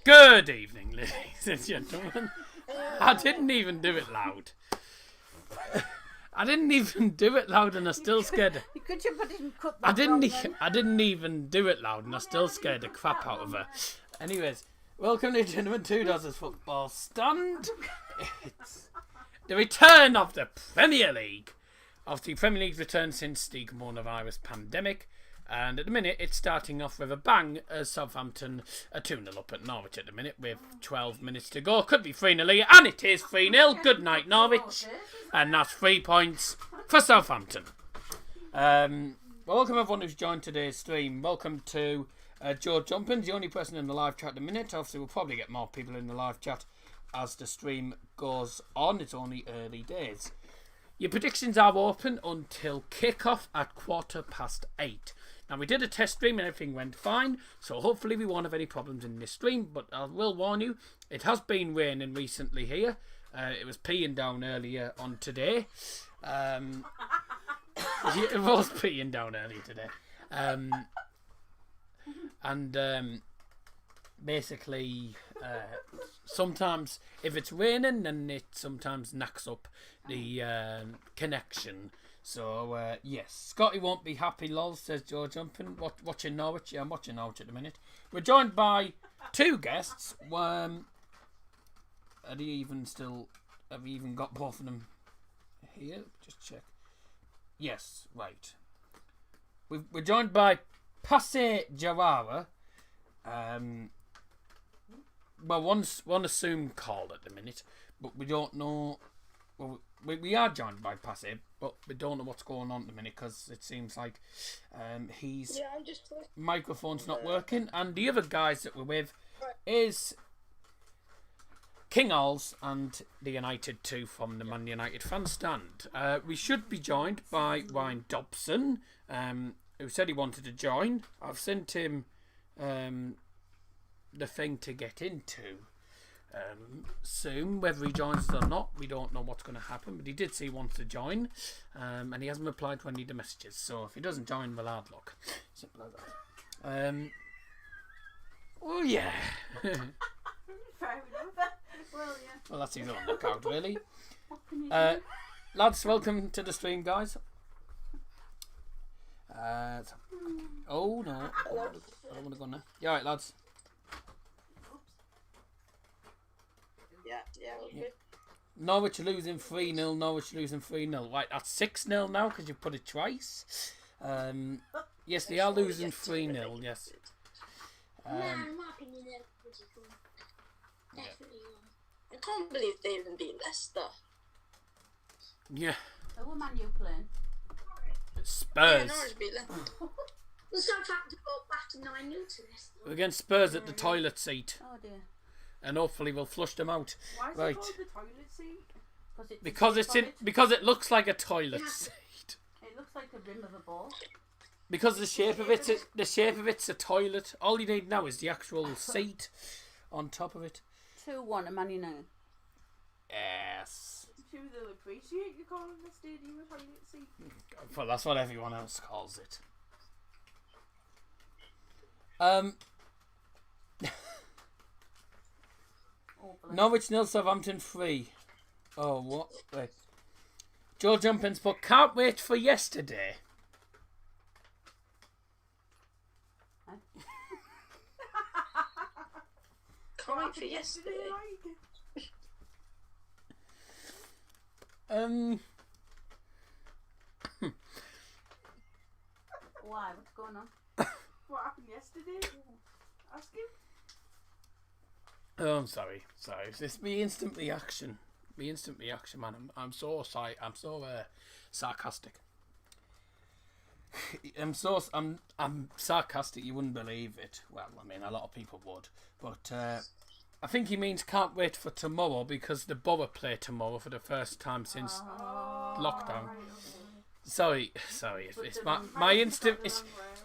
Good evening, ladies and gentlemen. I didn't even do it loud. I didn't even do it loud, and I still scared. Could you put it in cut that I didn't even do it loud, and I still scared the crap out of her. Anyways, welcome, ladies and gentlemen, to Doz's Football Stand. It's the return of the Premier League. Obviously, Premier League's return since the coronavirus pandemic. And at the minute, it's starting off with a bang as Southampton are 2-0 up at Norwich at the minute with 12 minutes to go. Could be 3-0 here, and it is 3-0. Good night, Norwich. And that's 3 points for Southampton. Welcome everyone who's joined today's stream. Welcome to Joe Jumpins, the only person in the live chat at the minute. Obviously, we'll probably get more people in the live chat as the stream goes on. It's only early days. Your predictions are open until kick-off at 8:15. Now, we did a test stream and everything went fine, so hopefully we won't have any problems in this stream, but I will warn you, it has been raining recently here. It was peeing down earlier on today. It was peeing down earlier today. Basically, sometimes if it's raining, then it sometimes knacks up the connection. So, yes, Scotty won't be happy, lol, says Joe Jumping. Watching Norwich. Yeah, I'm watching Norwich at the minute. We're joined by two guests. Have you even got both of them here? Just check. Yes, right. We're joined by Passe Jawara. Well, one assumed call at the minute, but we don't know. Well, we are joined by Passive, but we don't know what's going on at the minute because it seems like his microphone's not working. And the other guys that we're with is King Alls and the United 2 from the Man United fan stand. We should be joined by Ryan Dobson, who said he wanted to join. I've sent him the thing to get into soon. Whether he joins us or not, we don't know what's going to happen, but he did say he wants to join, and he hasn't replied to any of the messages, so if he doesn't join, we'll hard luck. Simple as that. Oh yeah. Fair enough. Well, that's his own lookout, really. Lads, welcome to the stream, guys. Oh no, I don't want to go now. You alright, lads? Yeah. Norwich losing 3-0. Norwich losing 3-0. Right, that's 6-0 now because you put it twice. Yes, they are losing 3-0. Yes. In my opinion, they're pretty cool. Definitely. I can't believe they even beat Leicester. Yeah. Who were Man U playing? Spurs. Norwich beat Leicester. The Southampton got back to 9-0 to Leicester. Against Spurs at the toilet seat. Oh dear. And hopefully we'll flush them out. Why is it called the toilet seat? Because it looks like a toilet seat. It looks like the rim of a ball. Because the shape of it's a toilet. All you need now is the actual seat on top of it. 2-1 to Man United. Yes. I'm sure they'll appreciate you calling the stadium a toilet seat. Well, that's what everyone else calls it. Norwich 0, Southampton 3. Oh, what? Wait. Joe Jumpins, but can't wait for yesterday. Can't wait for yesterday. Why? What's going on? What happened yesterday? Ask him. Oh, I'm sorry. It's me instant reaction. Man. I'm so sorry. I'm so sarcastic. I'm sarcastic. You wouldn't believe it. Well, I mean, a lot of people would, but I think he means can't wait for tomorrow because the Borough play tomorrow for the first time since lockdown. Sorry. It's my instant.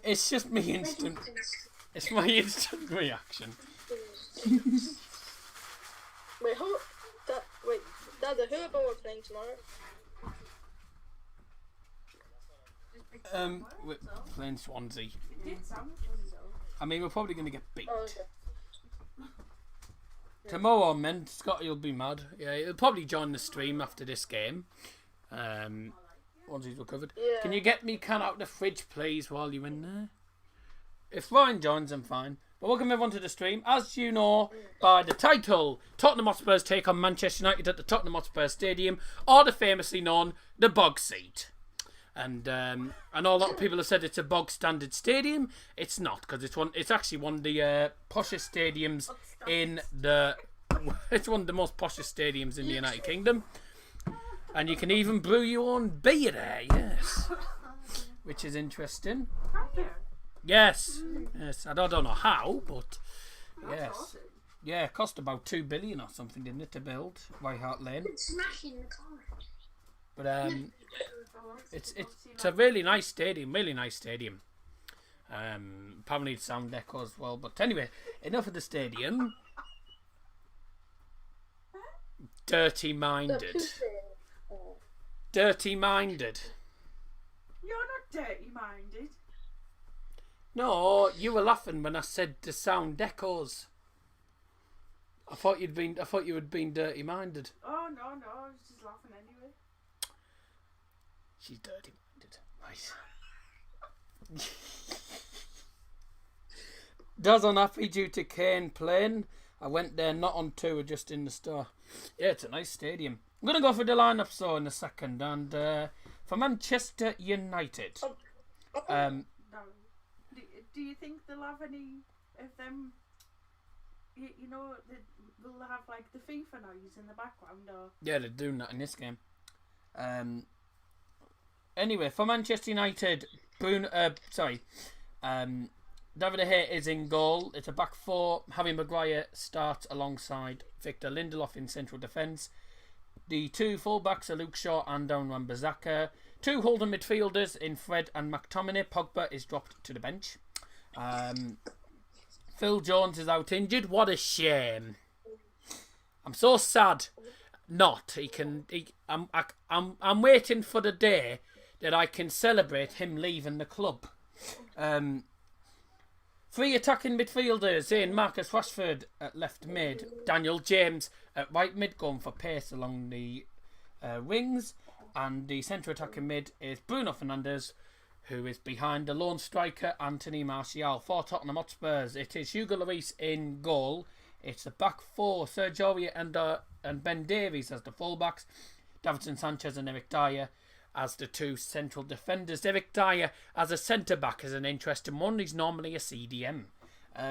It's just me instant. It's my instant reaction. Wait, Dad, who are Borough playing tomorrow? We're playing Swansea. It did sound funny though. I mean, we're probably going to get beat. Oh, okay. Tomorrow, man, Scotty will be mad. Yeah, he'll probably join the stream after this game. Once he's recovered. Yeah. Can you get me can out the fridge, please, while you're in there? If Ryan joins, I'm fine. But welcome everyone to the stream. As you know by the title, Tottenham Hotspurs take on Manchester United at the Tottenham Hotspur Stadium, or the famously known the Bog Seat. And I know a lot of people have said it's a bog standard stadium. It's not, because it's actually one of the poshest stadiums in the. It's one of the most poshest stadiums in the United Kingdom, and you can even brew your own beer there. Yes, which is interesting. Yes. I don't know how, but yes. Awesome. Yeah, it cost about $2 billion or something, didn't it, to build White Hart Lane? Smashing the car. But it's a really nice stadium, Apparently it's sound deco as well. But anyway, enough of the stadium. Dirty-minded. Dirty-minded. You're not dirty-minded. No, you were laughing when I said the sound decos. I thought you had been dirty-minded. Oh no, I was just laughing anyway. She's dirty-minded. Right. Daz unhappy due to Kane playing. I went there not on tour, just in the store. Yeah, it's a nice stadium. I'm going to go for the lineup so in a second. And for Manchester United. No. Do you think they'll have any of them? You know, will they have like the FIFA noise in the background or? Yeah, they're doing that in this game. Anyway, for Manchester United, David De Gea is in goal. It's a back four. Harry Maguire starts alongside Victor Lindelof in central defence. The two full-backs are Luke Shaw and Darren Wan-Bissaka. Two holding midfielders in Fred and McTominay. Pogba is dropped to the bench. Phil Jones is out injured. What a shame. I'm so sad. I'm waiting for the day that I can celebrate him leaving the club. Three attacking midfielders in Marcus Rashford at left mid, Daniel James at right mid, going for pace along the wings, and the centre attacking mid is Bruno Fernandes, who is behind the lone striker Anthony Martial. For Tottenham Hotspurs, it is Hugo Lloris in goal. It's the back four, Sergio Aurier and Ben Davies as the fullbacks, Davinson Sanchez and Eric Dyer, as the two central defenders. Eric Dyer as a centre-back is an interesting one. He's normally a CDM.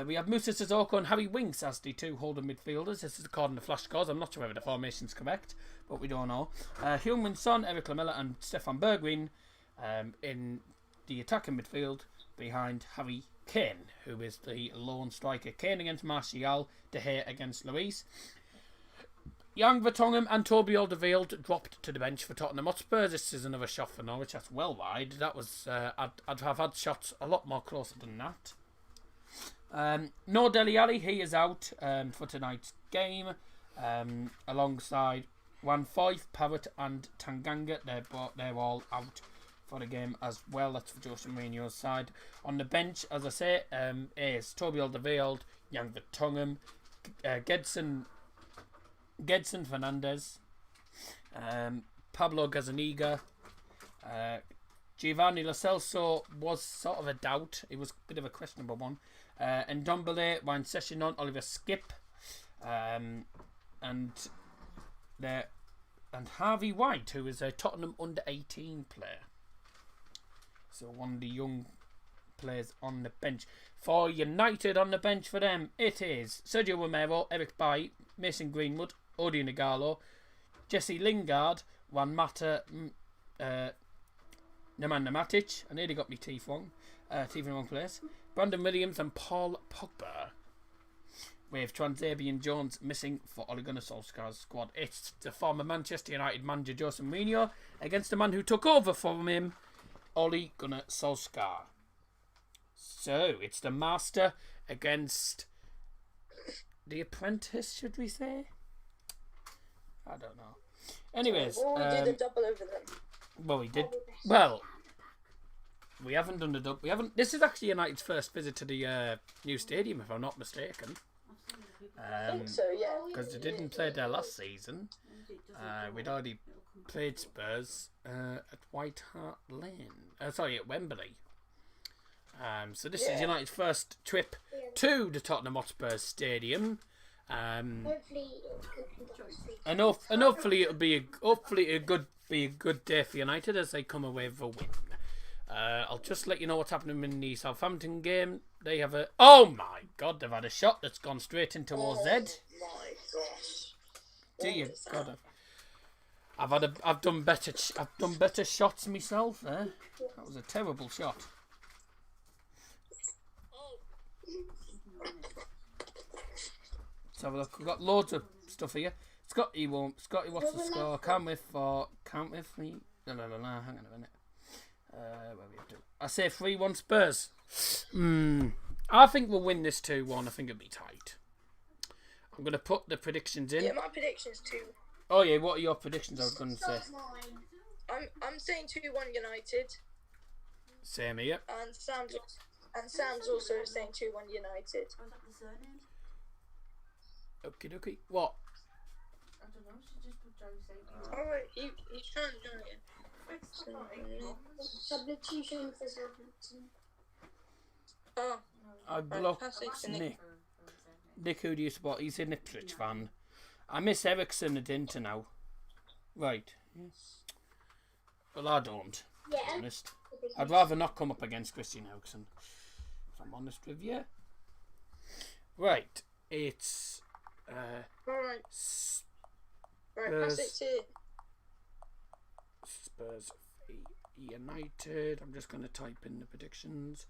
We have Musa Sissoko and Harry Winks as the two holding midfielders. This is according to Flash Scores. I'm not sure whether the formation's correct, but we don't know. Heung-min Son, Eric Lamela and Stefan Bergwijn in the attacking midfield behind Harry Kane, who is the lone striker. Kane against Martial, De Gea against Luis. Jan Vertonghen and Toby Alderweireld dropped to the bench for Tottenham Hotspur. This is another shot for Norwich. That's well wide. That was I'd have had shots a lot more closer than that. No Dele Alli, he is out for tonight's game, alongside Juan Foyth, Parrott and Tanganga. They're all out for the game as well. That's for Jose Mourinho's side. On the bench, as I say, is Toby Alderweireld, Jan Vertonghen, Gedson Fernandez, Pablo Gazzaniga, Giovanni Lo Celso was sort of a doubt. It was a bit of a questionable one. And Ndombele, Wayne Sessionon, Oliver Skip, and Harvey White, who is a Tottenham under-18 player. So one of the young players on the bench. For United on the bench for them, it is Sergio Romero, Eric Bailly, Mason Greenwood, Odion Ighalo, Jesse Lingard, Juan Mata, Nemanja Matic. I nearly got my teeth in the wrong place. Brandon Williams and Paul Pogba, with Transabian Jones missing for Ole Gunnar Solskjaer's squad. It's the former Manchester United manager Jose Mourinho against the man who took over from him, Ole Gunnar Solskjaer. So it's the master against the apprentice, should we say? I don't know. Anyways, we did a double over them. Well, we did. Well, we haven't done the double. We haven't. This is actually United's first visit to the new stadium, if I'm not mistaken. I think so, yeah. Because they didn't play there last season. We'd already played Spurs at White Hart Lane. At Wembley. So this is United's first trip to the Tottenham Hotspur Stadium. Hopefully it'll be a good day for United as they come away with a win. I'll just let you know what's happening in the Southampton game. They have a they've had a shot that's gone straight into OZ. My gosh. Dear God, I've done better shots myself. That was a terrible shot. Let's have a look. We've got loads of stuff here. Scotty, what's the score? Count with me. No, hang on a minute. Where we have to? I say 3-1 Spurs. I think we'll win this 2-1. I think it'll be tight. I'm going to put the predictions in. Yeah, my prediction's 2. Oh yeah, what are your predictions? I was going to say. I'm saying 2-1 United. Same here. And Sam's also saying 2-1 United. Was that the surname? Okie dokie. What? I don't know, she just put Jose. Alright, he's trying to join it. Substitution for Southampton. Oh, I blocked pass it to Nick. Nick, who do you support? He's an Ipswich fan. I miss Ericsson at Inter now. Right. Yes. Well, I don't. To be honest. I'd rather not come up against Christian Eriksen, if I'm honest with you. Right. It's alright. Right, pass it to Spurs v United. I'm just going to type in the predictions.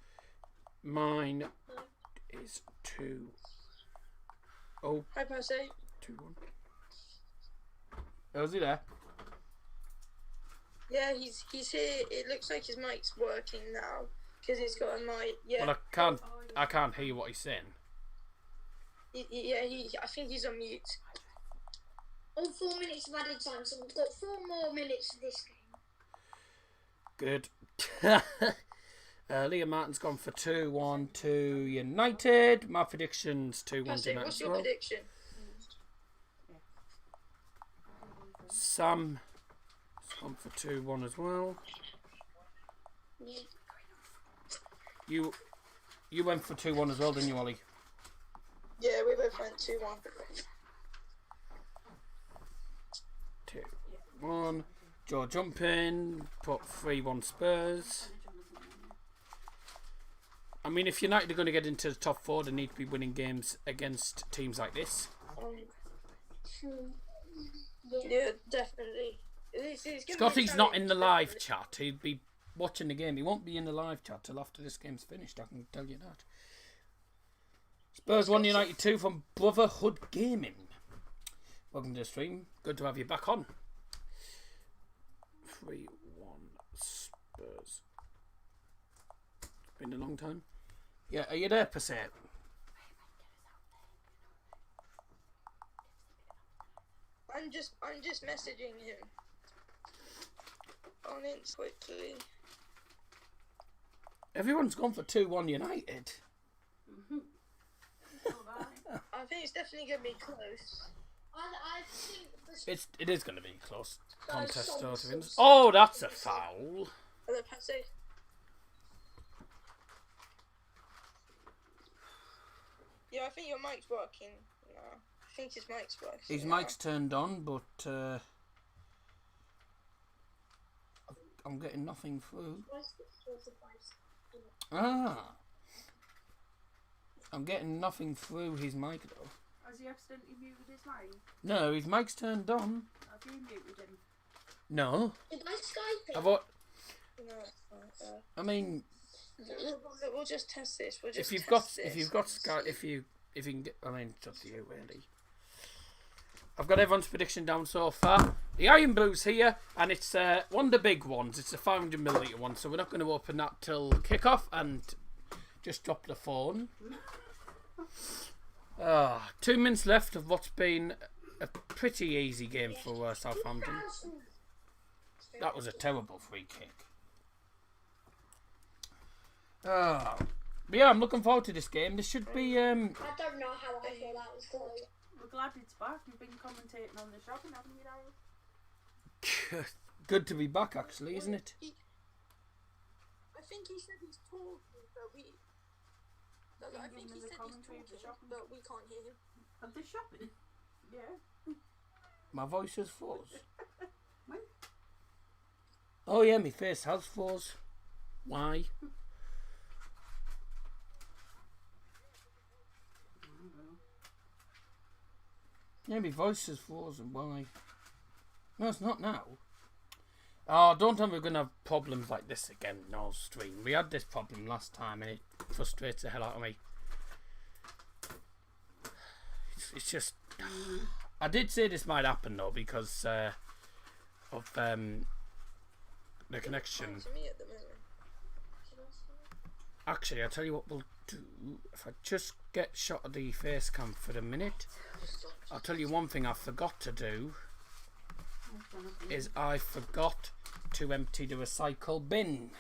Mine is 2-0. Hi, pass it. 2-1. Oh, is he there? Yeah, he's here. It looks like his mic's working now because he's got a mic. Yeah. Well, I can't hear what he's saying. I think he's on mute. All 4 minutes of added time, so we've got 4 more minutes of this game. Good. Liam Martin's gone for 2-1 to United. My prediction's 2-1 to United. What's your prediction? Sam has gone for 2-1 as well. Yeah. You went for 2-1 as well, didn't you, Ollie? Yeah, we both went 2-1. 2-1. Joe Jumping put 3-1 Spurs. I mean, if United are going to get into the top 4, they need to be winning games against teams like this. Yeah, definitely. This is gonna be a Scotty's not in the challenge, live chat. He'd be watching the game. He won't be in the live chat till after this game's finished, I can tell you that. Spurs 1, United 2 from Brotherhood Gaming. Welcome to the stream. Good to have you back on. 3-1 Spurs. Been a long time. Yeah, are you there, per se? I'm just messaging him on it quickly. Everyone's gone for 2-1 United. I think it's definitely gonna be close. I think It is going to be a close contest. Oh, that's a foul. Other passage. Yeah, I think your mic's working. No, I think his mic's working. His mic's turned on, but I'm getting nothing through. Ah, I'm getting nothing through his mic though. Has he accidentally muted his mic? No, his mic's turned on. Have you muted him? No, Did I Skype I've. it? No, it's not. I mean, We'll just test this. We'll just if you've test got, this. if you've got Sky, if you can get, I mean, it's up to you really. I've got everyone's prediction down so far. The Iron Blue's here, and it's one of the big ones. It's a 500ml one, so we're not going to open that till kick-off, and just drop the phone. 2 minutes left of what's been a pretty easy game for Southampton. That was a terrible free kick. But yeah, I'm looking forward to this game. This should be I don't know how I thought that was close. We're glad it's back. You've been commentating on the shopping, haven't you, Dale? good to be back, actually, isn't it? I think he said he's talking, but we. I think he said he's talking, but we can't hear him. At the shopping? Yeah. My voice has froze. Oh yeah, my face has froze. Why? Yeah, my voice is frozen. Why? No, it's not now. Oh, don't tell me we're going to have problems like this again in our stream. We had this problem last time and it frustrates the hell out of me. It's just... I did say this might happen though because of the connection. To me at the moment. Actually, I'll tell you what we'll do. If I just get shot of the face cam for a minute, I'll tell you one thing I forgot to do. Is I forgot to empty the recycle bin.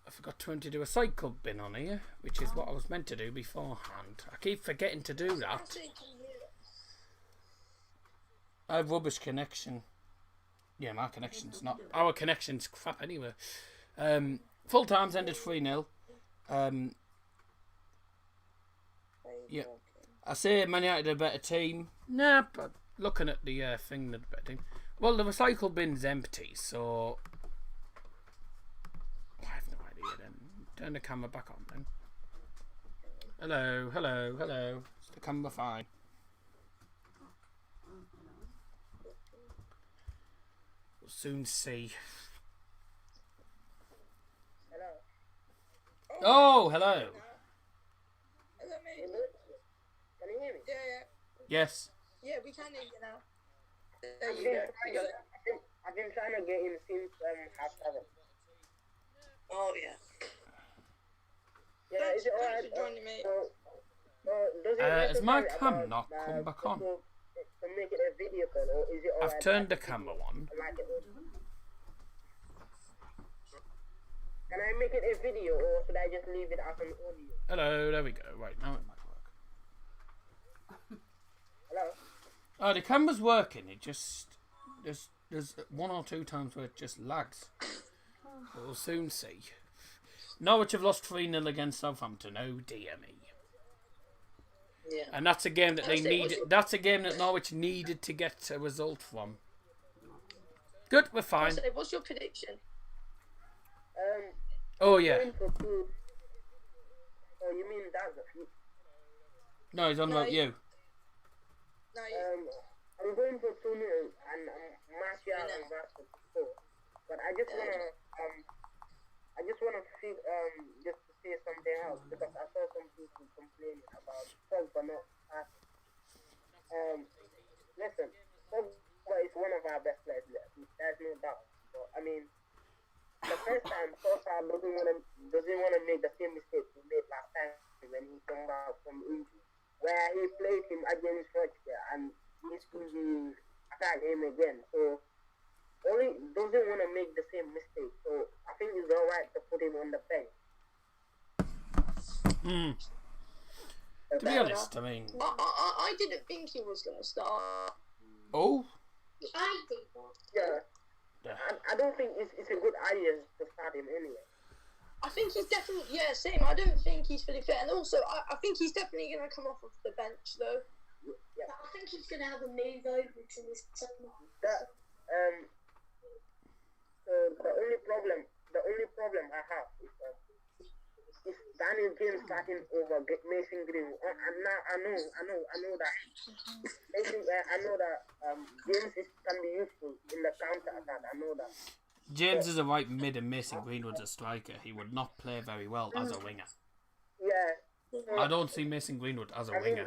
I forgot to empty the recycle bin on here, which is what I was meant to do beforehand. I keep forgetting to do that. I have rubbish connection. Yeah, my connection's not. Our connection's crap anyway. Full time's ended 3-0. Yeah, I say Man United are a better team. Nah, but looking at the thing, they're a better team. Well, the recycle bin's empty, so I have no idea. Then turn the camera back on. Then hello, hello, hello. Is the camera fine? We'll soon see. Oh, hello. Hello, mate. Can you hear me? Yeah. Yes. Yeah, we can hear you now. There you go. You got it. I've been trying to get in since #7. Oh, yeah. Yeah, is it alright? Thanks for joining me. Has my cam not come back on? To make it a video call, or is it alright? I've turned the camera on. Can I make it a video, or should I just leave it as an audio? Hello, there we go. Right, now it might work. Hello? Oh, the camera's working. It just... There's 1 or 2 times where it just lags. But we'll soon see. Norwich have lost 3-0 against Southampton. Oh dear me. Yeah. And that's a game that they needed. That's a game that Norwich needed to get a result from. Good, we're fine. So, what's your prediction? Oh, yeah. Going for two. Oh, you mean that's No, he's on about you. No, I'm going for 2-0 and Martial and Rashford to score. But I just wanna just to say something else because I saw some people complaining about Pogba not passing. Listen, Pogba is one of our best players. There's no doubt. But I mean, the first time Solskjaer doesn't wanna make the same mistake he made last time when he came out from injury, where he played him against Watchalong and he's going to attack him again. So only doesn't want to make the same mistake. So I think it's alright to put him on the bench. To be honest, I mean... I didn't think he was going to start. Oh? I did that. Yeah. I don't think it's a good idea to start him anyway. I think he's definitely, same. I don't think he's fully fit. And also, I think he's definitely going to come off of the bench, though. Yeah. I think he's going to have a move over to this summer. So the only problem I have is Daniel James starting over Mason Greenwood. And now I know that James can be useful in the counter attack. I know that. James is a right mid and Mason Greenwood's a striker. He would not play very well as a winger. Yeah. I don't see Mason Greenwood as a winger.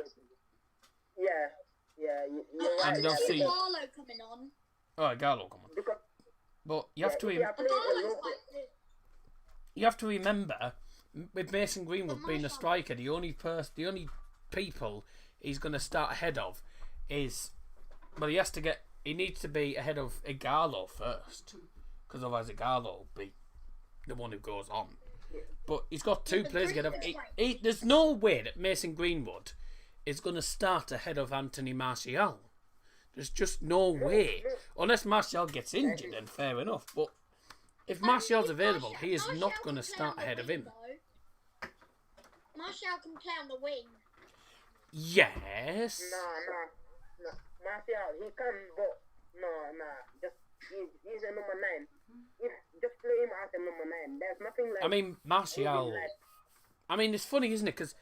Yeah, you're right. And obviously... Barlow coming on. Oh, Gallo, come on. Because, But you have to remember, with Mason Greenwood being a striker, the only people he's going to start ahead of is, well, he needs to be ahead of Igalo first, because otherwise Igalo will be the one who goes on. But he's got two players ahead of. There's no way that Mason Greenwood is going to start ahead of Anthony Martial. There's just no way. Unless Martial gets injured, then fair enough. But if Martial's available, he is not going to start ahead of him. Martial can play on the wing. Yes. No. Martial, he can, but no. He's a number 9. Just play him as a number 9. There's nothing like. I mean, Martial. I mean, it's funny, isn't it? Because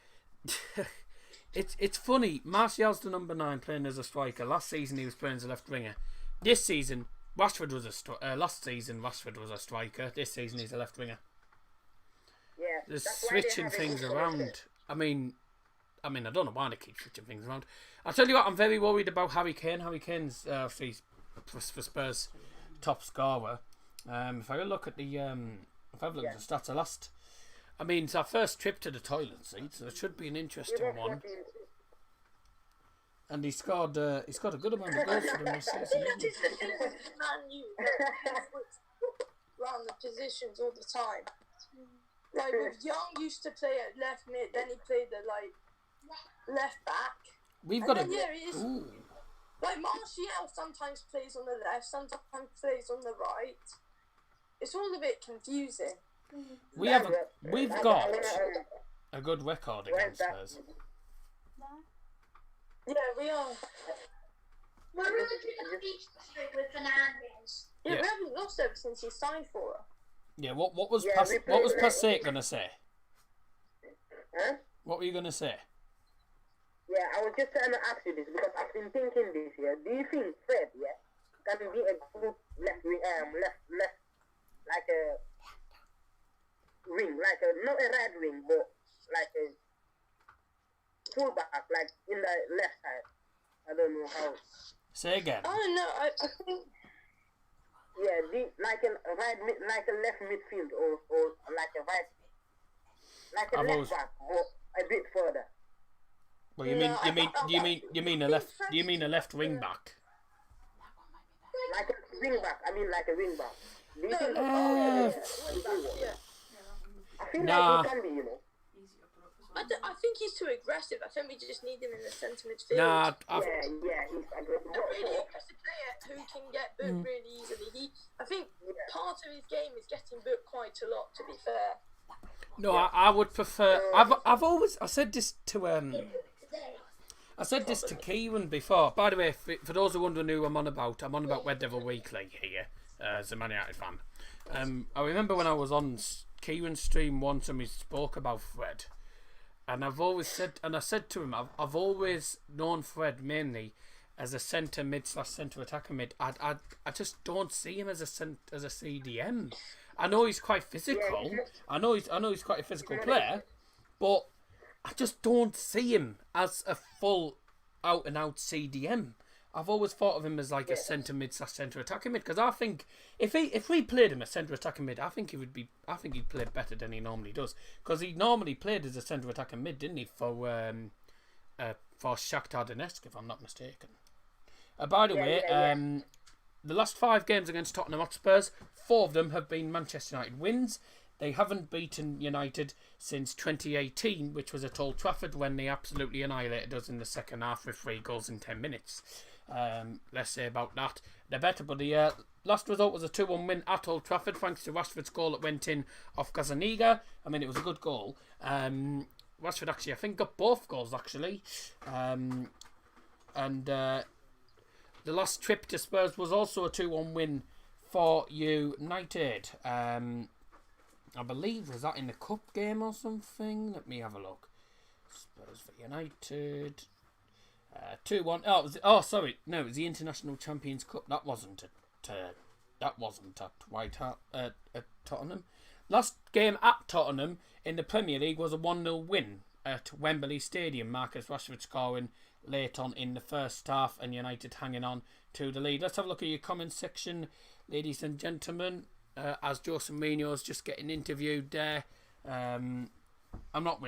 it's funny. Martial's the number 9 playing as a striker. Last season he was playing as a left winger. This season, Rashford was last season Rashford was a striker. This season he's a left winger. Yeah. They're switching things around. I mean, I don't know why they keep switching things around. I'll tell you what, I'm very worried about Harry Kane. Harry Kane's for Spurs top scorer. If I look at the stats, it's our first trip to the toilet seat, so it should be an interesting one. And he scored a good amount of goals for them this season. Man, you round the positions all the time. Like with Young used to play at left mid, then he played at left back. We've got Like Martial sometimes plays on the left, sometimes plays on the right. It's all a bit confusing. We've got a good record against Spurs. Yeah, we are. We're really at the with Fernandez. Yeah, we haven't lost ever since he signed for us. Yeah, what was Passaic gonna say? Huh? What were you gonna say? Yeah, I was just trying to ask you this because I've been thinking this year. Do you think Fred, can be a good left like a wing, not a right wing, but like a fullback, like in the left side? I don't know how. Say again. I don't know. I think. Yeah, like a left midfield or like a right, like a left back, but a bit further. Well, you mean a left wing back? Like a wing back. I mean, like a wing back. Do you think? I feel like he can be, I think he's too aggressive. I think we just need him in the centre midfield. Nah, he's aggressive. A really aggressive player who can get booked really easily. I think part of his game is getting booked quite a lot, to be fair. No, I would prefer. I said this to Kieran before. By the way, for those who wondering who I'm on about Red Devil Weekly here. as a Man United fan. I remember when I was on Kieran's stream once and we spoke about Fred, and I've always said, and I said to him, I've always known Fred mainly as a centre mid / centre attacker mid. I just don't see him as a CDM. I know he's quite physical. I know he's quite a physical player, but I just don't see him as a full out and out CDM. I've always thought of him as like a centre mid / centre attacker mid, because I think if we played him as centre attacker mid, I think he'd play better than he normally does, because he normally played as a centre attacker mid, didn't he, for Shakhtar Donetsk, if I'm not mistaken. By the way, the last 5 games against Tottenham Hotspurs, 4 of them have been Manchester United wins. They haven't beaten United since 2018, which was at Old Trafford when they absolutely annihilated us in the second half with 3 goals in 10 minutes. Let's say about that. They're better, but the last result was a 2-1 win at Old Trafford, thanks to Rashford's goal that went in off Gazaniga. I mean, it was a good goal. Rashford actually, I think, got both goals, actually. The last trip to Spurs was also a 2-1 win for United. I believe, was that in the cup game or something? Let me have a look. Spurs for United. 2-1. Oh, sorry. No, it was the International Champions Cup. That wasn't at White Hart at Tottenham. Last game at Tottenham in the Premier League was a 1-0 win at Wembley Stadium. Marcus Rashford scoring late on in the first half and United hanging on to the lead. Let's have a look at your comment section, ladies and gentlemen, as Jose Mourinho's just getting interviewed there. I'm not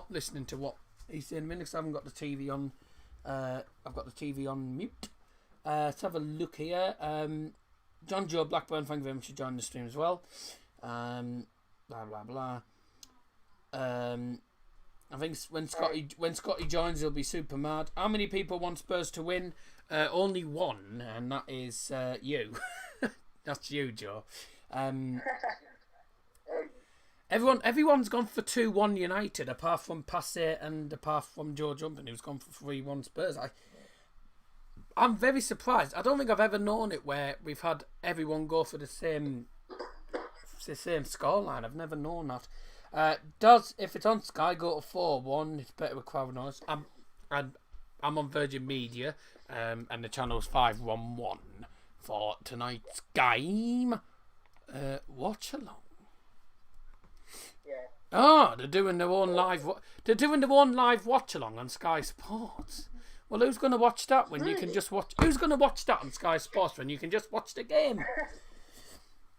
listening to what he's saying a minute because I haven't got the TV on. I've got the TV on mute. Let's have a look here. John Joe Blackburn, thank you very much for joining the stream as well. Blah blah blah. I think when Scotty joins, he'll be super mad. How many people want Spurs to win? Only one, and that is you. That's you, Joe. Everyone's gone for 2-1 United, apart from Passe and apart from Joe Jumping, who's gone for 3-1 Spurs. I'm very surprised. I don't think I've ever known it where we've had everyone go for the same scoreline. I've never known that. If it's on Sky, go to 4-1. It's better with crowd noise. I'm on Virgin Media, and the channel's 511 for tonight's game. Watchalong. Yeah. Oh, they're doing their own live. They're doing their own live watchalong on Sky Sports. Well, who's going to watch that when you can just watch? Who's going to watch that on Sky Sports when you can just watch the game?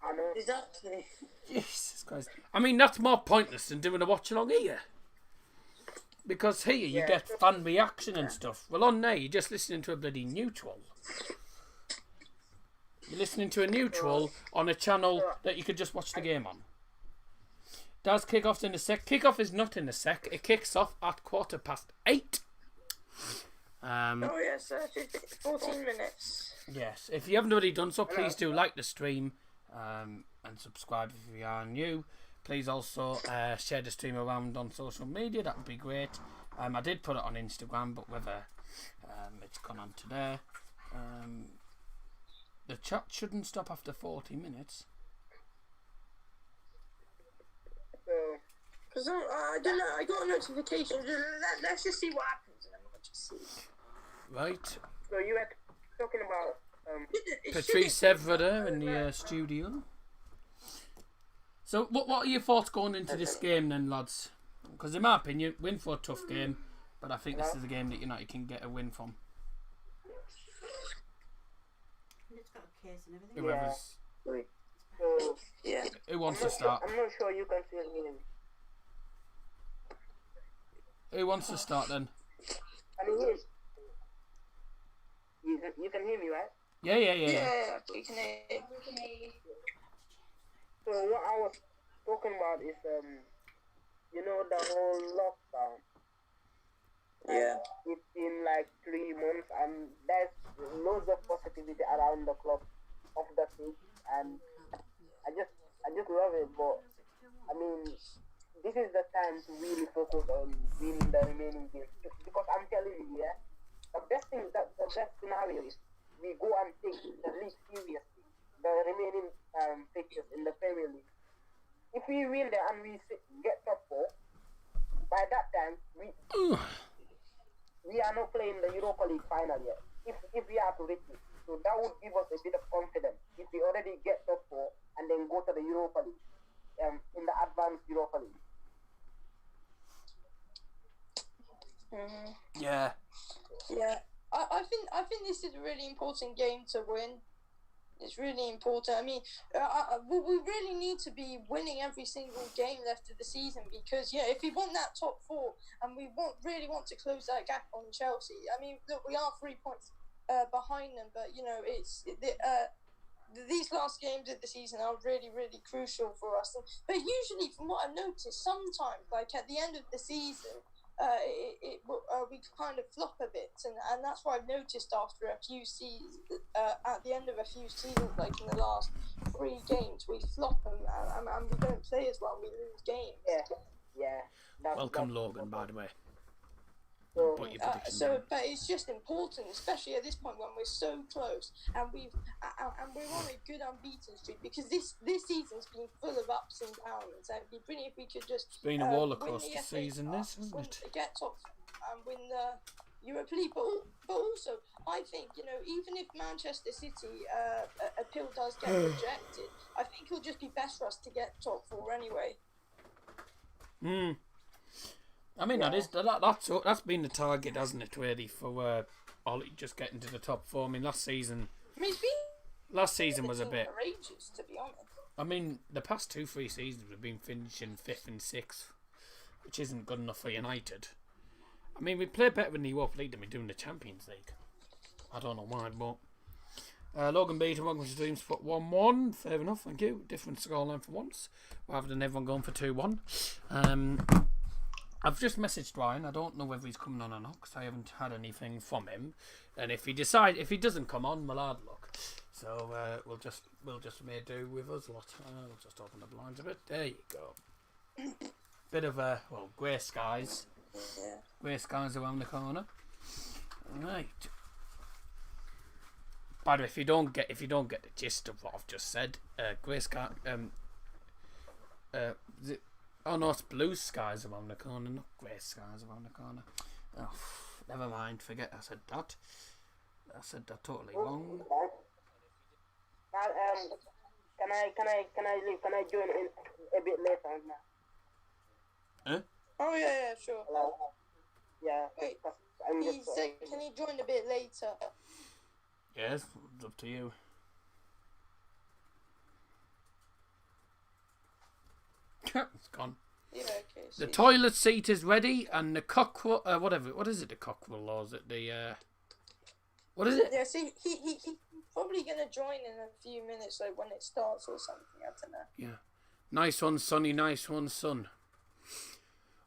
I know. Exactly. Jesus Christ! I mean, that's more pointless than doing a watchalong here. Because here you get fan reaction and stuff. Well, on there you're just listening to a bloody neutral. You're listening to a neutral on a channel that you could just watch the game on. Does kick-off in a sec? Kick-off is not in a sec. It kicks off at 8:15. Oh yes, 14 minutes. Yes. If you haven't already done so, please do like the stream and subscribe if you are new. Please also share the stream around on social media. That would be great. I did put it on Instagram, but whether it's gone on to there. The chat shouldn't stop after 40 minutes. Because I don't know, I got a notification. Let's just see what happens, and then we'll just see. Right. So you were talking about Patrice Evra there in the studio. So what are your thoughts going into this game then, lads? Because in my opinion, win for a tough game, but I think this is a game that United can get a win from. It's got a case and everything. Whoever's, so Yeah. who wants to start? I'm not sure you can still hear me. Who wants to start then? Can you hear me? You can hear me, right? Yeah. Yeah, we can hear. So what I was talking about is you know, the whole lockdown. Yeah. It's been like 3 months and there's loads of positivity around the club of the team, and I just love it. But I mean, this is the time to really focus on winning the remaining games, because I'm telling you, the best scenario is we go and take the league seriously. the remaining fixtures in the Premier League. If we win there and we get top 4, by that time we are not playing the Europa League final yet. If we are to reach it, so that would give us a bit of confidence. If we already get top 4 and then go to the Europa League, in the advanced Europa League. Yeah. Yeah, I think this is a really important game to win. It's really important. I mean, we really need to be winning every single game left of the season because, yeah, if we want that top 4 and we really want to close that gap on Chelsea, I mean, look, we are 3 points behind them, but, you know, these last games of the season are really, really crucial for us. But usually, from what I've noticed, sometimes, like at the end of the season, we kind of flop a bit, and that's what I've noticed after a few seasons. At the end of a few seasons, like in the last 3 games, we flop and we don't play as well. We lose games. Yeah. Welcome, Logan, by the way. So, What your prediction is? But it's just important, especially at this point when we're so close and we're on a good unbeaten streak because this season's been full of ups and downs. And it'd be brilliant if we could just It's been a rollercoaster season, this, hasn't it? Get top and win the Europa League, but also I think, you know, even if Manchester City appeal does get rejected, I think it'll just be best for us to get top 4 anyway. I mean, that's been the target, hasn't it, really, for Ollie just getting to the top 4. I mean, last season was a bit courageous, to be honest. I mean, the past 2-3 seasons we've been finishing 5th and 6th, which isn't good enough for United. I mean, we play better in the Europa League than we do in the Champions League. I don't know why, but Logan Beaton, welcome to Dreams Spot 1-1. Fair enough, thank you. Different scoreline for once, rather than everyone going for 2-1. I've just messaged Ryan. I don't know whether he's coming on or not because I haven't had anything from him. And if he doesn't come on, we'll hard luck. So we'll just make do with us lot. We'll just open the blinds a bit. There you go. Bit of grey skies. Yeah. Grey skies around the corner. Right. By the way, if you don't get the gist of what I've just said, grey sky. Oh no, it's blue skies around the corner, not grey skies around the corner. Oh, never mind, forget I said that. I said that totally wrong. Can I leave? Can I join in a bit later now? Huh? Oh yeah, sure. Hello? Yeah. Wait, I'm he said, can he join a bit later? Yes, it's up to you. It's gone. Yeah, okay. The toilet seat is ready, and the cockerel, whatever. What is it? The cockerel, or is it the? What is it? Yeah, see, he's probably gonna join in a few minutes, like when it starts or something. I don't know. Yeah. Nice one, Sonny. Nice one, son.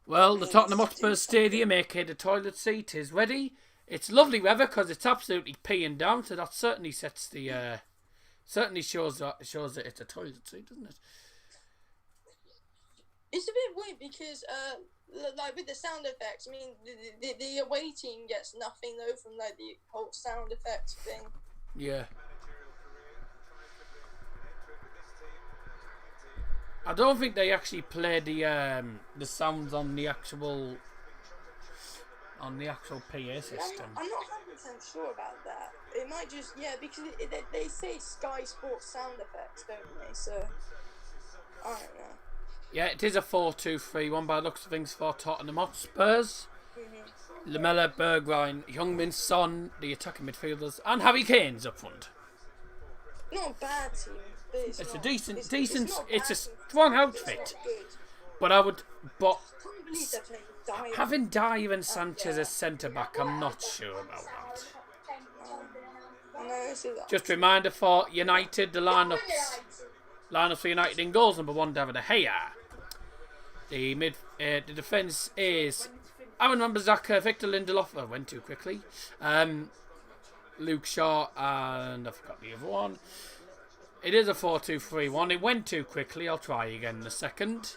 Well, the Tottenham Hotspur Stadium, aka the toilet seat, is ready. It's lovely weather because it's absolutely peeing down, so that certainly sets the certainly shows that it's a toilet seat, doesn't it? It's a bit weird because, like with the sound effects, I mean, the away team gets nothing though from like the whole sound effects thing. Yeah. I don't think they actually play the sounds on the actual PA system. I'm not 100% sure about that. It might just because they say Sky Sports sound effects, don't they? So I don't know. Yeah, it is a 4-2-3-1 by the looks of things for Tottenham Hotspurs. Lamella, Bergwijn, Heung-min Son, the attacking midfielders, and Harry Kane's up front. Not a bad team, but it's a not, decent. not It's a bad. strong outfit. It's not good. But I can't believe they're playing Dyer. having Dyer and Sanchez as centre back, I'm not sure about that. No, this is Just a reminder for United, the lineups for United in goals: number 1, David De Gea. The defence is Aaron Wan-Bissaka, Victor Lindelof. Went too quickly. Luke Shaw, and I forgot the other one. It is a 4-2-3-1. It went too quickly. I'll try again in a second.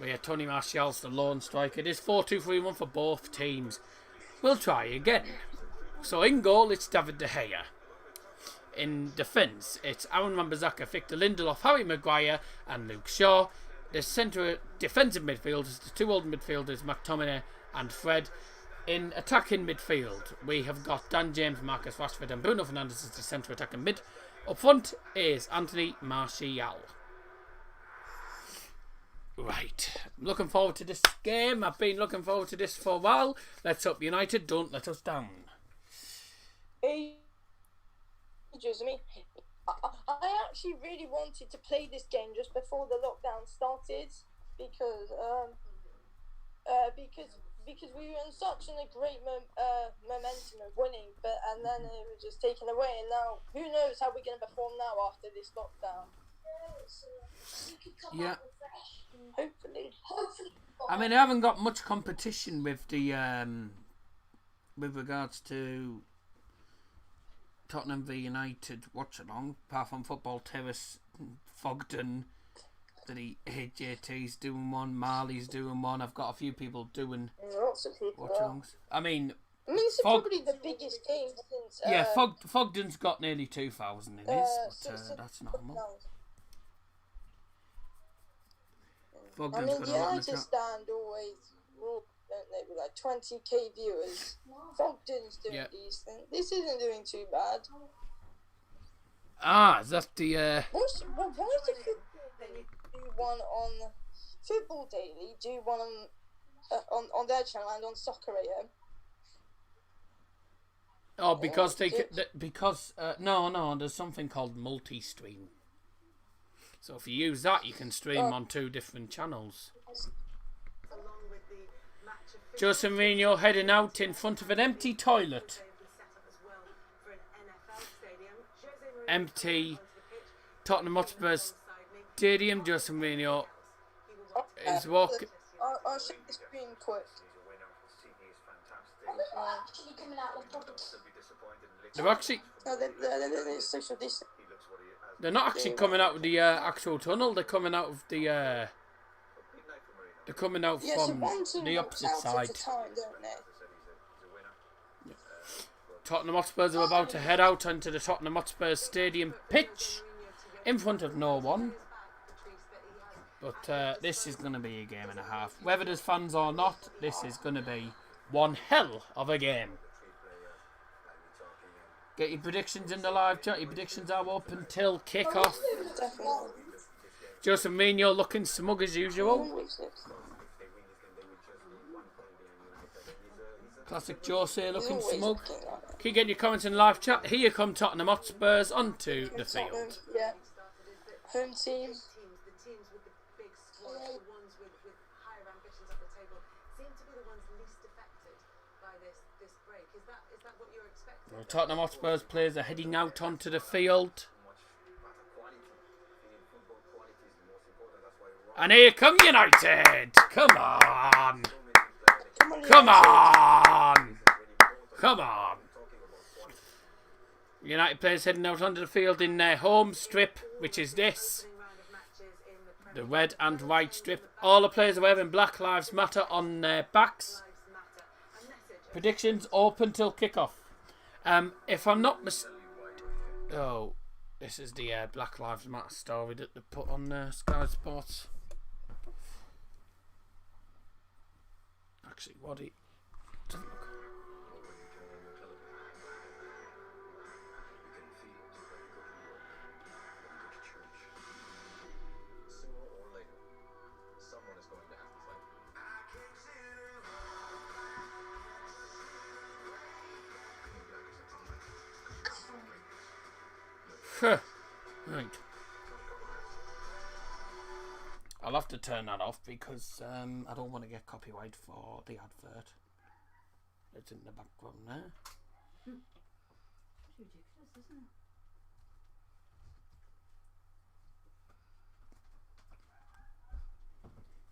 We have Tony Martial's the lone striker. It is 4-2-3-1 for both teams. We'll try again. So in goal, it's David De Gea. In defence, it's Aaron Wan-Bissaka, Victor Lindelof, Harry Maguire and Luke Shaw. The centre defensive midfielders, the two old midfielders, McTominay and Fred. In attacking midfield, we have got Dan James, Marcus Rashford and Bruno Fernandes as the centre attacking mid. Up front is Anthony Martial. Right, I'm looking forward to this game. I've been looking forward to this for a while. Let's up United, don't let us down. I mean, I actually really wanted to play this game just before the lockdown started because we were in such a great momentum of winning, and then it was just taken away, and now who knows how we're going to perform now after this lockdown. Yeah. Hopefully. I mean, I haven't got much competition with the with regards to Tottenham v United Watchalong, apart from Football Terrace, Fogden, AJT's doing one, Marley's doing one. I've got a few people doing Lots of people Watchalongs. I mean, this is probably the biggest game since. Fogden's got nearly 2,000 in his, but that's normal. Fogden's got a lot in the United chat. stand always rule, don't they, with like 20k viewers. Fogden's doing decent. This isn't doing too bad. Ah, is that the Why did you do one on Football Daily? Do one on their channel and on Soccer AM? Oh, because no, there's something called multi-stream. So if you use that, you can stream on two different channels. Jose Mourinho heading out in front of an empty toilet. Empty Tottenham Hotspur Stadium. Jose Mourinho is walking. I'll show the screen quick. They're actually. No, they're social distance. They're not actually coming out of the actual tunnel. They're coming out of the. They're coming out from the opposite side. Tottenham Hotspurs are about to head out onto the Tottenham Hotspur Stadium pitch in front of no one. But this is going to be a game and a half. Whether there's fans or not, this is going to be one hell of a game. Get your predictions in the live chat. Your predictions are up until kick-off. Jose Mourinho looking smug as usual. Classic Jose looking smug. Keep getting your comments in the live chat. Here come Tottenham Hotspurs onto the field. Yeah. Home team. Well, Tottenham Hotspurs players are heading out onto the field. And here come United! Come on! Come on! Come on! United players heading out onto the field in their home strip, which is this. The red and white strip. All the players are wearing Black Lives Matter on their backs. Predictions open till kickoff. If I'm not oh, this is the Black Lives Matter story that they put on Sky Sports. Actually, what he... Right. I'll have to turn that off because I don't want to get copyright for the advert. It's in the background there. It's ridiculous, isn't it?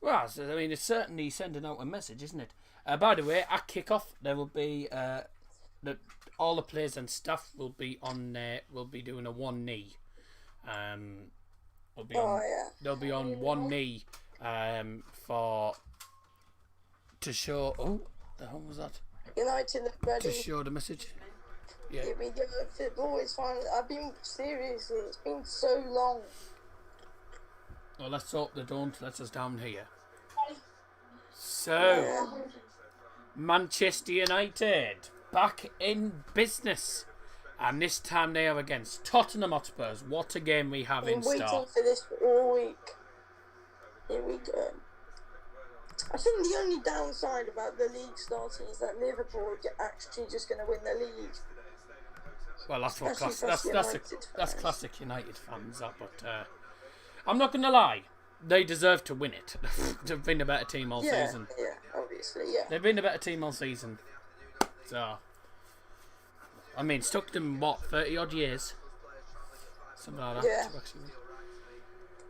Well, so, I mean, it's certainly sending out a message, isn't it? By the way, at kickoff, there will be all the players and staff will be on will be doing a one knee. They'll be on one knee to show. Oh, the hell was that? United ready. To show the message. Yeah. Here we go. Football is finally. Seriously, it's been so long. Well, let's hope they don't let us down here. So, Yeah. Manchester United back in business. And this time they are against Tottenham Hotspurs. What a game we have in Been waiting store. for this all week. Here we go. I think the only downside about the league starting is that Liverpool are actually just going to win the league. Well, that's what Especially that's fans. classic United fans. That, but I'm not going to lie. They deserve to win it. They've been a better team all season. Yeah, obviously, yeah. They've been a better team all season. So, I mean, it's took them, what, 30 odd years? Something like that. Yeah. To actually...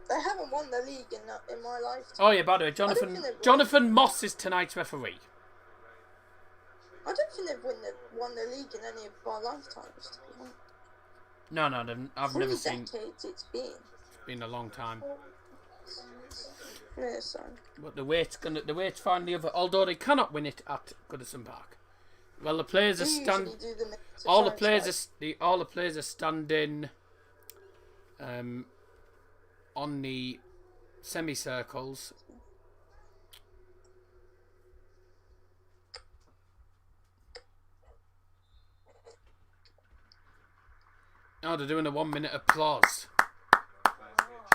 They haven't won the league in my lifetime. Oh, yeah, by the way, I don't think they've Jonathan Moss is tonight's referee. I don't think they've won the league in any of our lifetimes, to be honest. No, I've How never many seen. decades it's been? It's been a long time. Yeah, son. But the way to find the other, although they cannot win it at Goodison Park. Well, the players are They stand. usually do them to All the try and players strike. are all the players are standing on the semicircles. Oh, they're doing a 1 minute applause.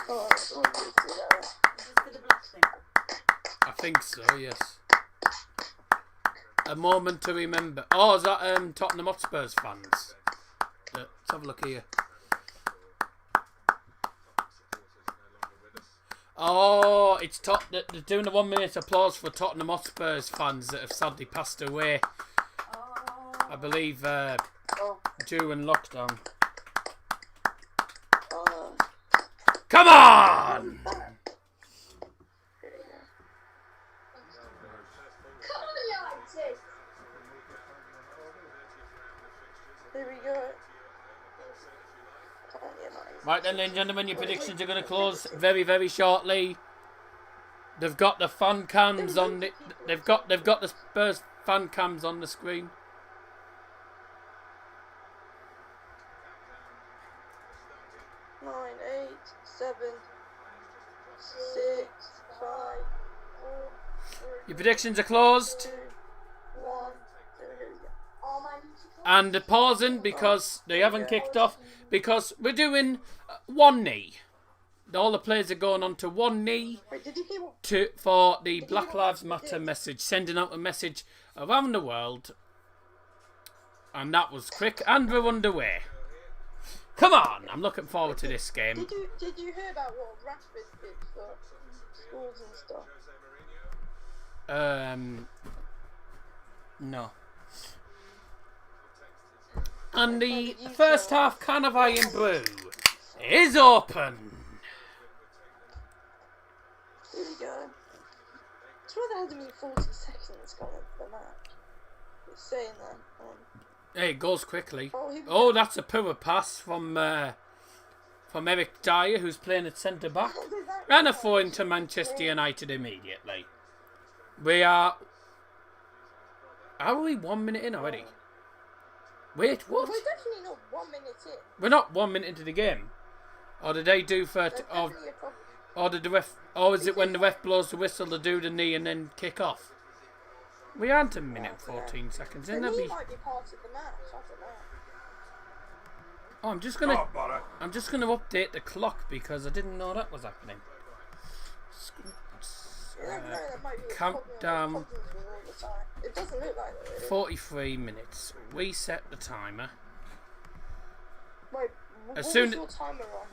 Oh, it's all good, yeah. Is this for the black thing? I think so, yes. A moment to remember. Oh, is that Tottenham Hotspurs fans? Let's have a look here. Oh, it's they're doing a 1 minute applause for Tottenham Hotspurs fans that have sadly passed away. Oh. I believe Oh, during lockdown. oh. Come on! Here we go. Come on, United. Right then, ladies and gentlemen, your predictions are going to close very, very shortly. They've got the fan cams on the. They've got the Spurs fan cams on the screen. Nine, 8, 7, 6, 5, 4, 3, Your predictions are closed, 2, 1. Here we go. and they're pausing because they haven't kicked off because we're doing one knee. All the players are going on to one knee Wait, did you hear what? for the Black Lives Matter message, sending out a message around the world. And that was quick, and we're underway. Come on, I'm looking forward to this game. Did you hear about what Rashford did for schools and stuff? No. And the first half can of Iron Brew is open. Here we go. I swear there hasn't been 40 seconds gone into the match. It's saying that. Hey, it goes quickly. Oh, here we Oh, that's a poor pass from Eric Dyer, who's playing at centre back, and a throw into Manchester United immediately. We are. Are we 1 minute in already? Wait, what? We're definitely not 1 minute in. We're not 1 minute into the game. Or did they do for? There's Or definitely a problem. did the ref? Or is it when the ref blows the whistle to do the knee and then kick off? We aren't a minute and 14 seconds in. The That'd knee be. might be part of the match. I don't know. Oh, I'm just gonna update the clock because I didn't know that was happening. Scripts. You never know, that might be a Countdown. problem with all the time. It doesn't look like it really. 43 minutes. Reset the timer. Wait, As what soon- was your timer on?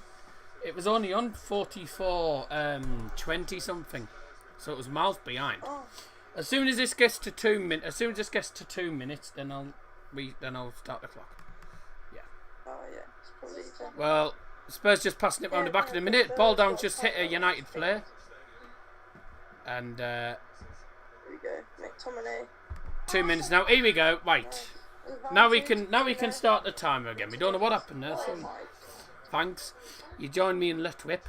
It was only on 44, 20 something, so it was miles behind. Oh, As soon as this gets to 2 minutes, then I'll start the clock. oh yeah, it's probably then. Well, Spurs just passing it round the back of the minute. Ball down, just hit a United player, and Here we go. McTominay. 2 minutes now. Here we go. Right. Now we can start the timer again. We don't know what happened there, so thanks. You join me in Let Whip.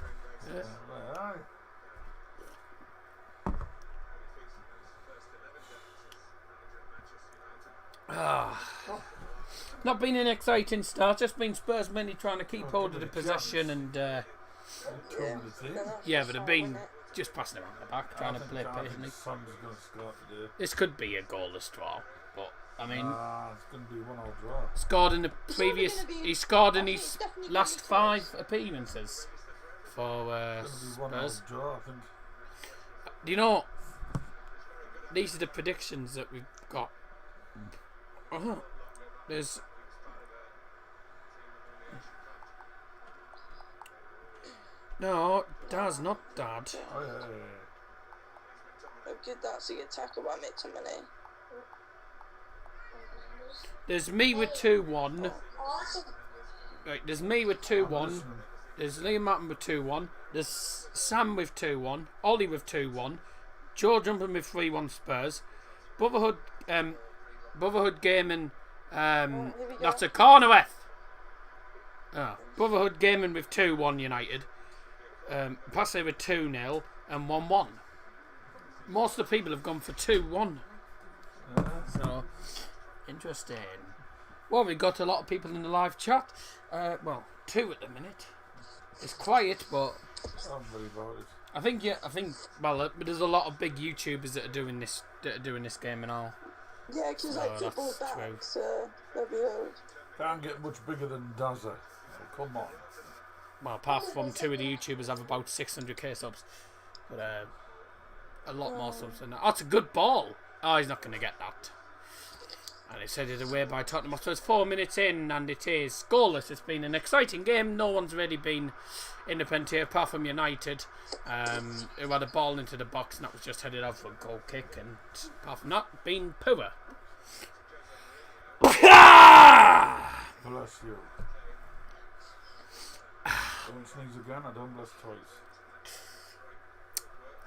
Not been an exciting start. Just been Spurs mainly trying to keep hold of the possession and Yeah, yeah, but they've been just passing around the back, trying to play patiently. Son's going to score today. This could be a goalless draw, but I mean, It's going to be 1-1 draw. scored in the previous. gonna be- He scored in I think his it's definitely gonna last be close. 5 appearances for It's going to be 1-1 Spurs. draw, I think. Do you know? These are the predictions that we've got. There's. No, Daz, not Dad. Oh, yeah. A good dancing tackle by McTominay. There's me with 2-1. Awesome. Right, there's me with 2-1. Listen, There's Liam Martin with 2-1. There's Sam with 2-1. Ollie with 2-1. Joe jumping with 3-1 Spurs. Brotherhood Gaming. Here we go. That's a corner F. Brotherhood Gaming with 2-1 United. Passe with 2-0 and 1-1. Most of the people have gone for 2-1. So, interesting. Well, we've got a lot of people in the live chat. Well, 2 at the minute. It's quiet, but I'm very about it. I think well, there's a lot of big YouTubers that are doing this game and all. Yeah, because So like football that's true. backs, they'll be old. Can't get much bigger than Dazza. Oh, come on. Well, apart from 2 of the YouTubers have about 600k subs, but a lot more subs than that. Oh, it's a good ball. Oh, he's not going to get that. And it's headed away by Tottenham. So it's 4 minutes in, and it is goalless. It's been an exciting game. No one's really been in the penalty apart from United, who had a ball into the box, and that was just headed out for a goal kick. And apart from that, been poor. Bless you. Don't sneeze again, I don't bless twice.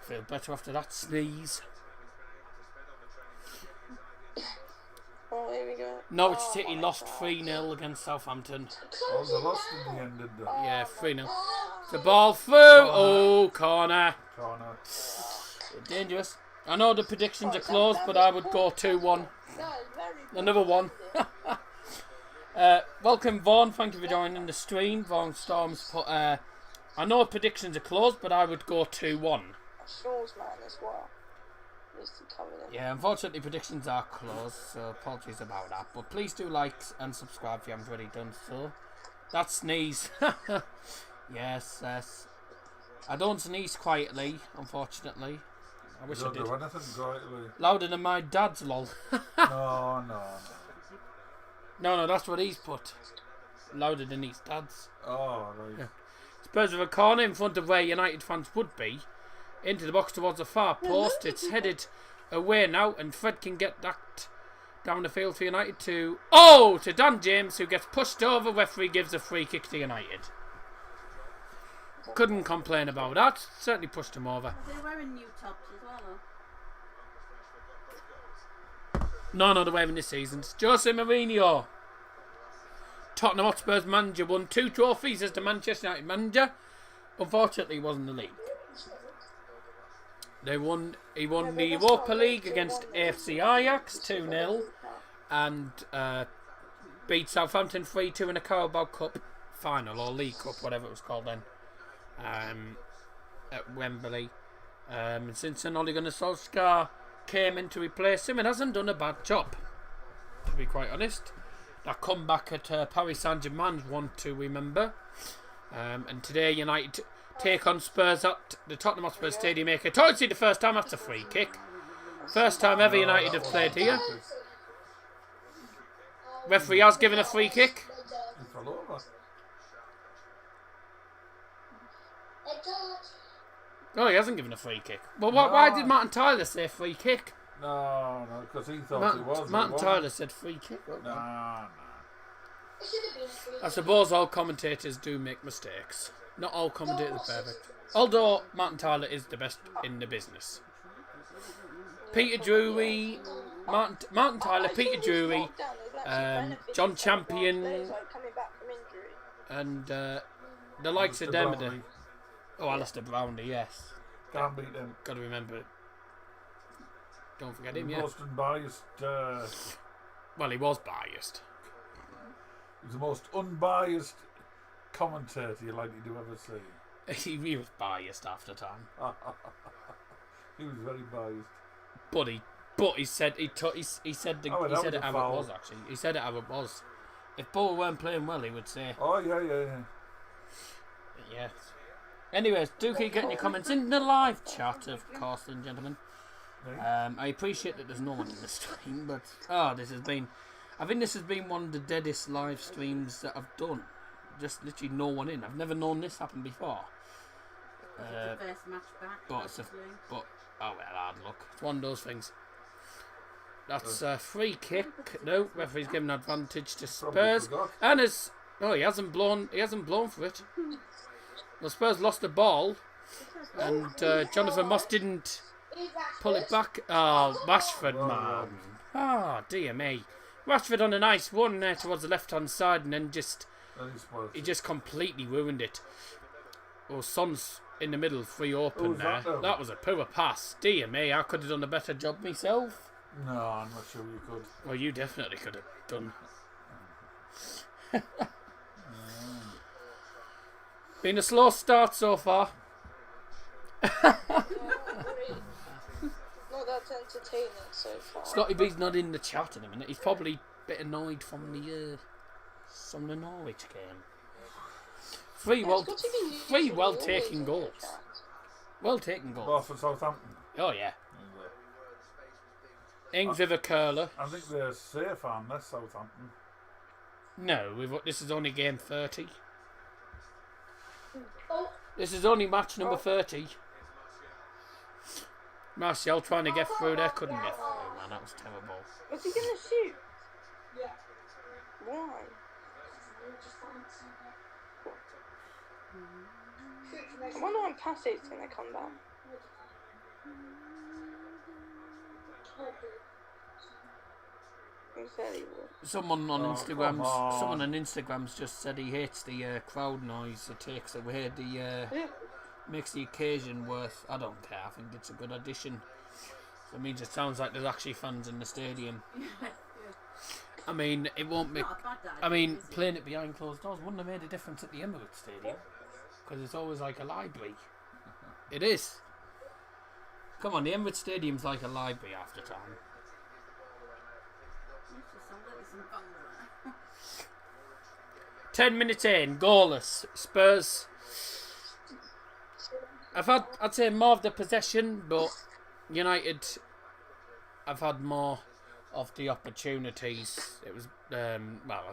Feel better after that sneeze. Oh, here we go. Norwich Oh City my lost God. 3-0 against Southampton. Oh, they lost in the end, didn't they? Yeah, 3-0. The ball through. Oh, corner. Corner. Dangerous. I know the predictions are closed, but I would go 2-1. That is very Another one. Welcome, Vaughan. Thank you for joining the stream. Vaughan Storms put. I know predictions are closed, but I would go 2-1. Shaw's man as well. Needs to come in. Yeah, unfortunately, predictions are closed, so apologies about that. But please do like and subscribe if you haven't already done so. That sneeze. Yes. I don't sneeze quietly, unfortunately. I wish I Don't did. do anything quietly. Louder than my dad's, lol. No. No, that's what he's put. Louder than his dad's. Oh, right. Yeah. Spurs with a corner in front of where United fans would be. Into the box towards the far post. It's headed away now, and Fred can get that down the field for United to Dan James, who gets pushed over. Referee gives a free kick to United. Couldn't complain about that. Certainly pushed him over. Are they wearing new tops as well, though? None other way in this season. Jose Mourinho, Tottenham Hotspur's manager, won 2 trophies as the Manchester United manager. Unfortunately, he wasn't the league. He won the Europa League against AFC Ajax 2-0 and beat Southampton 3-2 in a Carabao Cup final, or League Cup, whatever it was called then, at Wembley. And since then, Ole Gunnar Solskjaer came in to replace him and hasn't done a bad job, to be quite honest. That comeback at Paris Saint-Germain's one to remember. And today United take on Spurs at the Tottenham Hotspur Stadium. Totally the first time. That's a free kick. First time ever United have played here. Referee has given a free kick. He fell over. Oh, he hasn't given a free kick. Well, why did Martin Tyler say free kick? No, because he thought it was. Martin Tyler said free kick. Nah. I suppose all commentators do make mistakes. Not all commentators are perfect. Although Martin Tyler is the best in the business. Peter Drury, Martin Tyler, Peter Drury, John Champion, and the likes of them. Oh, Alistair Brownlee, yes. Can't beat him. Got to remember it. Don't forget him, yeah. Most unbiased. Well, he was biased. He's the most unbiased commentator you're likely to ever see. He was biased after time. He was very biased. But he said he said Oh, well, that it was a how foul. it was actually. He said it how it was. If Borough weren't playing well, he would say. Oh, yeah. Yeah. Anyways, do keep getting your comments in the live chat, of course, then, gentlemen. I appreciate that there's no one in the stream, but I think this has been one of the deadest live streams that I've done. Just literally no one in. I've never known this happen before. It's the first match back. Oh well, hard luck. It's one of those things. That's a free kick. No, referee's giving advantage to Spurs, and he hasn't blown for it. Well, Spurs lost the ball, and Jonathan Moss didn't pull it back. Oh, Rashford, man. Oh, dear me. Rashford on a nice one there towards the left-hand side, and then he just completely ruined it. Oh, Son's in the middle, free open there. That was a poor pass. Dear me, I could have done a better job myself. No, I'm not sure you could. Well, you definitely could have done. Been a slow start so far. Not that entertaining so far. Scotty B's not in the chat in a minute. He's probably a bit annoyed from the Norwich game. Three well taken goals. Well taken Well, goals. for Southampton. Oh yeah. Ings with a curler. I think they're safe, aren't they, Southampton? No, this is only game 30. Oh, This is only match number 30. Martial trying to get through there, couldn't get through, man. That was terrible. Was he gonna shoot? yeah. Why? I wonder when Passag's gonna come back. He said he would. Someone on come on. Instagram's just said he hates the crowd noise. It takes away makes the occasion worth. I don't care. I think it's a good addition. So it means it sounds like there's actually fans in the stadium. I mean, it won't make. Not a bad idea, I mean, is it? playing it behind closed doors wouldn't have made a difference at the Emirates Stadium because it's always like a library. It is. Come on, the Emirates Stadium's like a library after time. It just sounds like there's some fun there. 10 minutes in, goalless. Spurs. I'd say more of the possession, but United have had more of the opportunities. It was I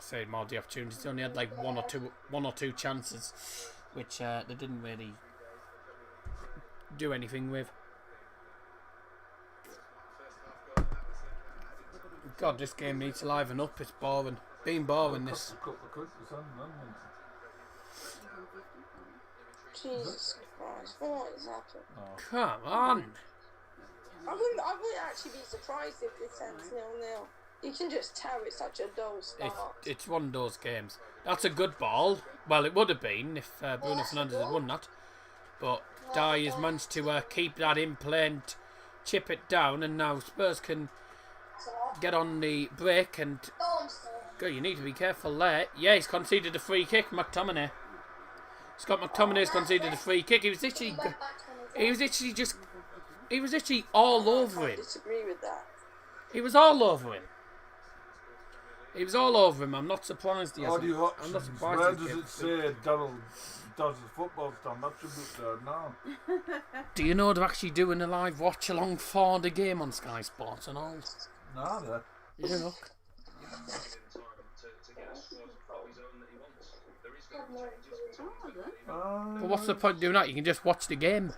say more of the opportunities. They only had like one or two chances, which they didn't really do anything with. God, this game needs to liven up. It's boring. Been boring this. Jesus Christ, what is happening? Come on. I wouldn't actually be surprised if this ends 0-0. You can just tell it's such a dull start. It's one of those games. That's a good ball. Well, it would have been if Bruno Fernandes had won that. But Dye has managed to keep that in play and chip it down, and now Spurs can get on the break and go. You need to be careful there. Yeah, he's conceded a free kick. McTominay. Scott McTominay's conceded a free kick. He was literally all over him. I disagree with that. He was all over him. I'm not surprised he hasn't. I'm not surprised. Where he's does it say Daryl does his football stand? That should be there now. Do you know they're actually doing a live watch along for the game on Sky Sports and all? No, there. You look. But what's the point of doing that? You can just watch the game.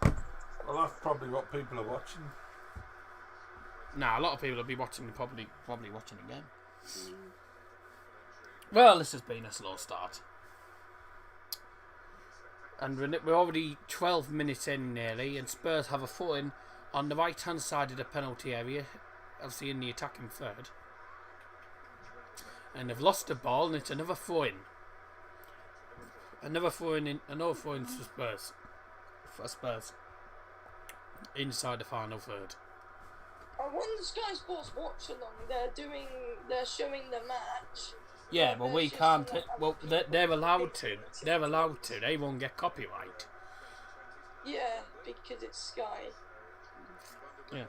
Well, that's probably what people are watching. Nah, a lot of people will be watching, probably watching the game. Well, this has been a slow start. And we're already 12 minutes in nearly, and Spurs have a foot in on the right hand side of the penalty area, obviously in the attacking third. And they've lost the ball, and it's another throw in. Another throw in for Spurs. Inside the final third. I won the Sky Sports Watchalong. They're showing the match, Yeah, but we can't. Well, they're allowed to. They're allowed to. They won't get copyright. Yeah, because it's Sky. Yeah.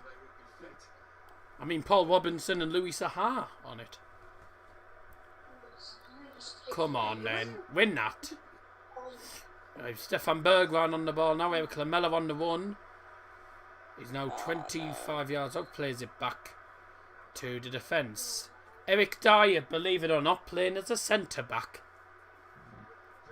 I mean, Paul Robinson and Louis Saha on it. Come on, then. Win that. Stefan Bergwijn on the ball now. Eric Lamela on the run. He's now 25 yards up. Plays it back to the defence. Eric Dyer, believe it or not, playing as a centre-back.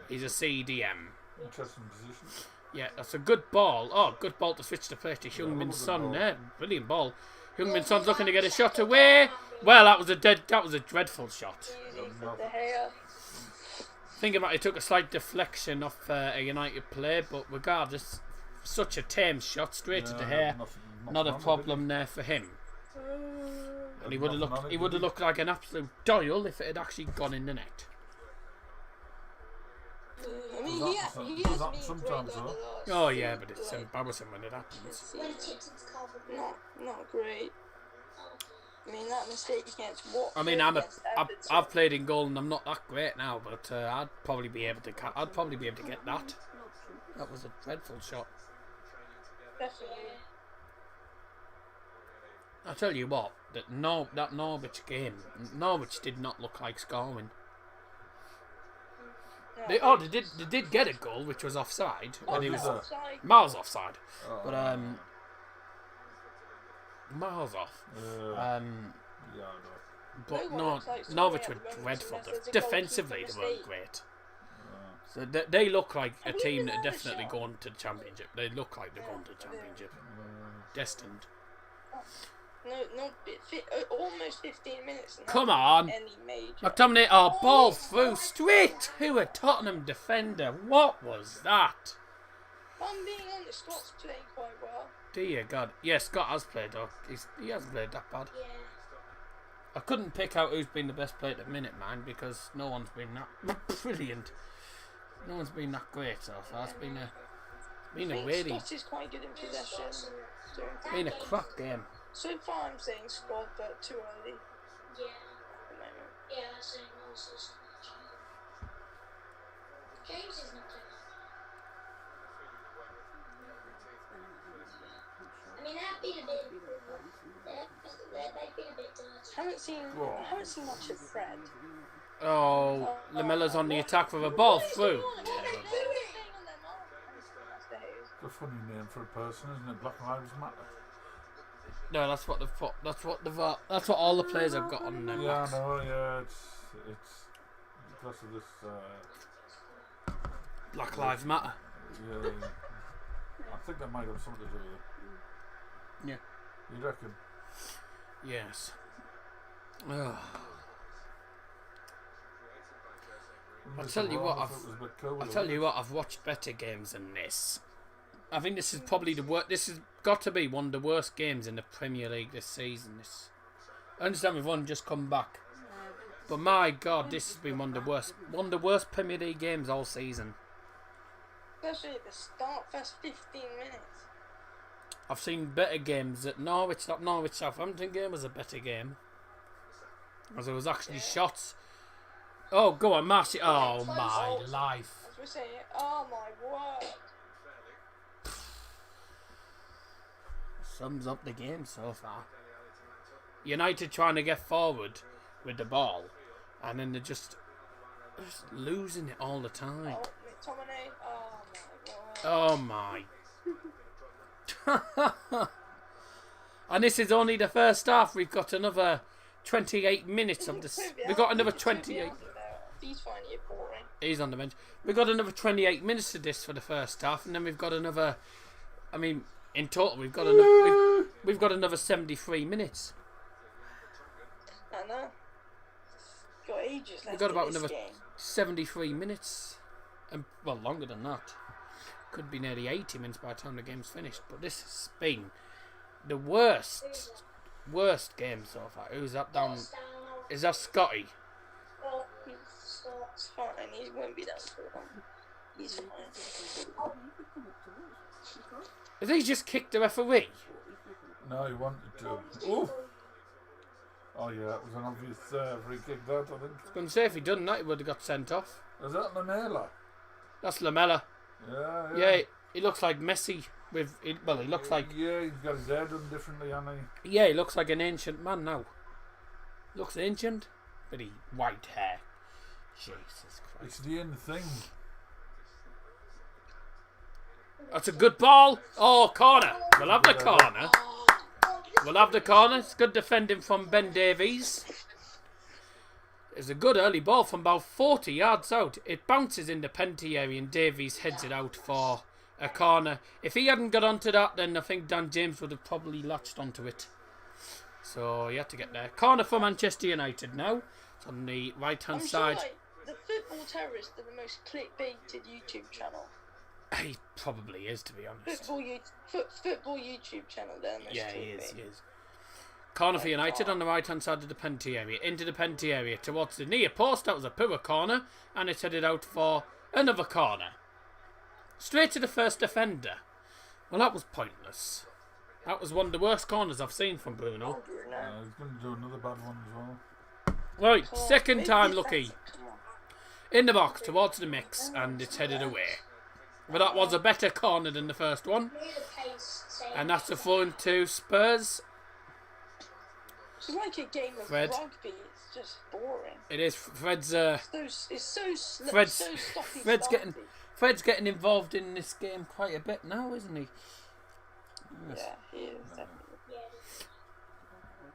He's a CDM. Interesting position. Yeah, that's a good ball. Oh, good ball to switch the play to Heung-min Son there. Brilliant ball. Heung-min Son's looking to get a shot away. Well, that was a dreadful shot. Easy for De Gea. Think about it, took a slight deflection off a United play, but regardless, such a tame shot straight to the hair. Not a problem there for him. And he would have looked like an absolute doyle if it had actually gone in the net. I mean, he has been great sometimes, over the last Oh yeah, few, but it's like, embarrassing when it happens. When tipped into cover. not great. I mean, that mistake against Watford. I mean, against Everton. I've played in goal and I'm not that great now, but I'd probably be able to get that. That was a dreadful shot. Definitely. I tell you what, that Norwich game, Norwich did not look like scoring. No, They did get a goal, which was offside, and he was offside. miles offside, Oh, but miles off. yeah, I know. But No no, one likes Norwich scoring were at the moment, dreadful. unless there's a Defensively, goalkeeper they weren't mistake. great. So they look like a Have we team been that are on the definitely show? going to the championship. They look like they're going to the championship. Destined. No, almost 15 minutes. And Come not on. Any major. McTominay, ball through straight to a Tottenham defender. What was that? If I'm being honest, Scott's playing quite well. Dear God. Yeah, Scott has played though. He hasn't played that bad. Yeah. I couldn't pick out who's been the best player at the minute, man, because no one's been that brilliant. No one's been that great so far. It's been a I think really Scott is quite good in possession. been a crap game. So far, I'm saying Scott, but too early Yeah. at the moment. Yeah, same also. James is not doing that. I mean, they've been a bit. They've been a bit dirty. I haven't seen much of Fred. Oh, Lamella's on the attack with a ball through. It's a funny name for a person, isn't it? Black Lives Matter. No, that's what they've put. That's what all the players have got on them. Yeah, I know. Yeah, it's because of this. Black Lives Matter. Yeah, I think that might have something to do with it. Yeah. You reckon? Yes. Ugh. I'll tell you what, I've watched better games than this. I think this is probably the worst. This has got to be one of the worst games in the Premier League this season. I understand we've only just come back, but my God, this has been one of the worst Premier League games all season. Especially at the start, first 15 minutes. I've seen better games. That Norwich Southampton game was a better game, as there was actually shots. Oh, go on, Marcy. Oh my life. As we're saying, oh my word. Sums up the game so far. United trying to get forward with the ball, and then they're just losing it all the time. Oh, McTominay. Oh my word. Oh my. And this is only the first half. We've got another 28 minutes of this. We've got another 28. He's finding it boring. He's on the bench. We've got another 28 minutes of this for the first half, and then we've got another. I mean, in total, we've got another 73 minutes. I know. Got ages left. We've got about in this another game. 73 minutes, and well, longer than that. Could be nearly 80 minutes by the time the game's finished. But this has been the worst game so far. Who's that down? Is that Scotty? Oh, it's fine. He won't be down for long. He's fine. Has he just kicked the referee? No, he wanted to. Oh, Oh yeah, it was an obvious free kick that, I think. I was going to say, if he'd done that, he would have got sent off. Is that Lamela? That's Lamella. Yeah. Yeah, he looks like Messi. He looks like... Yeah, he's got his hair done differently, hasn't he? Yeah, he looks like an ancient man now. Looks ancient, but he white hair. Jesus Christ. It's the end thing. That's a good ball. Oh, corner. We'll have the corner. We'll have the corner. It's good defending from Ben Davies. It's a good early ball from about 40 yards out. It bounces in the penalty area and Davies heads it out for a corner. If he hadn't got onto that, then I think Dan James would have probably latched onto it. So he had to get there. Corner for Manchester United now. It's on the right-hand side. Sure, like, the Football Terrorist are the most clickbaited YouTube channel. He probably is, to be honest. Football YouTube channel, then. Yeah, he is. Corner for United on the right-hand side of the penalty area. Into the penalty area towards the near post. That was a poor corner. And it's headed out for another corner. Straight to the first defender. Well, that was pointless. That was one of the worst corners I've seen from Bruno. He's going to do another bad one as well. Right, second time lucky. In the box towards the mix. And it's headed away. But that was a better corner than the first one. And that's a throw into Spurs. It's like a game of Fred. rugby. It's just boring. It is. Fred's Fred's getting involved in this game quite a bit now, isn't he? Yes. Yeah, he is definitely.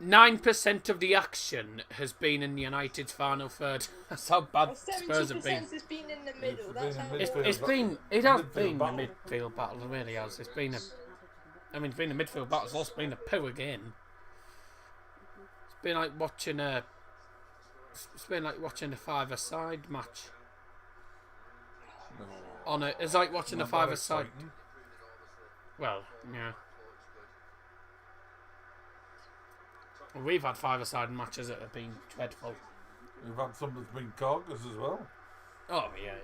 9% of the action has been in United's final third. That's how bad Well, Spurs have been. 70% has been in the middle. been That's in how midfield. It has Midfield been battle. a midfield battle, it really has. It's been a midfield battle. It's also been a poor game. It's been like watching a five-a-side match. It's like watching a Not that five-a-side. exciting. Well, yeah. We've had five-a-side matches that have been dreadful. We've had some that's been carcass as well. Oh, yeah.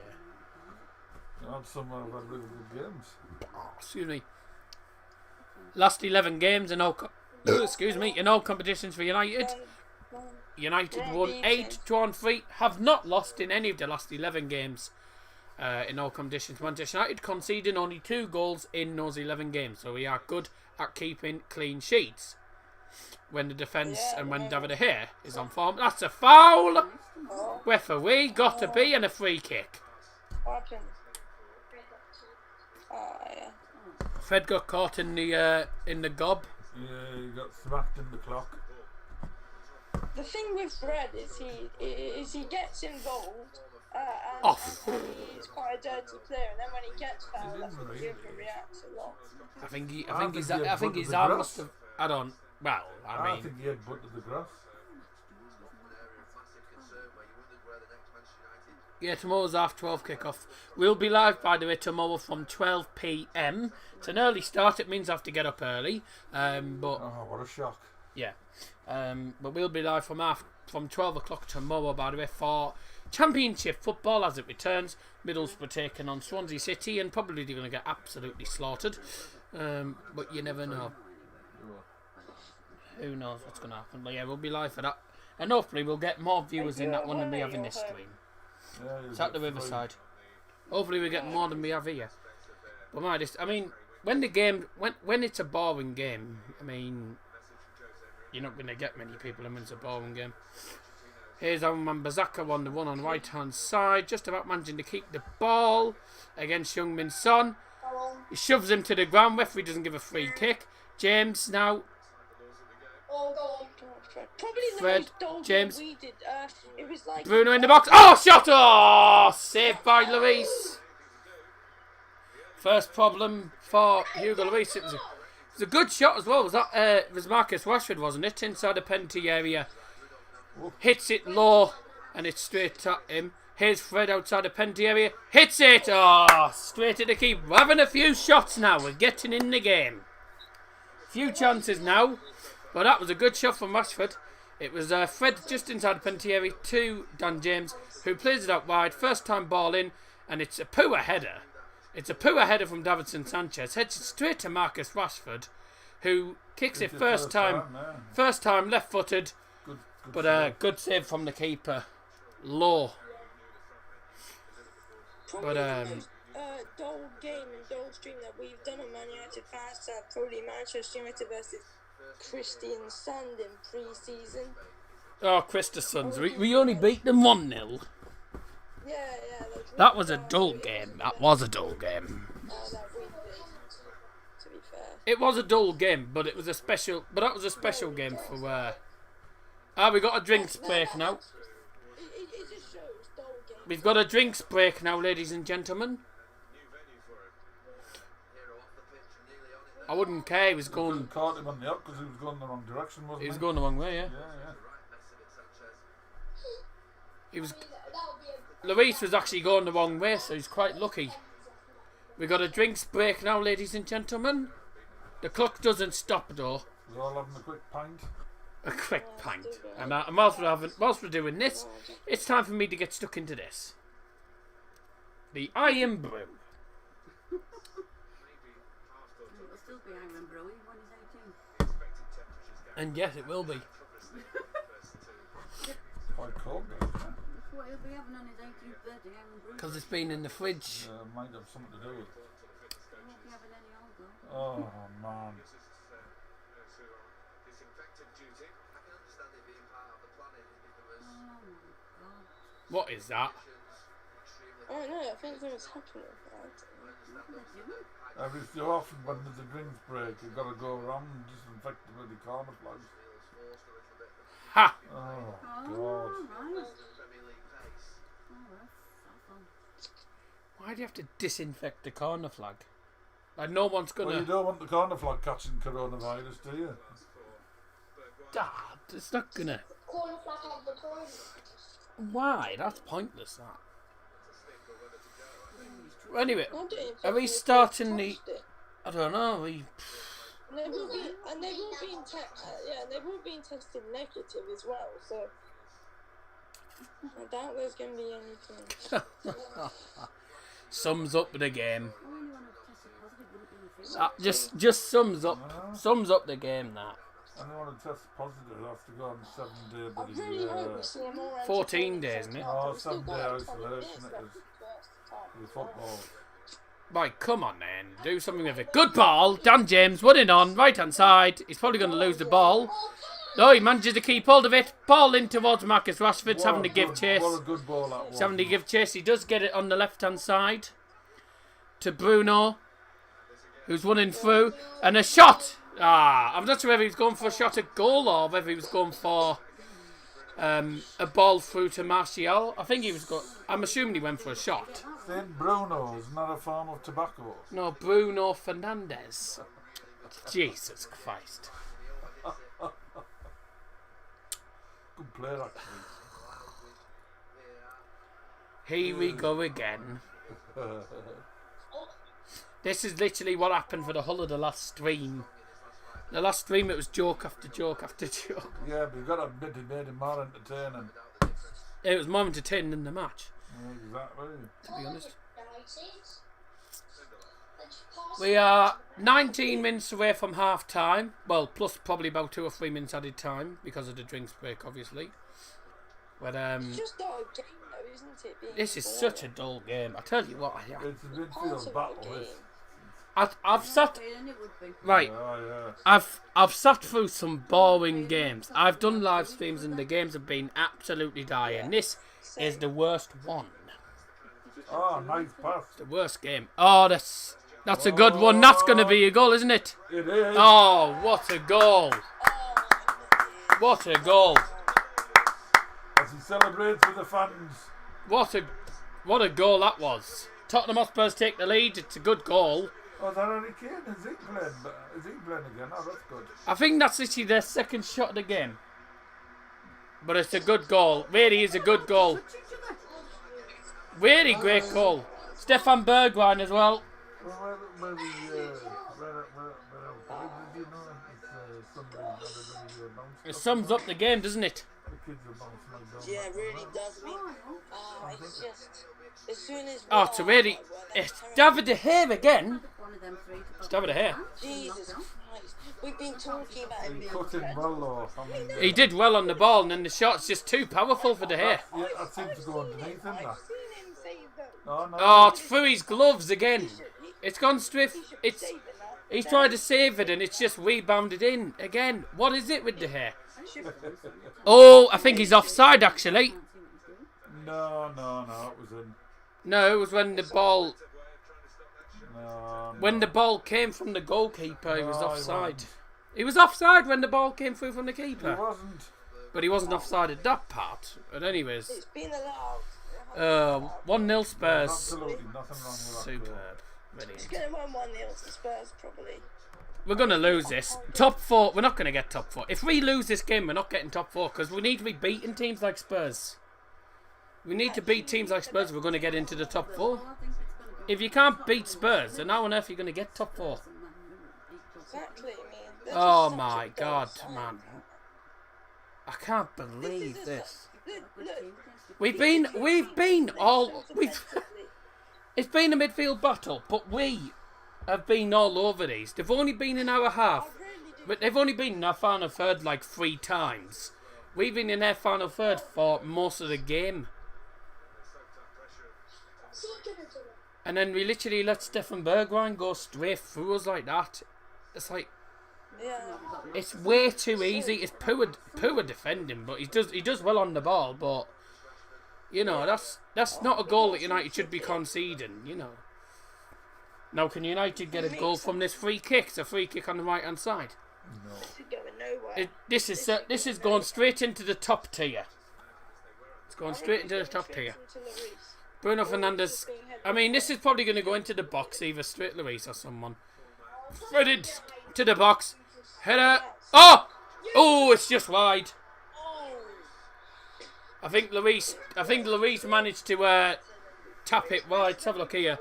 We've had some that have had really good games. Excuse me. Last 11 games in all in all competitions for United. United won 8, drawn 3, have not lost in any of the last 11 games in all competitions. Manchester United conceding only 2 goals in those 11 games, so we are good at keeping clean sheets. When the defence and when David De Gea is on form, that's a foul. Referee got to be and a free kick. What happened? Yeah. Fred got caught in the gob. Yeah, he got smacked in the clock. The thing with Fred is he gets involved and Off. he's quite a dirty player, and then when he gets fouled, that's when he overreacts a lot. I think his the arm grass. must have. I don't. Well, I think he had butted the grass. Yeah, tomorrow's half 12 kickoff. We'll be live, by the way, tomorrow from 12 p.m. It's an early start. It means I have to get up early. But Oh, what a shock. yeah, but we'll be live from 12 o'clock tomorrow, by the way, for Championship football as it returns. Middlesbrough taking on Swansea City, and probably they're going to get absolutely slaughtered. But you never know. Who knows what's going to happen? But yeah, we'll be live for that, and hopefully we'll get more viewers in that one than we have in this stream. Yeah, It's at the Riverside. Hopefully we get more than we have here. But when it's a boring game, I mean, you're not going to get many people in when it's a boring game. Here's our man Bazaka on the one on the right hand side, just about managing to keep the ball against Heung-min Son. He shoves him to the ground. Referee doesn't give a free kick. James now. Oh, go on. Probably the Fred, most dull James. game we did. It was like Bruno in the box. Oh, shot! Oh, saved by Lloris. First problem for Hugo Lloris. It was a good shot as well. Was that? It was Marcus Rashford, wasn't it? Inside the penalty area. Hits it low, and it's straight at him. Here's Fred outside the penalty area. Hits it! Oh, straight at the keeper. We're having a few shots now. We're getting in the game. Few chances now. But that was a good shot from Rashford. It was Fred just inside the penalty area to Dan James, who plays it out wide. First time ball in, and it's a poor header. It's a poor header from Davinson Sanchez. Heads it straight to Marcus Rashford, who kicks it first time left-footed. But good save from the keeper. Low. Probably But the most dull game and dull stream that we've done on Man United fans. Probably Manchester United versus Christian Sand in pre-season. Oh, Christensen's. We only beat them 1-0. Yeah. That was a dull game. That was a dull game. That we did, to be fair. It was a dull game, but it was a special. But that was a special game for we got a drinks break now. It just shows dull game. We've got a drinks break now, ladies and gentlemen. I wouldn't care. He was going. Caught him on the up because he was going the wrong direction, wasn't he? He was going the wrong way. Yeah. Yeah. He was. Luis was actually going the wrong way, so he's quite lucky. We got a drinks break now, ladies and gentlemen. The clock doesn't stop though. We're all having a quick pint. A quick pint. And whilst we're doing this, it's time for me to get stuck into this. The Iron Brew. It'll still be Iron Brew when he's 18. And yes, it will be. Quite cold, though, isn't it? That's what he'll be having on his 18th birthday, Iron Brew. Because it's been in the fridge. Might have something to do with it. He won't be having any older. Oh, man. What is that? Oh no, I think something's happening. Every so often when there's a drinks break, you've got to go around and disinfect the bloody corner flags. Ha! Oh, Oh, God. right. Oh, that's fun. Why do you have to disinfect the corner flag? Like no one's Well, you gonna. don't want the corner flag catching coronavirus, do you? Dad, it's not gonna. Corner flag on the toilet. Why? That's pointless. That. Anyway, I don't even are we think starting the? touched it. I don't know. And they've all been tested negative as well, so I doubt there's going to be anything. Sums up the game. Oh, anyone who tested positive wouldn't be in the field. Just sums up the game. That Anyone who tests positive has to go on 7-day I really hope we see a more 14 entertaining days, test isn't it? match. Oh, We've still 7-day got 20 isolation minutes it left is. of the first time. with football. Right, come on then. Do something with it. Good ball. Dan James running on. Right hand side. He's probably going to lose the ball. No, he manages to keep hold of it. Ball in towards Marcus Rashford's having to give chase. What a good ball that was. He's having to give chase. He does get it on the left hand side. To Bruno. Who's running through. And a shot. I'm not sure whether he was going for a shot at goal or whether he was going for a ball through to Martial. I think he was going. I'm assuming he went for a shot. Saint Bruno's not a form of tobacco. No, Bruno Fernandes. Jesus Christ. Good player, actually. Here we go again. This is literally what happened for the whole of the last stream. The last stream it was joke after joke after joke. Yeah, but you've got to admit it made it more entertaining. It was more entertaining than the match, Exactly. to be honest. We are 19 minutes away from half time. Well, plus probably about 2 or 3 minutes added time because of the drinks break, obviously. But It's just a game though, isn't it? Being this is boring. such a dull game. I tell you what, It's a Part of midfield the battle, game. this. I've sat And it would be. right. Oh, yeah. I've sat through some boring games. I've done live streams and the games have been absolutely dire. This is the worst one. Oh, nice pass. The worst game. Oh, that's a good one. That's going to be a goal, isn't it? It is. Oh, what a goal. What a goal. As he celebrates with the fans. What a goal that was. Tottenham Hotspurs take the lead. It's a good goal. Oh, is that Harry Kane? Is he playing? Is he playing again? Oh, that's good. I think that's literally their second shot of the game. But it's a good goal. Really is a good goal. Really great goal. Stefan Bergwijn as well. Where did you know? It's somebody that really announced It sums up the game, doesn't it? the kids are bouncing like Yeah, it down really does. It's just as soon as Oh, to really. It's David De Gea again. One of them three to It's David De Gea. Jesus Christ. we've been talking about him He being cut him threatened. well off. I mean, He did well on the ball, and then the shot's just too powerful for De Gea. yeah, that seemed to go underneath him. I've That. seen him save those. Oh no. Oh, it's through his gloves again. He should It's gone straight. he should be It's saving that. he's tried to save it, and it's just rebounded in again. What is it with De Gea? Oh, I think he's offside actually. No, it was in. No, it was when the ball No. when the ball came from the goalkeeper. He was No, he offside. wasn't. He was offside when the ball came through from the He keeper, wasn't. but he wasn't offside at that part. But anyways, It's been allowed. 1-0 Spurs. Absolutely nothing wrong with that. goal. Superb. Brilliant. It's going to win 1-0 to Spurs, probably. We're going to lose this. Top 4, we're not going to get top 4. If we lose this game, we're not getting top 4 because we need to be beating teams like Spurs. We need to beat teams like Spurs if we're going to get into the top 4. If you can't beat Spurs, then how on earth are you going to get top 4? Exactly, I mean. they're Oh just such my a God, side. man. I can't believe this. Look, We've been all... It's been a midfield battle, but we have been all over these. They've only been in our half. But they've only been in our final third like 3 times. We've been in their final third for most of the game. And then we literally let Stefan Bergwijn go straight through us like that. It's like, yeah. it's way too easy. It's poor defending, but he does well on the ball. But you know that's not a goal that United should be conceding. You know. Now can United get a goal from this free kick? It's a free kick on the right hand side. No. This is going nowhere. This is going straight into the top tier. It's going straight into the top tier. Bruno Fernandes. I mean, this is probably going to go into the box, either straight Lloris or someone. Threaded to the box. Header. Oh! Oh, it's just wide. I think Lloris managed to tap it wide. Let's have a look here.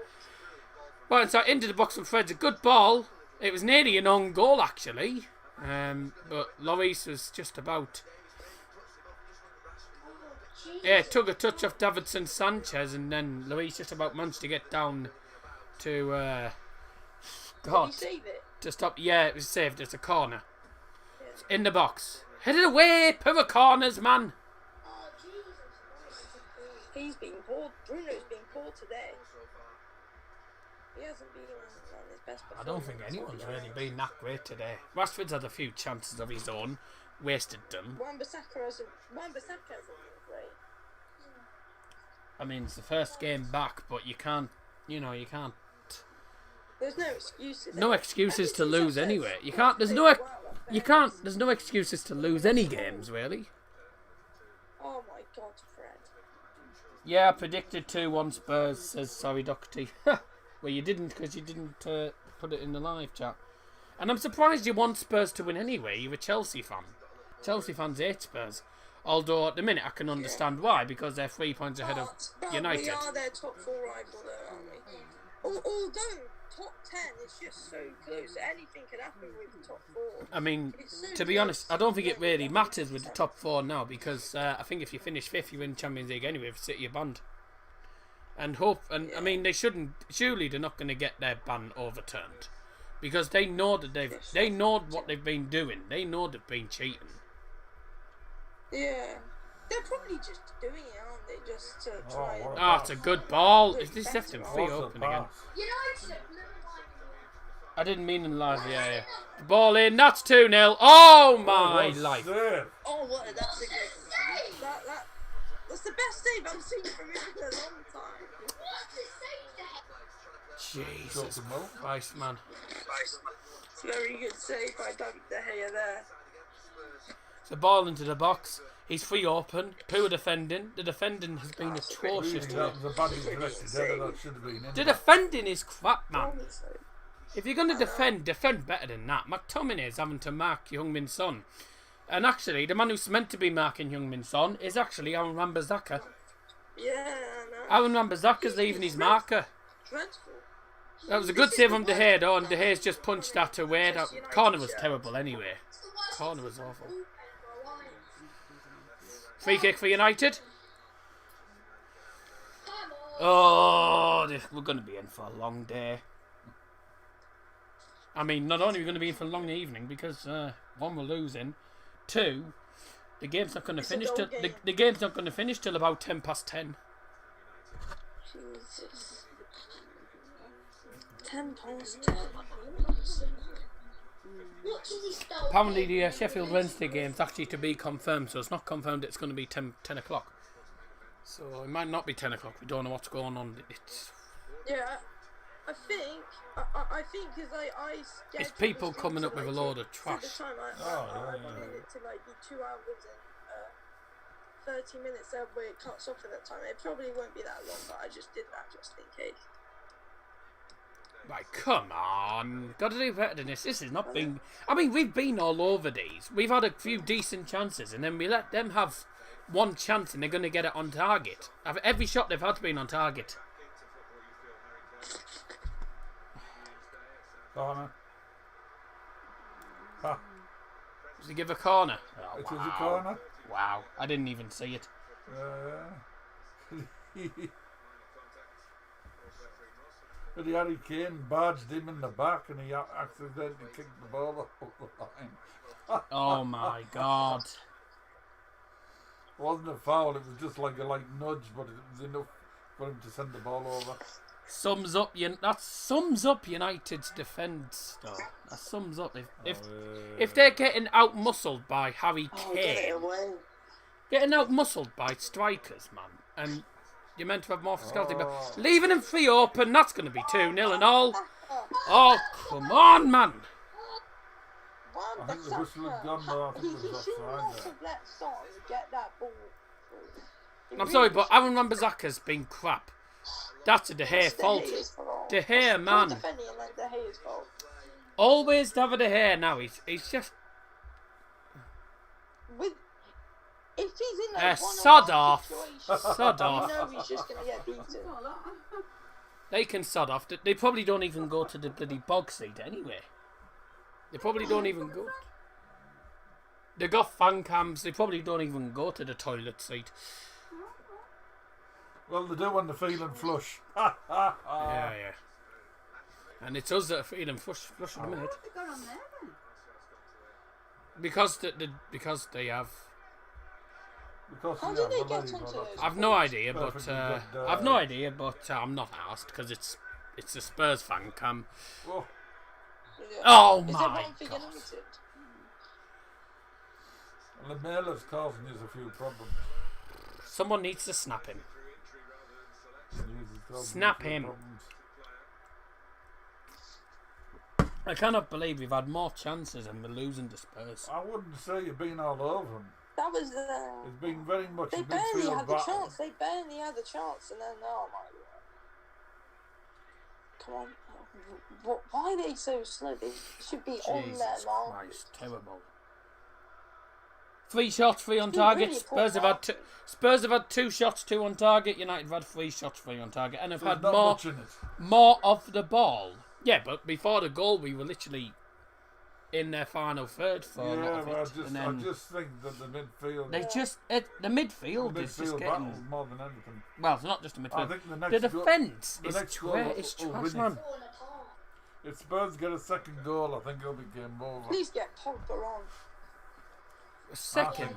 Right, so into the box and Fred's a good ball. It was nearly an own goal, actually. But Lloris was just about... Yeah, took a touch off Davinson Sanchez, and then Lloris just about managed to get down to God, Did he save it? to stop. Yeah, it was saved. It's a corner. It's in the box. Head it away, poor corners, man. He's been poor. Bruno's been poor today. He hasn't been on his best performance. I don't think anyone's really been that great today. Rashford's had a few chances of his own, wasted them. Wan-Bissaka hasn't been great. I mean, it's the first game back, but you can't. There's no excuses. No excuses to Everything lose says anyway. You Wan can't. There's played no. well up there. There's no excuses to lose any games really. Oh my God, Fred. Yeah, I predicted 2-1 Spurs, says sorry Doherty. Well, you didn't because you didn't put it in the live chat. And I'm surprised you want Spurs to win anyway. You're a Chelsea fan. Chelsea fans hate Spurs. Although at the minute I can understand why, because they're 3 points ahead of But United. we are their top 4 rival though, aren't we? Although top 10 is just so close. Anything can happen with the top 4. I mean, It's so to be close. honest, I don't think it really matters with the top 4 now, because I think if you finish 5th, you win Champions League anyway if City are banned. And I mean, they shouldn't. Surely they're not going to get their ban overturned, because they know that they know what they've been doing. They know they've been cheating. Yeah. They're probably just doing it, aren't they? Just to try and... Ah, it's a good ball. Is this left him free What's the open again? pass? United. I didn't mean in live. Yeah. The ball in. That's 2-0. Oh my What a life. save. Oh, what? That's a good... That's the best save I've seen from him in a long time. Jesus Dropped him well. Christ, man. It's a very good save by David De Gea there. It's a ball into the box. He's free open. Poor defending. The defending has been atrocious Really, today. that was a badly directed header. That should have been in. The defending is crap, man. Honestly. If you're going to defend better than that. McTominay is having to mark Heung-min Son. And actually, the man who's meant to be marking Heung-min Son is actually Aaron Wan-Bissaka. Yeah, no. Aaron Wan-Bissaka's leaving his marker. Dreadful. That was a good save from De Gea, though, and De Gea's just punched that away. That corner was terrible anyway. Corner was awful. Free kick for United. Oh, we're going to be in for a long day. I mean, not only are we going to be in for a long evening because one, we're losing. Two, the game's not going to It's a finish dull till game. the game's not going to finish till about 10:10. Jesus. 10:10. What do we start? Apparently, the Sheffield Wednesday game's actually to be confirmed, so it's not confirmed it's going to be 10 o'clock. So it might not be 10 o'clock. We don't know what's going on. It's Yeah, I think because I scheduled It's people the stream coming to, up with like, a load of to trash. the time I wanted it to like be 2 hours and 30 minutes where it cuts off at that time. It probably won't be that long, but I just did that just in case. Right, come on. Got to do better than this. This has not been... I mean, we've been all over these. We've had a few decent chances, and then we let them have one chance, and they're going to get it on target. Every shot they've had's been on target. Corner. Ah, Does he give a corner? Oh, it was a corner. Wow, I didn't even see it. But the Harry Kane barged him in the back and he accidentally kicked the ball up the line. Oh my God. It wasn't a foul, it was just like a light nudge, but it was enough for him to send the ball over. That sums up United's defence, though. That sums up if they're getting out muscled by Harry Kane, getting out muscled by strikers, man, and you're meant to have more physicality, but leaving him free open, that's going to be 2-0 and all. Oh, come on, man. I think the whistle had gone though, I think it was He should not offside have let Son get that ball. I'm sorry, but Aaron Wan-Bissaka's been crap. That's a De Gea fault. De Gea, man. Defending and then De Gea's fault. Always David De Gea now. He's just... With, if he's in like sod off. Sod you off. know he's just going to get beaten. They can sod off. They probably don't even go to the bloody bog seat anyway. They probably don't even go. They got fan cams. They probably don't even go to the toilet seat. Well, they do when they're feeling flush. Yeah. And it's us that are feeling flush at the minute. What have they got on there then? Because they have... Because How they did have they the get lady, onto but those? I've no idea, but Perfectly good, I've no idea, but I'm not asked because it's the Spurs fan cam. Oh, Yeah. Oh Is my everyone for God. United? and the mail is causing us a few problems. Someone needs to snap him. News is causing Snap us a few him. problems. I cannot believe we've had more chances and we're losing to Spurs. I wouldn't say you've been all over them. That was It's been very much they a barely midfield had the battle. chance. They barely had the chance, and then oh my God! Come on, why are they so slow? They should be on their Jesus mark. Christ, terrible. 3 shots, 3 on been target. really Spurs have had two. Spurs have had 2 shots, 2 on target. United have had 3 shots, 3 on target, and have There's had not more much in it. more of the ball. Yeah, but before the goal, we were literally in their final third for a lot Yeah, of but it. And I then just think that the midfield, they just the midfield is just battle getting. more than anything. Well, it's not just the I midfield. think the The next goal, defence the is next goal trash, will- it's will trash, win it. man. if Spurs get a second goal, I think it'll be game over. Please get Pogba on. A second.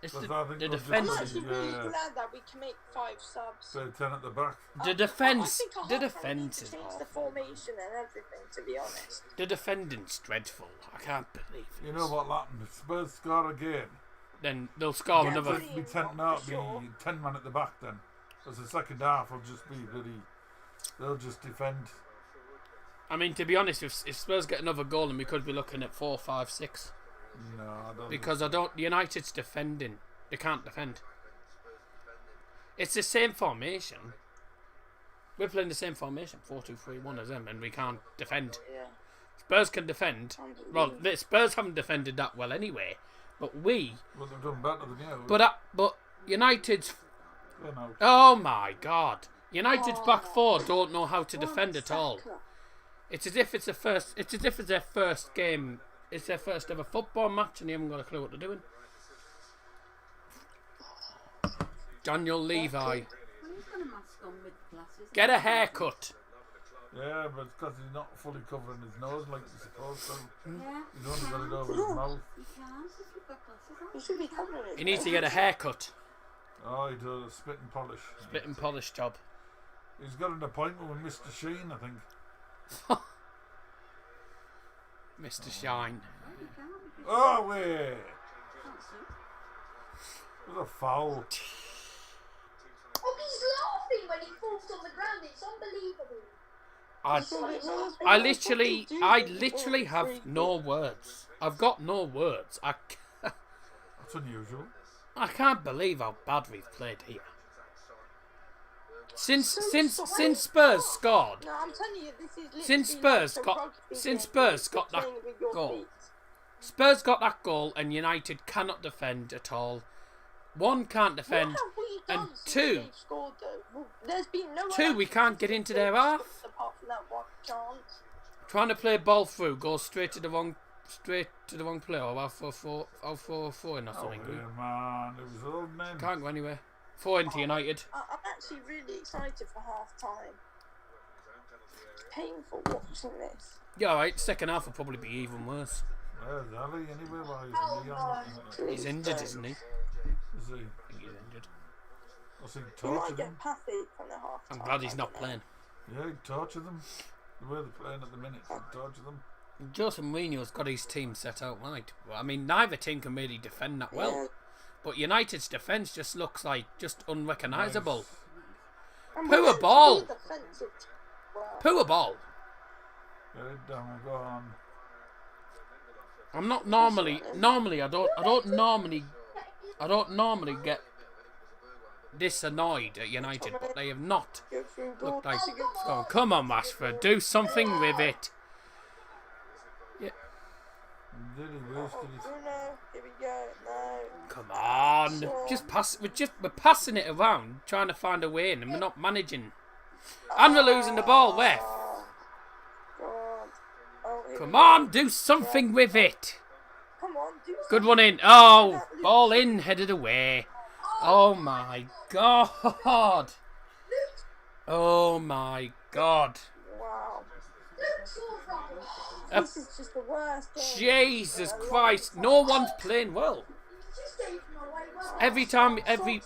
It's Because the I think we'll just I'm defence. actually really glad that we can make 5 subs. say 10 at the back. The I defence. think our The half-time defence need is to change awful. the formation and everything. To be honest, The defending's dreadful. I can't believe it. You know what'll happen? If Spurs score again, Then they'll score Yeah, another. but- it'll be 10 now, it'll be 10 men at the back then. Because the second half will just be bloody. They'll just defend. I mean, to be honest, if Spurs get another goal, then we could be looking at 4, 5, 6. No, I don't. Because United's defending. They can't defend. It's the same formation. We're playing the same formation, 4-2-3-1 as them, and we can't defend. yeah. Spurs can defend. Well, Unbelievable. the Spurs haven't defended that well anyway. But we. Well, they've done better than you. But United's. You know, Oh my God! United's back 4 don't know how to defend at all. It's as if it's a first. It's as if it's their first game. It's their first ever football match, and they haven't got a clue what they're doing. Daniel Levi, Well, he's got a mask on with glasses. get a haircut. Yeah, but it's because he's not fully covering his nose like he's supposed to. Yeah. He's only got it over his mouth. You can if you've got glasses on. You should be covering it. He needs to get a haircut. Oh, he does a spit and polish. Spit and polish job. He's got an appointment with Mr. Sheen, I think. Mr. Shine. You can because Oh, wait. you can't see. It was a foul. Oh, he's laughing when he falls on the ground. It's unbelievable. I literally have no words. I've got no words. That's unusual. I can't believe how bad we've played here. Since Spurs scored, No, I'm telling you, this is literally Since Spurs like a got- rugby since game. Spurs You're got that playing with your goal. feet. Spurs got that goal and United cannot defend at all. One, can't defend. What have we done and since two- they've scored, though? Well, there's been no Two, we other can't get into their half. apart from that one chance. Trying to play ball through, goes straight to the wrong player. Or out for four in or Oh, something. yeah, man. It was old men. Can't go anywhere. 4 into United. I'm actually really excited for half time. It's painful watching this. Yeah, alright. Second half will probably be even worse. Where's Ali anyway? Why He's injured, isn't he? Is he? I think he's injured. What's he He might torture them? get Pathy from the half I'm time. glad he's not playing. Yeah, he torture them. The way they're playing at the minute, he torture them. Jose Mourinho's got his team set out right. Well, I mean, neither team can really defend that well. Yeah. But United's defence just looks like just unrecognisable. And Poor we're meant to ball. be defensive. Well, Poor ball. Get it down, go on. I'm not normally I don't normally get this annoyed at United, but they have not go through ball. looked like oh, come on Rashford, do something with it. Did he wasted it? Bruno, here we go. No. Come on. We're passing it around, trying to find a way in, and we're not managing. And we're losing the ball, ref. Oh, God. Oh, here Come we on, go. do something with it. Come on, do Good something. one in. Oh, ball in, headed away. Oh my God. Oh my God. Wow. Uh, This is just the worst game. Jesus Christ, no one's playing well. Every time,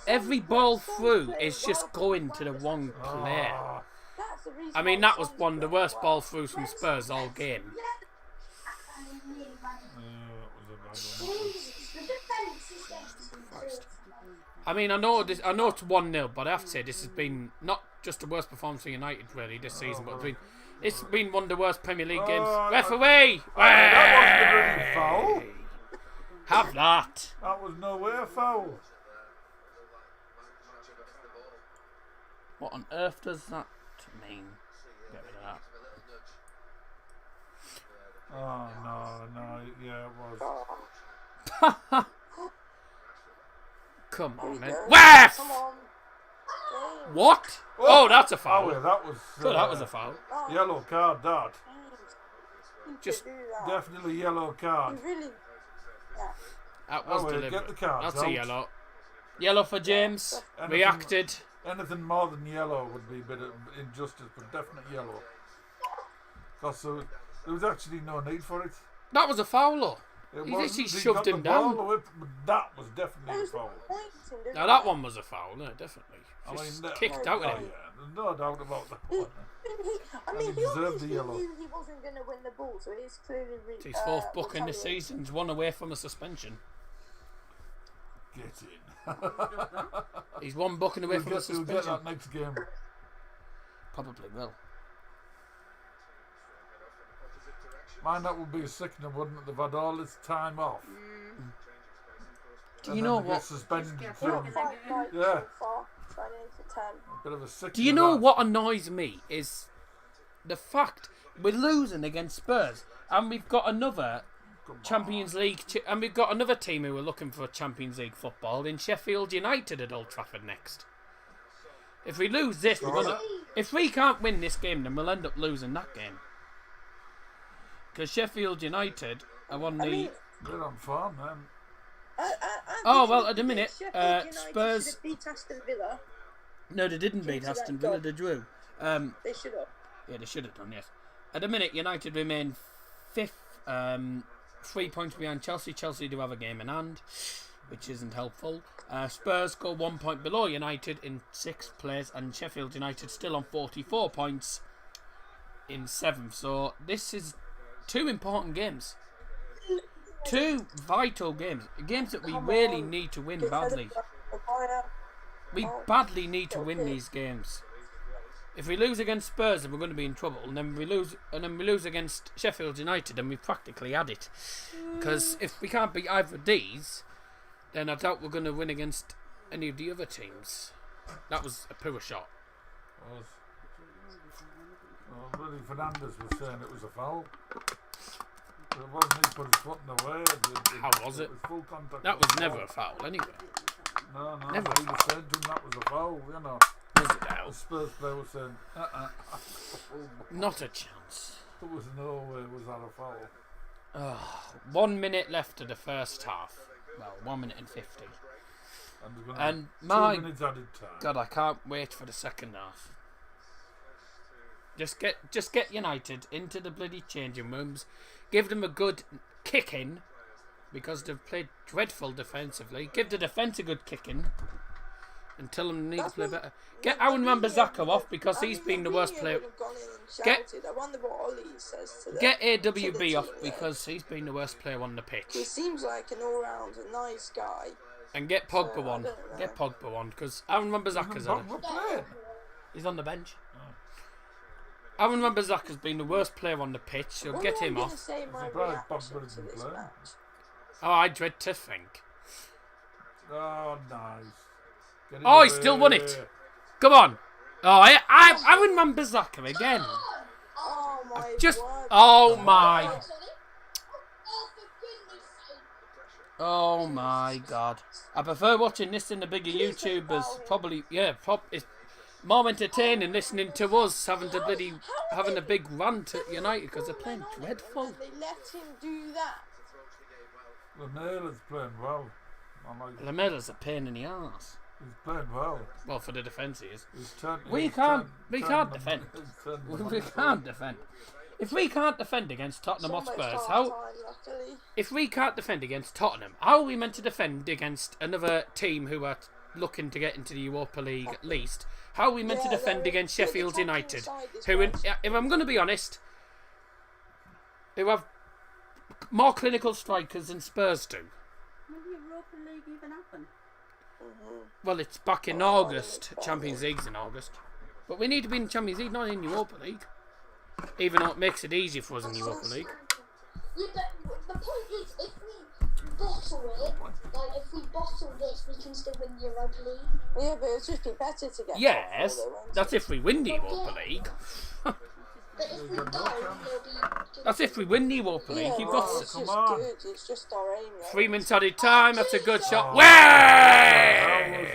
every ball through is just going to the wrong player. Ah, That's the reason I mean, why that was Son's one of the going worst well. ball throughs from Spurs all game. that was a bad one. I mean, I know it's 1-0, but I have to say this has been not just the worst performance for United really this season, but it's been one of the worst Premier League games. Referee! That wasn't a really foul. Have that. That was nowhere foul. What on earth does that mean? Get rid of that. Oh, no, yeah, it was. Come on, man. Go. Ref! Come on. What? Oh, that's a Oh, foul. yeah, that was. That was a foul. Oh, Yellow card, that. you Just could do that. Definitely yellow card. You really. Yeah. That was Oh, well, get deliberate. the cards That's out. a yellow. Yellow for James. Anything- Reacted. Anything more than yellow would be a bit of injustice, but definite yellow. Because there was actually no need for it. That was a foul, though. It He wasn't. literally He shoved got him the ball down. away from- That was definitely a There's foul. no point in doing Now that one was a foul, no, definitely. I Just mean, that- kicked out oh, at him. yeah, there's no doubt about that one. I he mean, he deserved the obviously yellow. knew he wasn't going to win the ball, so it's clearly It's his fourth booking this season. He's one away from a suspension. Get in. He's one booking away We'll from a get suspension. that next game. Probably will. Man, that would be a sickening, wouldn't it? They've had all this time off. Do And you then know they get what? suspended Just from get Five nights Yeah. so far, training for 10. a bit of a sickening. Do you know that. what annoys me is the fact we're losing against Spurs, and we've got another Come on. Champions League, and we've got another team who are looking for Champions League football in Sheffield United at Old Trafford next. If we lose this, if we can't win this game, then we'll end up losing that game. Because Sheffield United are on the. I mean, They're on form, man. Oh, well, at the minute, Sheffield United Spurs- should have beat Aston Villa. No, they didn't beat Due to that Aston Villa. goal. They drew. They should have. Yeah, they should have done, yes. At the minute, United remain 5th, 3 points behind Chelsea. Chelsea do have a game in hand, which isn't helpful. Spurs go 1 point below United in 6th place, and Sheffield United still on 44 points in 7th. So this is 2 important games. 2 vital games. Games that we really need to win badly. We badly need to win these games. If we lose against Spurs, then we're going to be in trouble. And then we lose against Sheffield United, and we've practically had it. Because if we can't beat either of these, then I doubt we're going to win against any of the other teams. That was a poor shot. Well, Willie Fernandez was saying it was a foul. It wasn't he put his foot in the way. How was it? Was full contact. That was never a foul, anyway. No, never he was saying to him that was a foul, you know. Was it now? The Spurs player was saying, Not a chance. there was no way was that a foul. 1 minute left of the first half. Well, 1 minute and 50. And, we're gonna And have my 2 minutes added time. God, I can't wait for the second half. Just get United into the bloody changing rooms. Give them a good kicking, because they've played dreadful defensively. Give the defence a good kicking, and tell them they need to play better. Get Aaron Wan-Bissaka off, because he's been the worst player. Get AWB off, because he's been the worst player on the pitch. He seems like an all-round nice guy. And get Pogba So, I on. don't know. Get Pogba on, because Aaron Wan-Bissaka's on it. We're playing. He's on the bench. Aaron Wan-Bissaka's been the worst player on the pitch, so get him off. Say my Surprised reaction Pogba's to been this playing. match. Oh, I dread to think. Oh, nice. Get it Oh, he away. still won it. Come on. Oh, Aaron Wan-Bissaka again. Oh my Just. word. Oh my. Oh, for goodness sake. Oh my God. I prefer watching this than the bigger YouTubers. Probably, yeah. It's more entertaining listening to us having a big rant at United because they're playing dreadful. They let him do that. Lamela's playing well. I like it. Lamella's a pain in the arse. He's playing well. Well, for the defence he is. We We can't defend. We can't defend. If we can't defend against Tottenham So much Hotspurs, hard how? time, luckily. If we can't defend against Tottenham, how are we meant to defend against another team who are looking to get into the Europa League at least? How are we meant to Yeah, defend they're against the Sheffield attacking United, side is who, worse. if I'm going to be honest, who have more clinical strikers than Spurs do? Will the Europa League even happen? Well, it's back in August. Champions League's in August. But we need to be in Champions League, not in Europa League. Even though it makes it easier for us in Europa League. Yeah, but the point is, if we bottle it, like if we bottle this, we can still win the Europa League. Yeah, but it'd just be better to get Yes, top four, though, won't that's it? if we win the Europa League. But if we don't, we'll be. That's if we win the Europa League. Yeah, You've well, got it's come just on. good. It's just our aim. though. 3 minutes added time. That's a good shot. How Way! was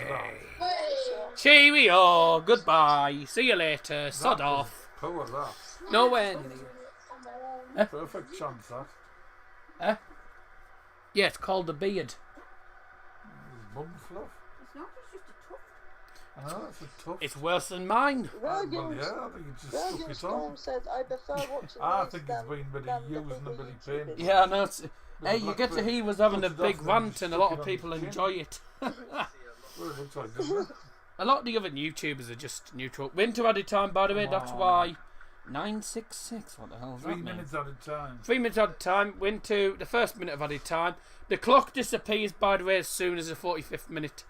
that? Cheerio. Goodbye. See you later. Sod That was off. Poor that. No way. Perfect chance that. Yeah, it's called the beard. Bum fluff. It's not, it's just a tough. I know, it's a tough. It's worse than mine. Well, Rogan, yeah, I think it just stuck Rogan it Storm on. said, I prefer watching I this think than, it's been really than the using the bigger bloody YouTubers. pain. Yeah, I know. Hey, you get to he was having a Touched it big off and then rant, just and a stuck lot it of on people his chin. enjoy it. Well, it looks like, doesn't it? A lot of the other YouTubers are just neutral. Winter added time, by the way. That's why 966. What the hell is 3 that mean? minutes at a time. 3 minutes added time. Went to the first minute of added time. The clock disappears, by the way, as soon as the 45th minute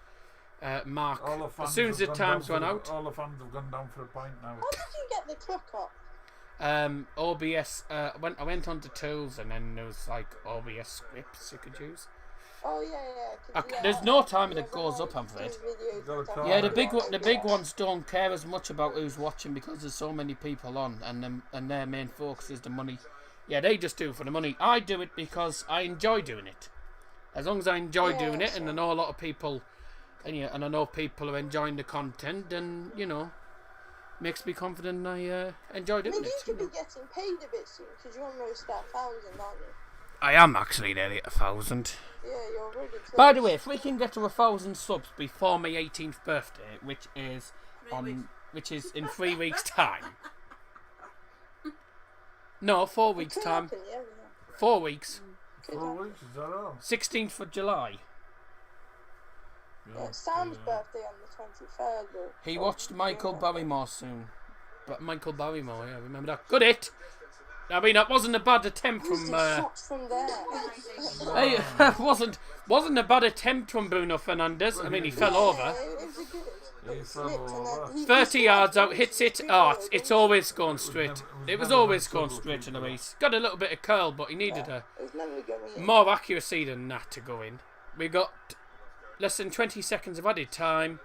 mark. All the fans As soon as the have gone times down run for out. All the fans have gone down for a pint now. How did you get the clock up? OBS. I went on to tools, and then there was like OBS scripts you could use. Oh, yeah. Okay, there's no time that goes up, I'm afraid. Got a car. Yeah, the big ones don't care as much about who's watching because there's so many people on, and their main focus is the money. Yeah, they just do it for the money. I do it because I enjoy doing it. As long as I enjoy doing it, and I know a lot of people, and I know people are enjoying the content, and makes me confident I enjoy I doing mean, it. you could be getting paid a bit soon because you're almost at 1,000, aren't you? I am actually nearly at 1,000. Yeah, you're already close. By the way, if we can get to 1,000 subs before my 18th birthday, which is in 3 weeks' time, No, 4 weeks' Could time. happen, yeah. 4 weeks. 4 weeks, is that all? 16th of July. Yeah, Sam's birthday on the 23rd. He watched Michael Barrymore soon. But Michael Barrymore, yeah, remember that? Good hit! I mean, that wasn't a bad attempt from... shots from there. Hey, wasn't a bad attempt from Bruno Fernandes. I mean, he fell over. It was a good. He fell over. 30 yards out, hits it. Oh, it's always going straight. It was always going straight to the race. Got a little bit of curl, but he needed It's never going in. more accuracy than that to go in. We got less than 20 seconds of added time.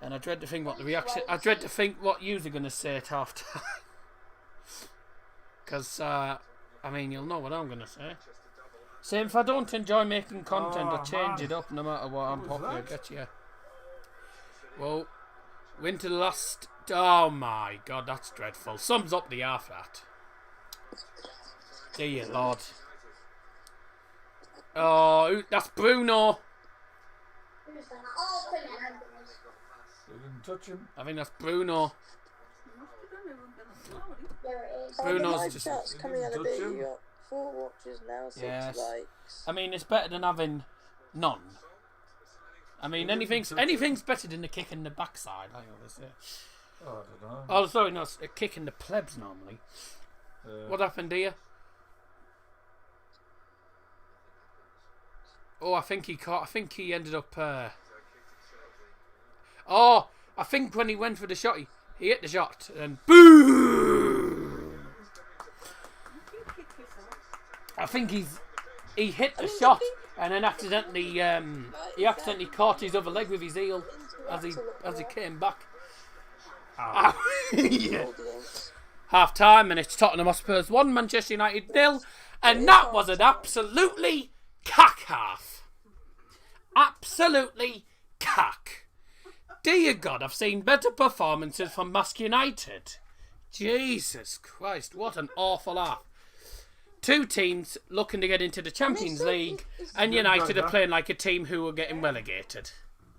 And I dread to think what the reaction... I dread to think what you're going to say at half time. Because, I mean, you'll know what I'm going to say. Same if I don't enjoy making content, I change it up no matter what. I'm popular, get you. Well, we're into the last... Oh my God, that's dreadful. Sums up the half, that. Dear Lord. Oh, that's Bruno. Who's that? Oh, Fernandes. They didn't touch him. I think that's Bruno. There it is. Bruno's live just... chat's coming in a bit. You got 4 watches now, 6 Yes. likes. I mean, it's better than having none. I mean, anything's better than a kick in the backside, I always say. Oh, I don't know. Oh, sorry, no, it's a kick in the plebs normally. What happened here? Oh, I think he ended up... Oh, I think when he went for the shot, he hit the shot, and boom! I think he hit the shot, and then accidentally he accidentally caught his other leg with his heel as he came back. Ow. Yeah. Half time, and it's Tottenham Hotspurs 1, Manchester United 0, and that was an absolutely cack half. Absolutely cack. Dear God, I've seen better performances from Mask United. Jesus Christ, what an awful half. 2 teams looking to get into the Champions League, and United are playing like a team who are getting relegated.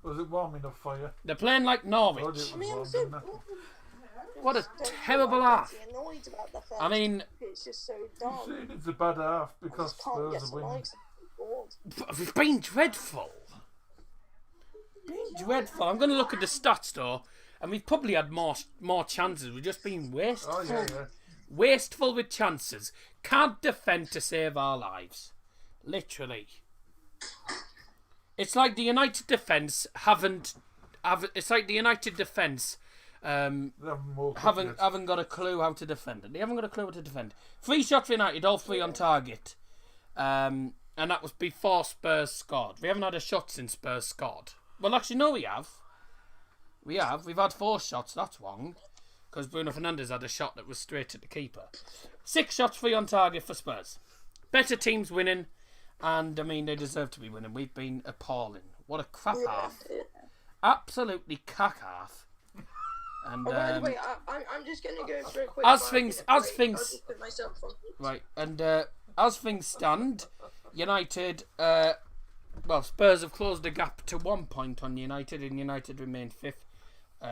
Was it warm enough for you? They're playing like Norwich. What a terrible half. I mean, It's just so dumb. It's a bad half because Spurs are winning. we've been dreadful. Dreadful. I'm going to look at the stats though, and we've probably had more chances. We've just been wasteful. Oh, yeah. Wasteful with chances. Can't defend to save our lives. Literally. It's like the United defence it's like the United defence haven't got a clue how to defend it. They haven't got a clue how to defend. 3 shots for United, all 3 on target. And that was before Spurs scored. We haven't had a shot since Spurs scored. Well, actually, no, we have. We've had 4 shots, that's wrong. Because Bruno Fernandes had a shot that was straight at the keeper. 6 shots, 3 on target for Spurs. Better teams winning. And, I mean, they deserve to be winning. We've been appalling. What a crap half. Absolutely cack half. And, by the way, I'm just going to go for a quick... As things... I'll just put myself on. Right, and as things stand, United... Spurs have closed the gap to 1 point on United, and United remain 5th,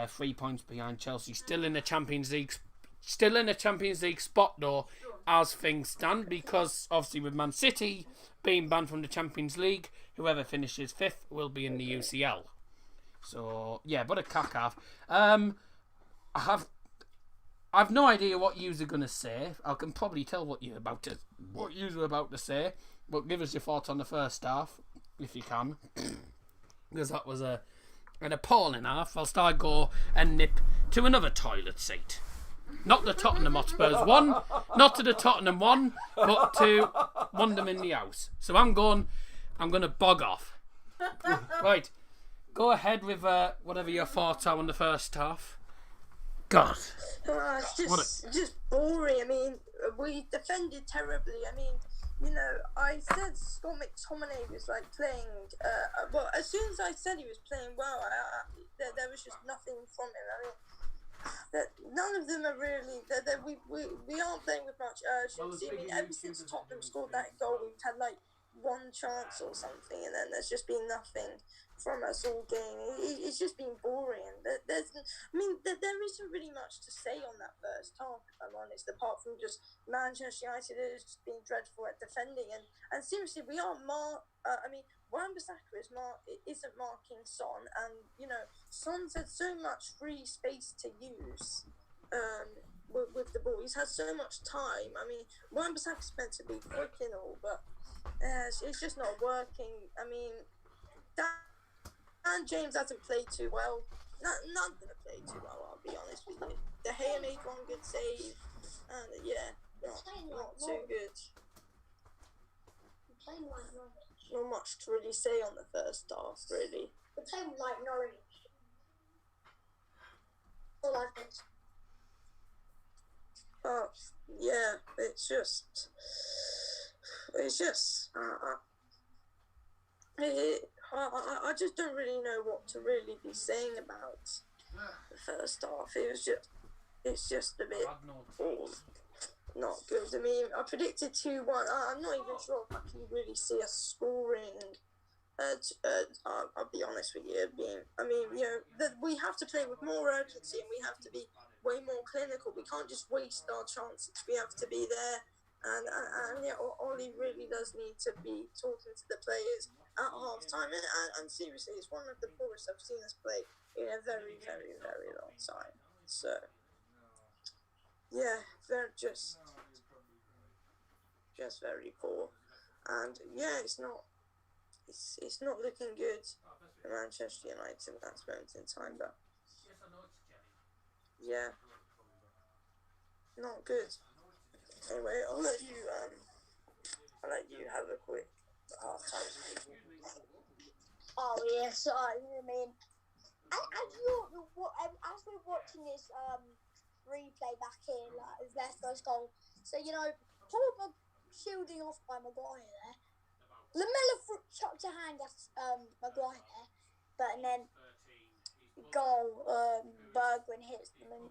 3 points behind Chelsea. Still in the Champions League spot though, as things stand, because obviously with Man City being banned from the Champions League, whoever finishes 5th will be in the UCL. So yeah, but a cack half. I've no idea what yous are gonna say. I can probably tell what yous are about to say. But give us your thoughts on the first half, if you can, because that was an appalling half. Whilst I go and nip to another toilet seat. Not the Tottenham Hotspurs one, not to the Tottenham one, but to one of them in the house. So I'm going to bog off. Right, go ahead with whatever your thoughts are on the first half. God. It's just boring. I mean, we defended terribly. I mean, I said Scott McTominay was like playing. Well, as soon as I said he was playing well, there was just nothing from him. I mean, none of them are really. We aren't playing with much urgency. I mean, ever since Tottenham scored that goal, we've had like one chance or something, and then there's just been nothing from us all game. It's just been boring. There isn't really much to say on that first half, if I'm honest, apart from just Manchester United has just been dreadful at defending. And seriously, we are Wan-Bissaka isn't marking Son, and Son's had so much free space to use. With the ball, he's had so much time. I mean, Wan-Bissaka's meant to be quick and all, but it's just not working. I mean, Dan James hasn't played too well. None of them have played too well, I'll be honest with you. De Gea made one good save, and not too good. We're playing like Norwich. Not much to really say on the first half, really. We're playing like Norwich. All I think. But yeah, it's just. I just don't really know what to really be saying about the first half. It's just a bit not good. I mean, I predicted 2-1. I'm not even sure if I can really see us scoring. I'll be honest with you. We have to play with more urgency, and we have to be way more clinical. We can't just waste our chances. We have to be there. And Ollie really does need to be talking to the players at half time. And seriously, it's one of the poorest I've seen us play in a very, very, very long time. So, yeah, they're just very poor. And yeah, it's not looking good for Manchester United at this moment in time. But yeah, not good. Anyway, I'll let you have a quick half-time speech. Oh yes, I mean, as we're watching this replay back here, like their first goal. So Paul shielding off by Maguire there. Lamella chucked a hand at Maguire there, but then goal. Bergwijn hits them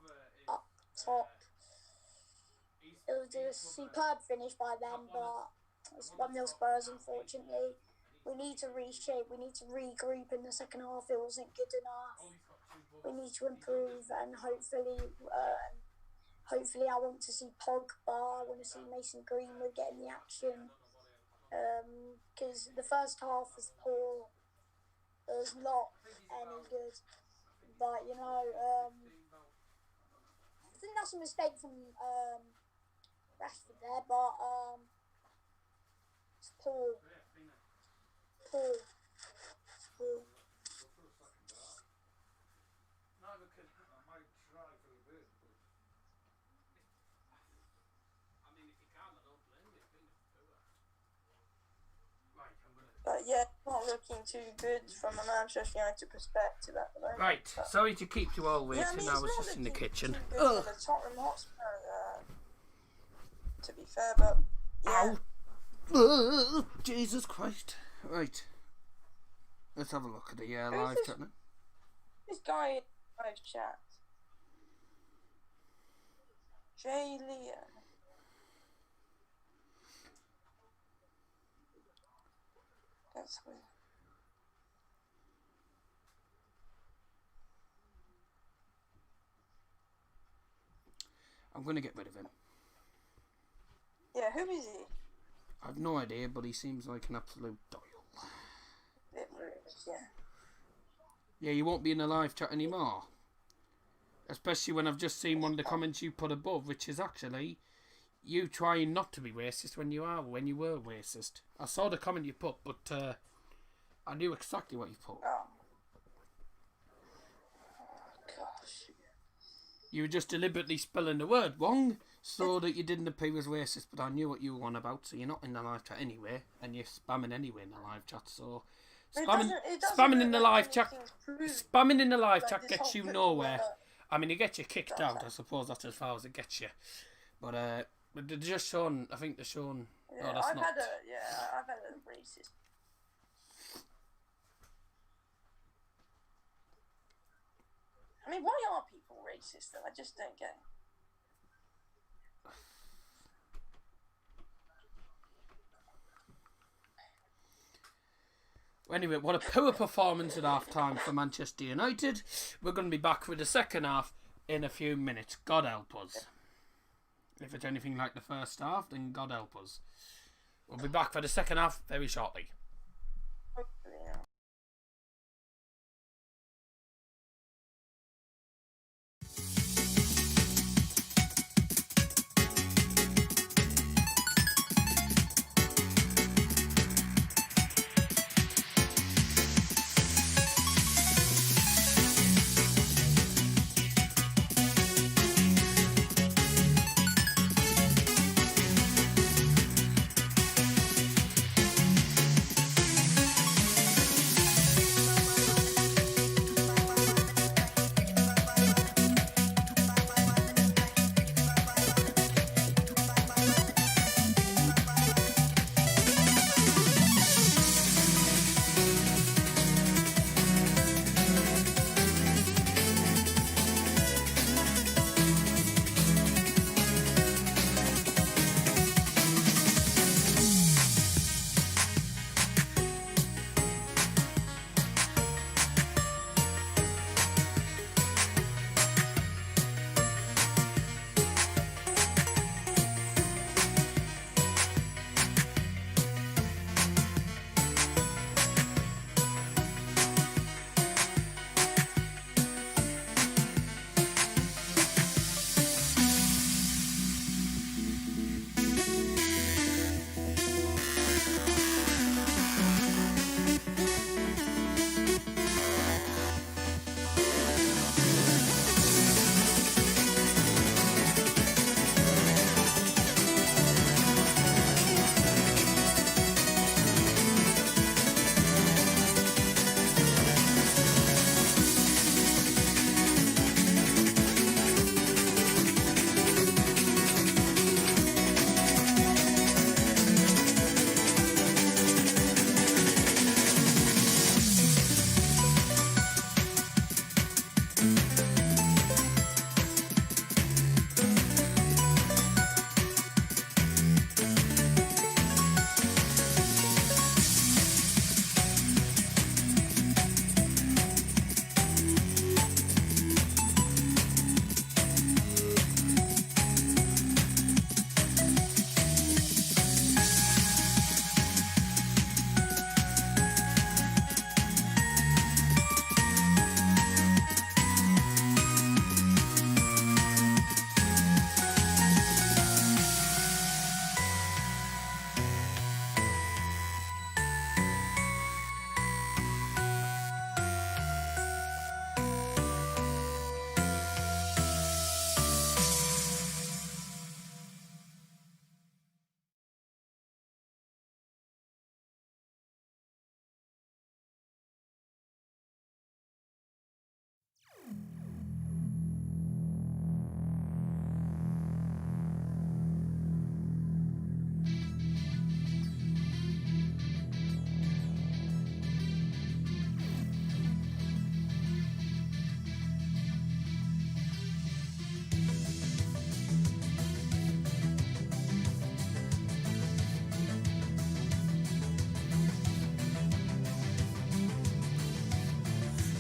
up top. It was a superb finish by them, but it's 1-0 Spurs, unfortunately. We need to reshape, we need to regroup in the second half. It wasn't good enough. We need to improve, and hopefully I want to see Pogba, I want to see Mason Greenwood getting the action. Because the first half was poor. It was not any good. But, I think that's a mistake from Rashford there, but it's poor. But yeah, not looking too good from a Manchester United perspective at the moment. Right, but sorry to keep you all waiting. I was just in the kitchen. From the Tottenham Hotspur, to be fair, but yeah. Ow! Jesus Christ! Right, let's have a look at the live chat now. This guy in live chat, Jay Leon. That's weird. I'm going to get rid of him. Yeah, who is he? I have no idea, but he seems like an absolute doyle. Bit rude, yeah. Yeah, you won't be in the live chat anymore. Especially when I've just seen one of the comments you put above, which is actually you trying not to be racist when you were racist. I saw the comment you put, but I knew exactly what you put. Oh gosh. You were just deliberately spelling the word wrong so that you didn't appear as racist, but I knew what you were on about, so you're not in the live chat anyway, and you're spamming anyway in the live chat, so spamming in the live chat gets you nowhere. I mean, it gets you kicked out, I suppose that's as far as it gets you. But they're just shown, I think they're shown. Yeah, no, that's I've not. had a racist. I mean, why are people racist though? I just don't get it. Anyway, what a poor performance at half-time for Manchester United. We're going to be back with the second half in a few minutes. God help us. If it's anything like the first half, then God help us. We'll be back for the second half very shortly.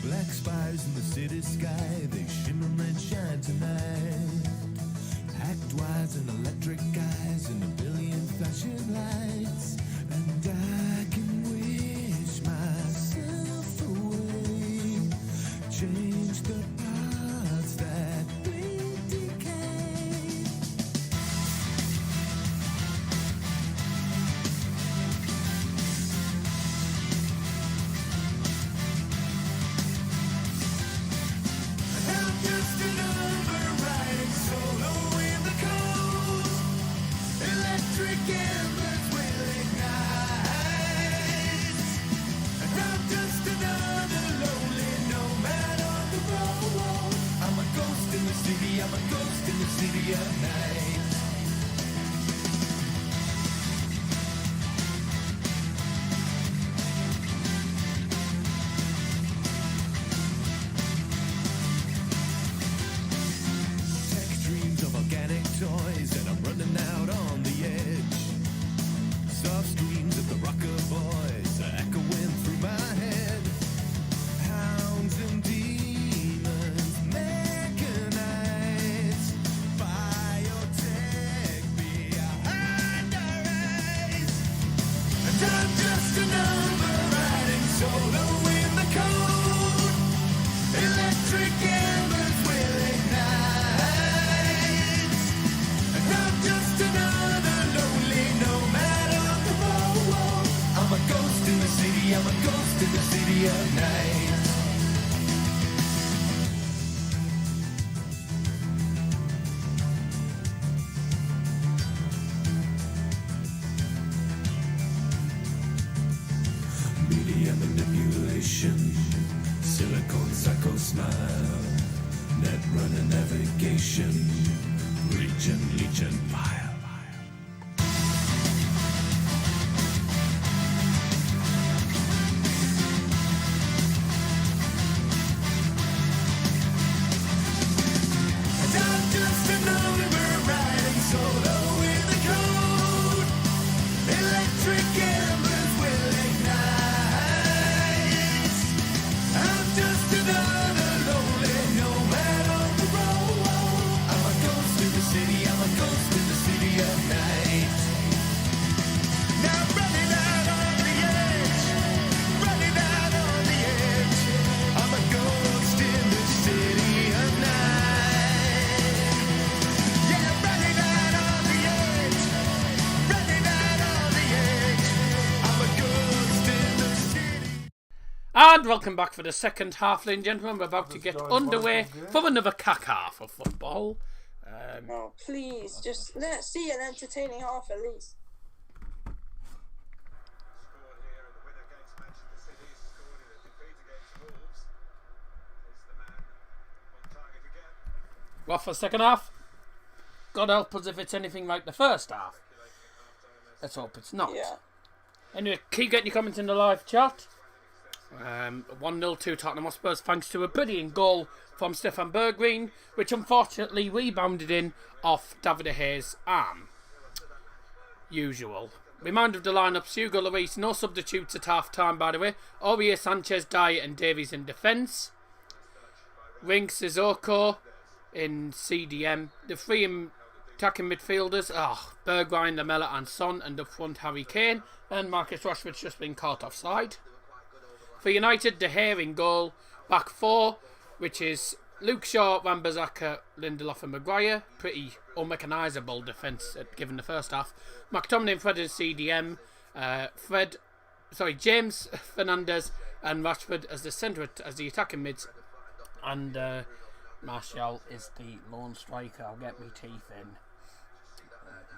Black spires in the city sky, they shimmer and shine tonight. Act-wise and electric eyes and a billion flashing lights. And I can wish myself away, change the parts that bleed decay. I'm just another riding solo in the cold. Electric embers will ignite. And I'm just another lonely nomad on the road. I'm a ghost in the city of night. Media manipulation, silicone psycho smile, net runner navigation, region legion fire. And I'm just a number riding solo with the code. Electric embers will ignite. I'm just another lonely nomad on the road. I'm a ghost in the city, I'm a ghost in the city of night. Now I'm running out on the edge, running out on the edge. I'm a ghost in the city of night. Yeah, I'm running out on the edge, running out on the edge. I'm a ghost in the city. And welcome back for the second half, ladies and gentlemen. We're about to get Just underway joined one for another cack half of football. Oh, please, just let's see an entertaining half at least. What for the second half? God help us if it's anything like the first half. Let's hope it's not. Yeah. Anyway, keep getting your comments in the live chat. 1-0 to Tottenham Hotspurs thanks to a brilliant goal from Stefan Bergwijn, which unfortunately rebounded in off David De Gea's arm. Usual. Reminder of the lineups: Hugo Lloris, no substitutes at half time by the way. Aurier, Sanchez, Dyer and Davies in defence. Rinks, Sissoko in CDM. The three attacking midfielders Bergwijn, Lamela and Son, and up front Harry Kane, and Marcus Rashford's just been caught offside. For United, De Gea in goal. Back four, which is Luke Shaw, Wan-Bissaka, Lindelof and Maguire. Pretty unrecognisable defence given the first half. McTominay and Fred in CDM. James, Fernandes and Rashford as the centre, as the attacking mids. And Martial is the lone striker. I'll get my teeth in.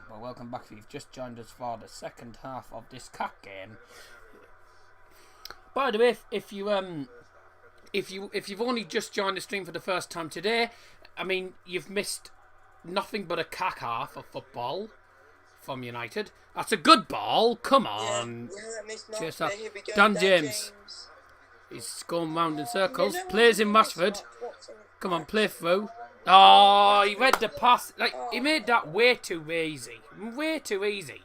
But welcome back if you've just joined us for the second half of this CAC game. By the way, if you've only just joined the stream for the first time today, I mean you've missed nothing but a cack half of football from United. That's a good ball. Come on. Cheers up. Dan James. He's going round in circles. Plays in Rashford. Come on, play through. Oh, he read the pass. Like he made that way too easy. Way too easy.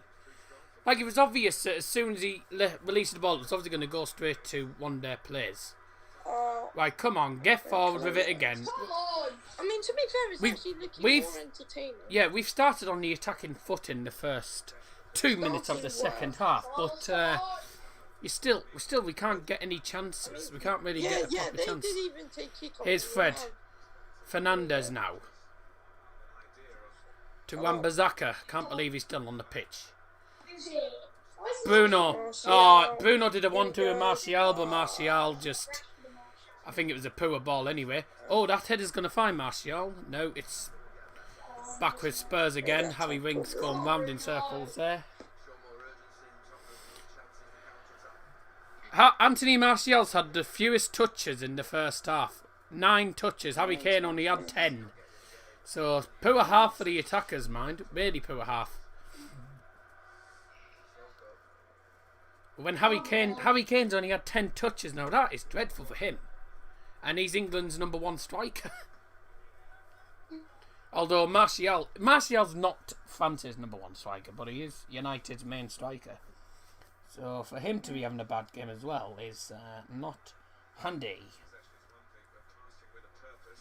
Like, it was obvious that as soon as he released the ball, it was obviously going to go straight to one of their players. Right, come on, get forward with it again. Come on! I mean, to be fair, it's actually looking more entertaining. Yeah, we've started on the attacking foot in the first 2 minutes of the second half, but we can't get any chances. We can't really get a proper chance. Didn't even take kick-off. Here's Fred. Fernandes now. To Wan-Bissaka. Can't believe he's still on the pitch. Bruno. Bruno did a 1-2 with Martial, but Martial just... I think it was a poor ball anyway. Oh, that header's going to find Martial. No, it's back with Spurs again. Harry Winks going round in circles there. Anthony Martial's had the fewest touches in the first half. 9 touches. Harry Kane only had 10. So, poor half for the attackers, mind. Really poor half. When Harry Kane's only had 10 touches now, that is dreadful for him. And he's England's number 1 striker. Although Martial's not France's number 1 striker, but he is United's main striker. So for him to be having a bad game as well is not handy.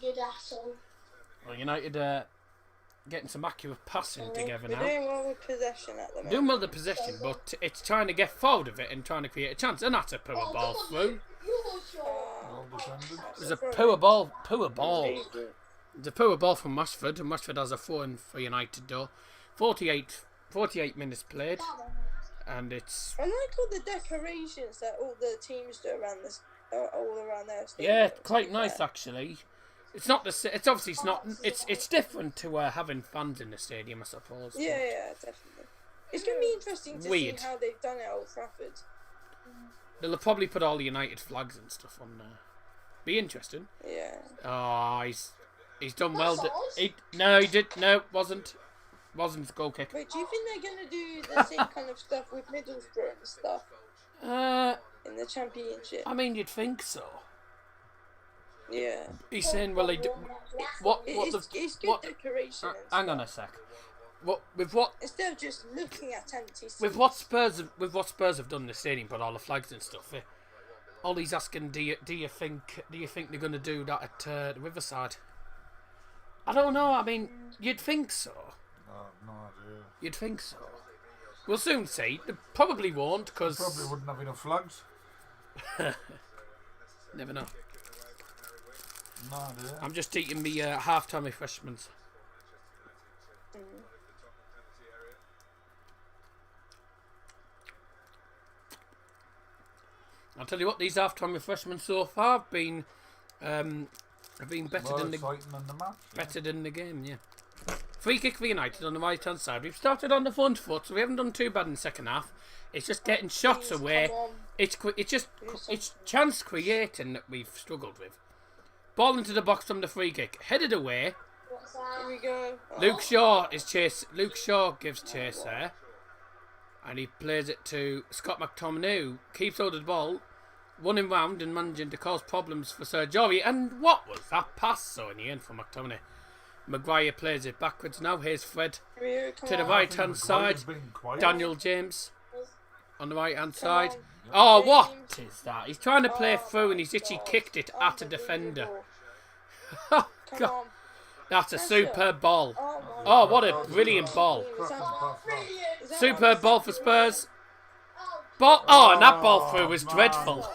Good asshole. Well, United getting some accurate passing together now. They're doing well with possession at the moment. Doing well with possession, but it's trying to get forward of it and trying to create a chance. And that's a poor ball through. It was a poor ball. It's a poor ball from Rashford, and Rashford has a 4 in for United though. 48 minutes played. and it's I like all the decorations that all the teams do around this, all around their stadium. yeah, to be quite nice fair. actually. It's not the. It's obviously it's not. It's different to having fans in the stadium, I suppose. but- Yeah, definitely. It's going to be interesting to Weird. see how they've done it at Old Trafford. They'll probably put all the United flags and stuff on there. Be interesting. Yeah. Oh, he's done well. No, he did. No, wasn't a goal kick. Wait, do you think they're going to do the same kind of stuff with Middlesbrough and stuff in the Championship? I mean, you'd think so. Yeah. He's saying, well, they do. What It's good what? decoration. and Hang on stuff. a sec. What Instead of just looking at empty seats. with what Spurs have done in the stadium, put all the flags and stuff. Ollie's asking, do you think they're going to do that at the Riverside? I don't know. I mean, you'd think so. No idea. You'd think so. We'll soon see. They probably won't because Probably wouldn't have enough flags. never know. No idea. I'm just eating me half-time refreshments. I'll tell you what, these half-time refreshments so far have been better More than the exciting than the match. better than the game. Yeah. Free kick for United on the right-hand side. We've started on the front foot, so we haven't done too bad in the second half. It's just getting shots Please, away. come on. It's chance creating that we've struggled with. Ball into the box from the free kick, headed away. Here we go. Luke Shaw gives chase there, and he plays it to Scott McTominay, who keeps hold of the ball, running round and managing to cause problems for Sergio. And what was that pass? So in the end for McTominay, Maguire plays it backwards now. Here's Fred Here, come to the on. right-hand side. Maguire's been quiet. Daniel James on the right-hand side. on. Oh, James. what is that? He's trying to play Oh through, my and he's actually God. kicked it at a defender. Unbelievable. Oh, Come God. on. That's a Pressure. superb ball. Oh, my Oh, what a God. brilliant ball. Is that- is that Superb what- ball for Spurs. Ball. Oh, and that ball through was dreadful.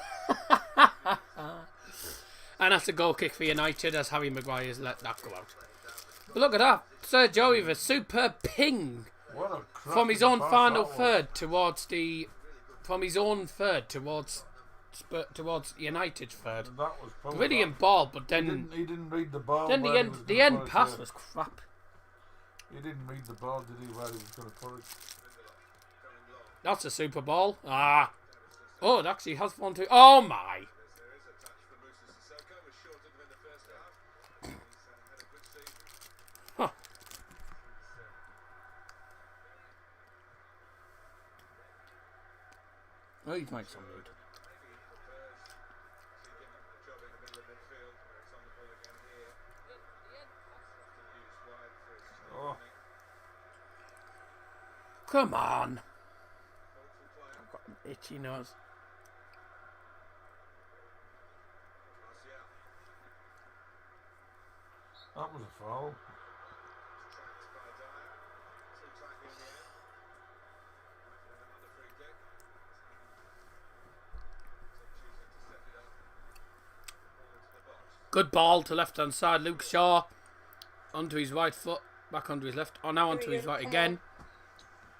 And that's a goal kick for United as Harry Maguire's let that go out. But look at that. Sergio with a superb ping What a from his cracking own pass final that was. third towards United's third. That was probably Brilliant ball, but He then didn't read the ball. the where he end was the gonna end put it, pass yeah. was crap. He didn't read the ball, did he? Where he was going to put it? That's a super ball. Ah. Oh, it actually has one too. Oh my. Huh. Oh, he's made some mood. Oh, Come on. I've got an itchy nose. that was a foul. Good ball to left hand side. Luke Shaw onto his right foot, back onto his left. Oh, now onto his right again.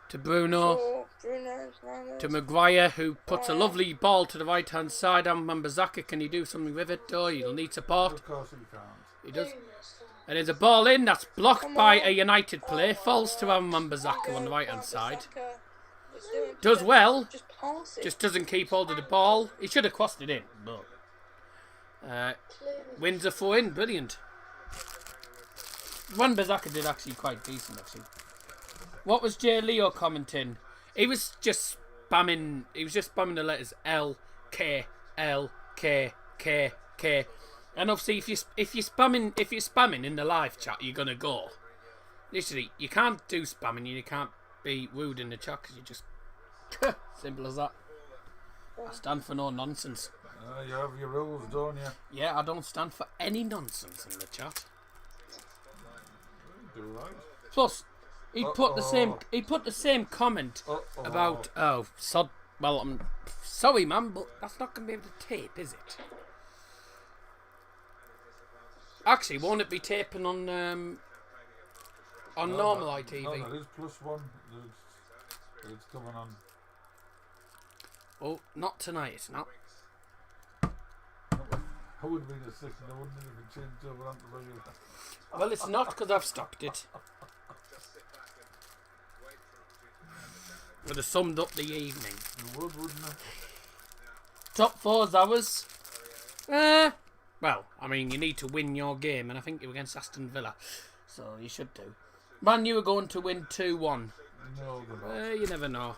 To Bruno. Oh, Bruno Fernandes. To Maguire, who puts a lovely ball to the right hand side. And Mbazaka, can he do something with it? Oh, he'll need support. Of course he can't. He does. And there's a ball in that's blocked Come by on. a United player. Falls to Mbazaka on the right hand side. Wan-Bissaka is doing Does just- well. Just pass it. Just doesn't keep hold of the ball. He should have crossed it in, but wins a 4 in. Brilliant. Wan-Bissaka did actually quite decent, actually. What was Jay Leo commenting? He was just spamming. He was just spamming the letters L K L K K K. And obviously, if you're spamming in the live chat, you're gonna go. Literally, you can't do spamming. And you can't be rude in the chat because you just simple as that. I stand for no nonsense. You have your rules, don't you? Yeah, I don't stand for any nonsense in the chat. You do right. Plus, he put the same comment Uh-oh. about well, I'm sorry, man, but that's not going to be able to tape, is it? Actually, won't it be taping on normal ITV? No, there is +1. It's coming on. Oh, not tonight, it's not. I would have been a six and I wouldn't even changed over onto regular. Well, it's not because I've stopped it. Would have summed up the evening. You would, wouldn't it? Top four's ours. Well, I mean, you need to win your game, and I think you're against Aston Villa, so you should do. Man, you were going to win 2-1. No, they're not. You never know.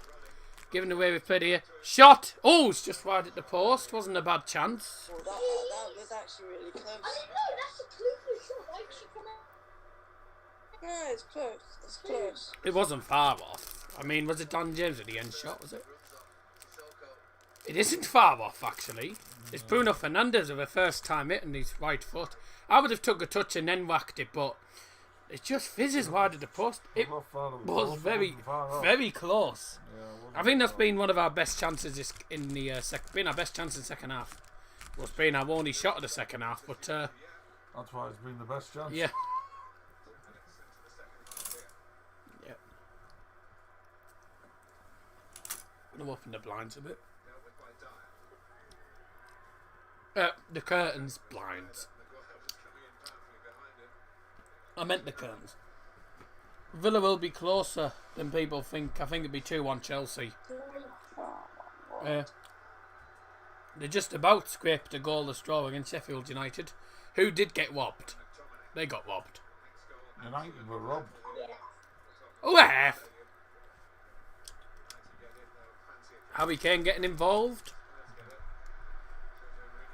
Giving away with played here. Shot! Oh, it's just wide at the post. Wasn't a bad chance. Well, that was actually really close. I didn't know, that's a clean shot. Why did she come out? No, it's close. It's close. It wasn't far off. I mean, was it Dan James at the end shot, was it? It isn't far off, actually. It's Bruno Fernandes with a first time hitting his right foot. I would have took a touch and then whacked it, but it just fizzes wide at the post. It was very, very close. Yeah, I think that's been one of our best chances in the been our best chance in the second half. Was being our only shot of the second half, but that's why it's been the best chance. yeah. Yeah. I'm gonna open the blinds a bit. The curtains, blinds. I meant the curtains. Villa will be closer than people think. I think it'll be 2-1 Chelsea. They're just about scraped a goalless draw against Sheffield United, who did get robbed. They got robbed. United were robbed. Oh, F. Harry Kane getting involved.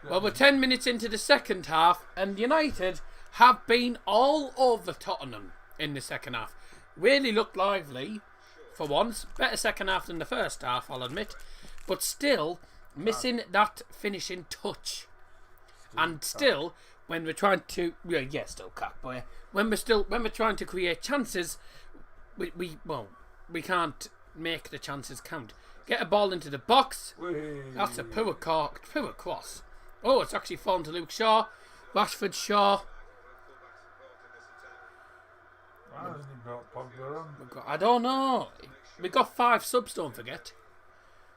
Well, we're 10 minutes into the second half, and United have been all over Tottenham in the second half. Really looked lively for once. Better second half than the first half, I'll admit. But still missing that finishing touch. And still, when we're trying to... Yeah, still cat boy. When we're trying to create chances, we can't make the chances count. Get a ball into the box. That's a poor cross. Oh, it's actually fallen to Luke Shaw. Rashford, Shaw. Why hasn't he brought Pogba on? I don't know. We got 5 subs, don't forget.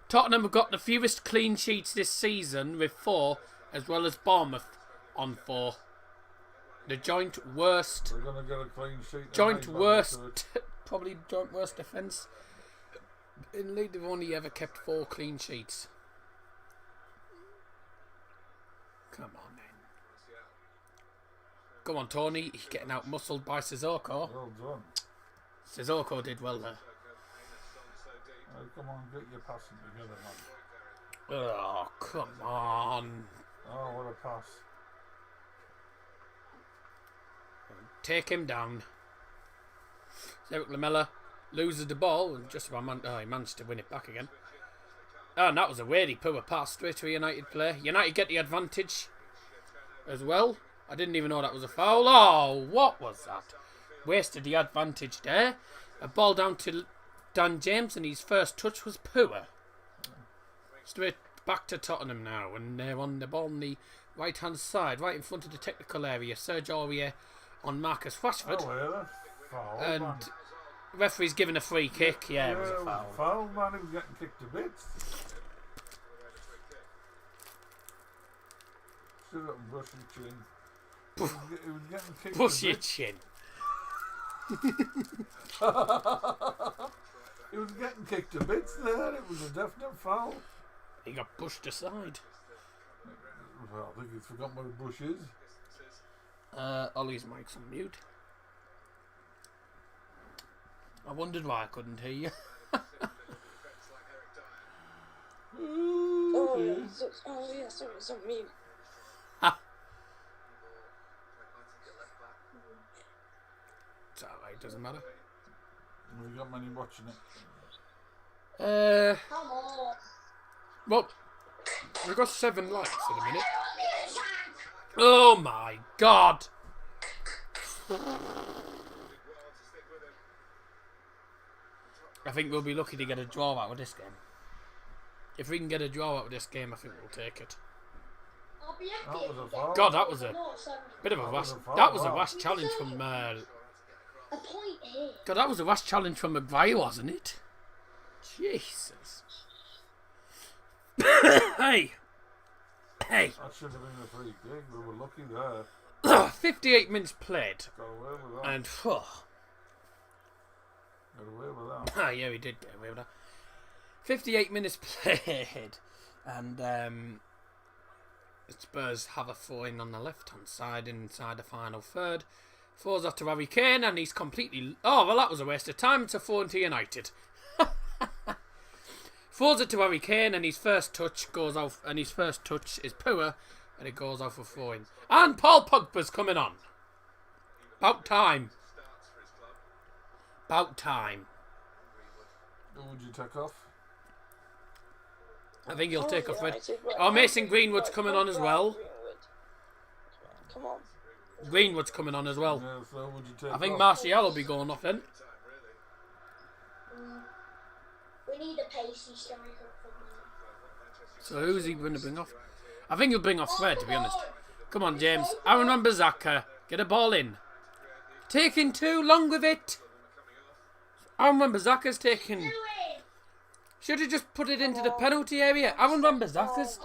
Tottenham have got the fewest clean sheets this season with 4, as well as Bournemouth on 4. The joint worst. We're going to get a clean sheet. Joint worst. Probably joint worst defence. In league, they've only ever kept 4 clean sheets. Come on, then. Go on, Tony. He's getting out muscled by Sissoko. Well done. Sissoko did well there. Oh, come on, get your passing together, man. Oh, come on. Oh, what a pass. Take him down. Eric Lamella loses the ball and just about he managed to win it back again. Oh, and that was a really poor pass straight to a United player. United get the advantage as well. I didn't even know that was a foul. Oh, what was that? Wasted the advantage there. A ball down to Dan James and his first touch was poor. Straight back to Tottenham now, and they're on the ball on the right hand side, right in front of the technical area. Serge Aurier on Marcus Rashford. Oh, yeah, foul, and man. referee's given a free kick. Yeah, it was a foul. Foul, man. He was getting kicked to bits. Sit up and brush your chin. He was getting kicked Push to your bits. chin. He was getting kicked to bits there. It was a definite foul. He got pushed aside. Well, I think he's forgotten what a bush is. Ollie's mic's on mute. I wondered why I couldn't hear you. Oh, yeah, so it's on mute. It's alright, doesn't matter. Have you got many watching it? Come on. Well, we've got 7 likes in a minute. Oh my god! I think we'll be lucky to get a draw out of this game. If we can get a draw out of this game, I think we'll take it. I'll be That happy. was a foul. God, that was a bit of a That rash. was a foul, That was a wow. rash challenge from. A point here. God, that was a rash challenge from Maguire, wasn't it? Jesus. Hey. Hey. That should have been a free kick. We were lucky there. 58 minutes played. Got away with that. And, Got away with that. yeah, we did get away with that. 58 minutes played. And, Spurs have a throw-in on the left-hand side inside the final third. Throws out to Harry Kane, and he's completely... Oh, well, that was a waste of time. It's a throw into United. Throws it to Harry Kane, and his first touch goes off, and his first touch is poor, and it goes off for throwing. And Paul Pogba's coming on. About time. About time. Who would you take off? I think he'll take off Red. Oh, Mason Greenwood's coming on as well. Come on. Greenwood's coming on as well. Yeah, so would you take I think off? Martial will be going off then. We need a pacey striker. So who's he going to bring off? I think he'll bring off Fred, to be honest. Come on, James. Aaron Wan-Bissaka. Get a ball in. Taking too long with it. Aaron Wan-Bissaka's taking... Should have just put it into the penalty area. Aaron Wan-Bissaka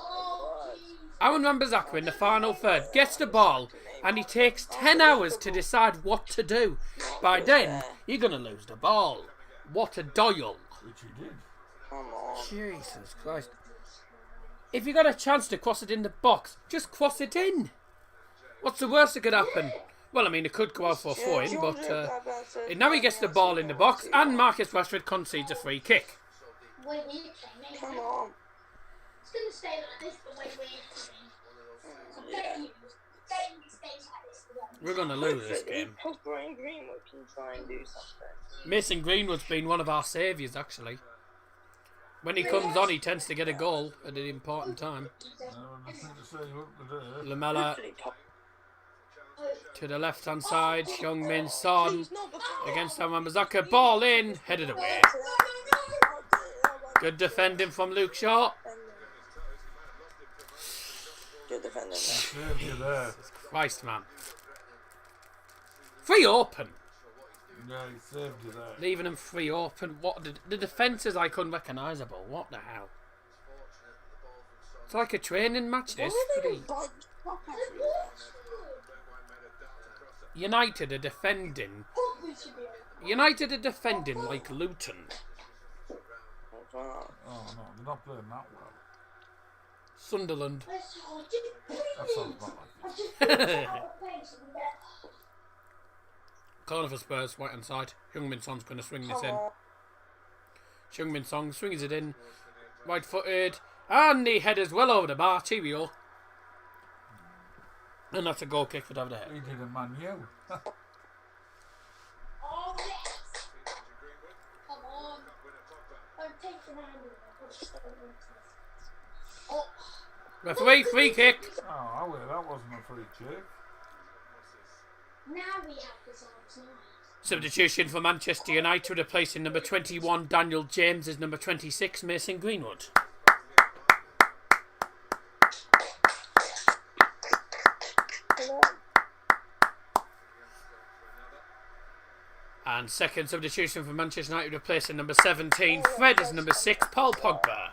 in the final third gets the ball, and he takes 10 hours to decide what to do. By then, you're going to lose the ball. What a doyle. Which he did. Come on. Jesus Christ. If you got a chance to cross it in the box, just cross it in. What's the worst that could happen? Well, I mean, it could go out for a throw-in, but now he gets the ball in the box, and Marcus Rashford concedes a free kick. Wait, we play. Come on. It's gonna stay like this, but wait, I bet you it stays like this. We're going to lose this game. Pogba and Greenwood can try and do something. Mason Greenwood's been one of our saviours, actually. When he comes on, he tends to get a goal at an important time. Nothing to say what to do. Lamella to the left-hand side. Heung-min Son against Wan-Bissaka. Ball in, headed away. Good defending from Luke Shaw. Good defending. Saved you there. Christ, man. Free open. Yeah, he saved you there. Leaving him free open. What the defence is like unrecognisable. What the hell? It's like a training match, this. United are defending. United are defending like Luton. Oh no, they're not playing that well. Sunderland. That sounds not like it. Corner for Spurs, right hand side. Heung-min Son's going to swing this in. Heung-min Son swings it in. Right footed. And the header's well over the bar. Cheerio. And that's a goal kick for David De Gea. He did a Man U. Oh, yes. Come on. Don't take the hand of it. Referee, free kick. Oh, wait, that wasn't a free kick. Now we have this on tonight. Substitution for Manchester United, replacing number 21 Daniel James as number 26 Mason Greenwood. And second substitution for Manchester United, replacing number 17 Fred as number 6 Paul Pogba.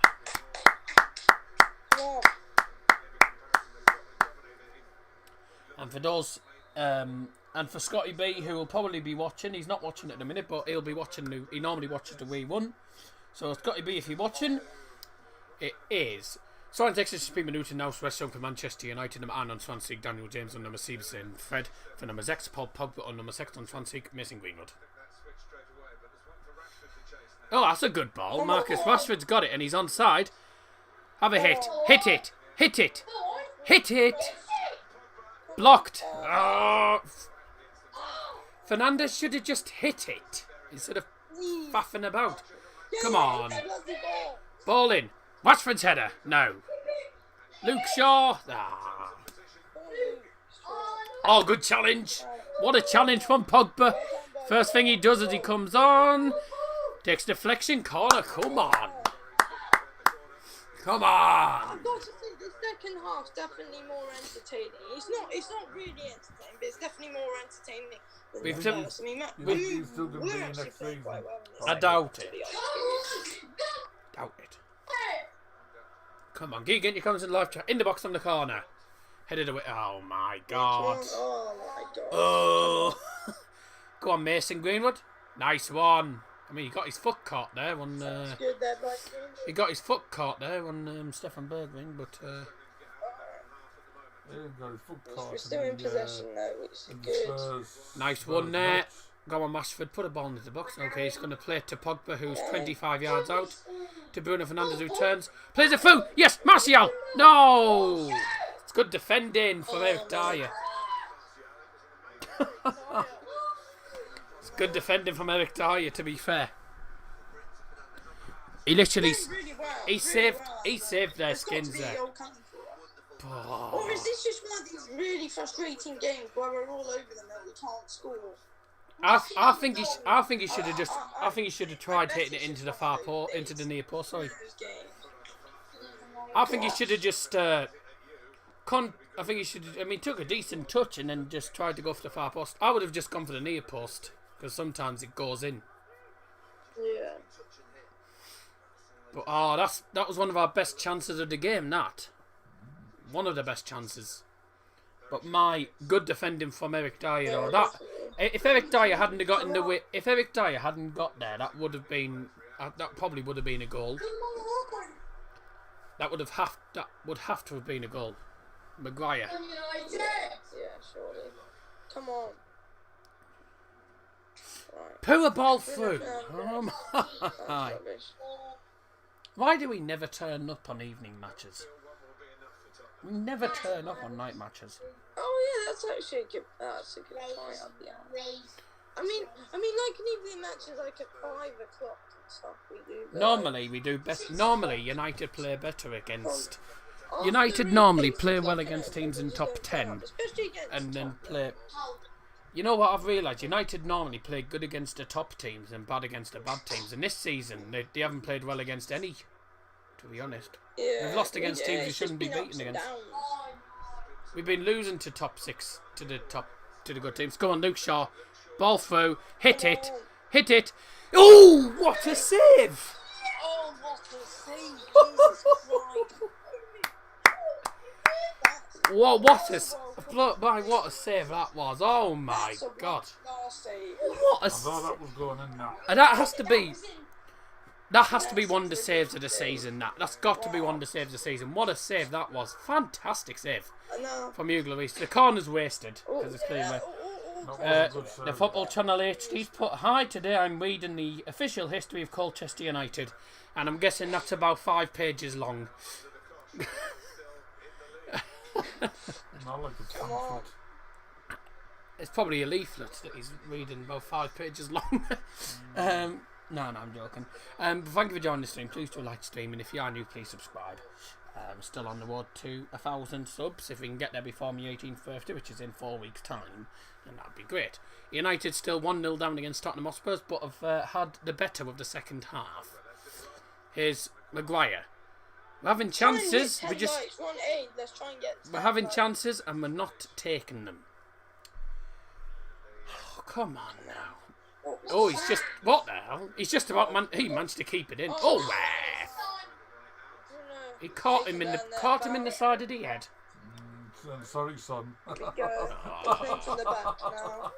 And for those, and for Scotty B, who will probably be watching, he's not watching at the minute, but he'll be watching. He normally watches the Wii 1. So Scotty B, if you're watching, it is Soren Texas Speed Minutin now West for Manchester United, number 9 on Swansea, Daniel James on number 7, Fred for number 6, Paul Pogba on number 6 on Swansea, Mason Greenwood. Oh, that's a good ball. Marcus Rashford's got it and he's onside. Have a hit. Hit it. Hit it. Hit it. Blocked. Oh. Fernandes should have just hit it instead of faffing about. Come on. Ball in. Rashford's header. No. Luke Shaw. Ah. Oh, good challenge. What a challenge from Pogba. First thing he does as he comes on. Takes deflection corner. Come on. Come on. I've got to say, the second half's definitely more entertaining. It's not really entertaining, but it's definitely more entertaining than We've the done- first. I mean, He's still going to be we're in actually next playing season. quite well in this I game, doubt to it. be honest with you. Doubt it. Come on, Geegan, you comes in live chat. In the box from the corner. Headed away. Oh my god. Oh my god. Oh. Go on, Mason Greenwood. Nice one. I mean, he got his foot caught there on. Good there, by Greenwood. He got his foot caught there on Stefan Bergwijn, but. He ain't got his foot We're caught still in possession though, which is in the good. Spurs. Nice one there. Go on, Rashford. Put a ball into the box. Okay, he's going to play to Pogba, who's 25 yards out. To Bruno Fernandes, who turns. Plays a through. Yes, Martial. No. It's good defending from Eric Dyer. It's good defending from Eric Dyer, to be fair. He literally, Really well, he really saved, well. he saved their There's got to skins be a there. goal coming for us. Oh. Or is this just one of these really frustrating games where we're all over them and we can't score? I think he should have just. I think he should have tried hitting it into the far post, into the near post. Sorry. Those games. I think he should have just. I think he should. I mean, took a decent touch and then just tried to go for the far post. I would have just gone for the near post because sometimes it goes in. Yeah. But that was one of our best chances of the game. That one of the best chances. But my good defending from Eric Dyer, though, that if Eric Dyer hadn't have got in the way, if Eric Dyer hadn't got there, that would have been that probably would have been a goal. That would have to have been a goal. Maguire. Yeah, surely. Come on. Right. Put a ball through. Oh my. That's rubbish. Why do we never turn up on evening matches? We never turn up on night matches. Oh yeah, that's actually a good. That's a good point. I'll be honest. I mean, like an evening match is like at 5 o'clock and stuff. We do. But Normally we do best. Normally United play better against. after United the normally replays, play it's well like, against you know, teams in things top don't 10, count, especially against and then top- play. You know what I've realised? United normally play good against the top teams and bad against the bad teams. And this season they haven't played well against any. To be honest, Yeah, we've lost against teams we it's shouldn't be just been ups beaten and against. downs. We've been losing to top 6 to the good teams. Come on, Luke Shaw, ball through, hit it. Oh, what a save! Oh, what a save! Jesus Christ! What a save that was! Oh my That's a god! class save. What a I thought that was going in now. and that has to be one of the saves of the season. That's got to be one of the saves of the season. What a save that was! Fantastic save I know. from Hugo Lloris. The corner's wasted because it's clearly. That was a good save. The Football Channel HD's put, hi, today I'm reading the official history of Colchester United, and I'm guessing that's about 5 pages long. Not like a Come on. pamphlet. It's probably a leaflet that he's reading about 5 pages long. No, I'm joking. Thank you for joining the stream. Please do like the stream, and if you are new, please subscribe. Still on the road to 1,000 subs. If we can get there before my 18th birthday, which is in 4 weeks' time, then that'd be great. United still 1-0 down against Tottenham Hotspur, but have had the better of the second half. Here's Maguire. We're having chances. We're Let's try and get. We're having chances, and we're not taking them. Oh, come on now. Oh, he's just... What the hell? He's just about... He managed to keep it in. Oh, where? He caught him in the side of the head. Sorry, son. There we go. Playing from the back now.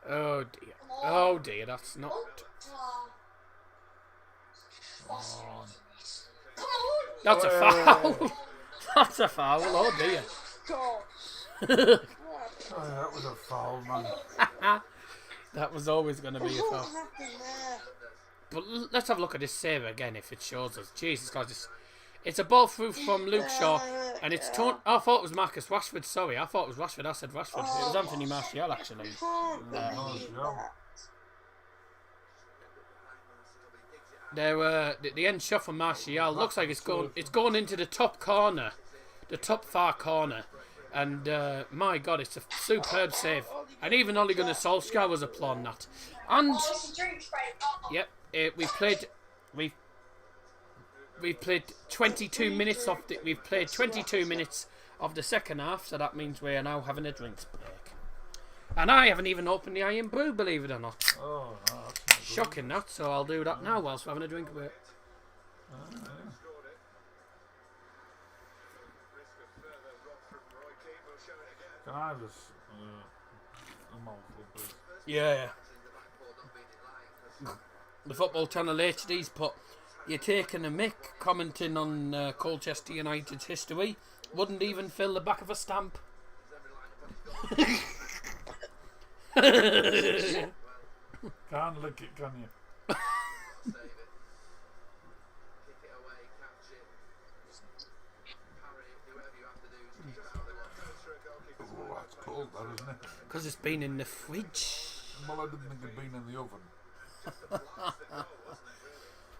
Oh, dear. Oh, dear. That's not... That's a foul. That's a foul. Oh, dear. Gosh. Oh, that was a foul, man. That was always going to be a What foul. happened there? But let's have a look at this save again if it shows us. Jesus Christ, it's a ball through from Luke Shaw, and it's torn. I thought it was Marcus Rashford. Sorry, I thought it was Rashford. I said Rashford. It was Anthony Martial actually. Can't believe that. The end shot from Martial looks like it's going into the top corner, the top far corner, and my God, it's a superb save. And even Ole Gunnar Solskjaer was applauding that. And yep, we've played 22 minutes of the 22 minutes of the second half, so that means we are now having a drinks break. And I haven't even opened the Iron Brew, believe it or not. Oh, no, that's Shocking that, so I'll do that now whilst we're having a drink of it. Can I have this? A mouthful, please. Yeah. The Football Channel HD's put, you're taking a mick commenting on Colchester United's history. Wouldn't even fill the back of a stamp. Can't lick it, can you? Oh, that's cold, that isn't it? Because it's been in the fridge. Well, I didn't think it'd been in the oven.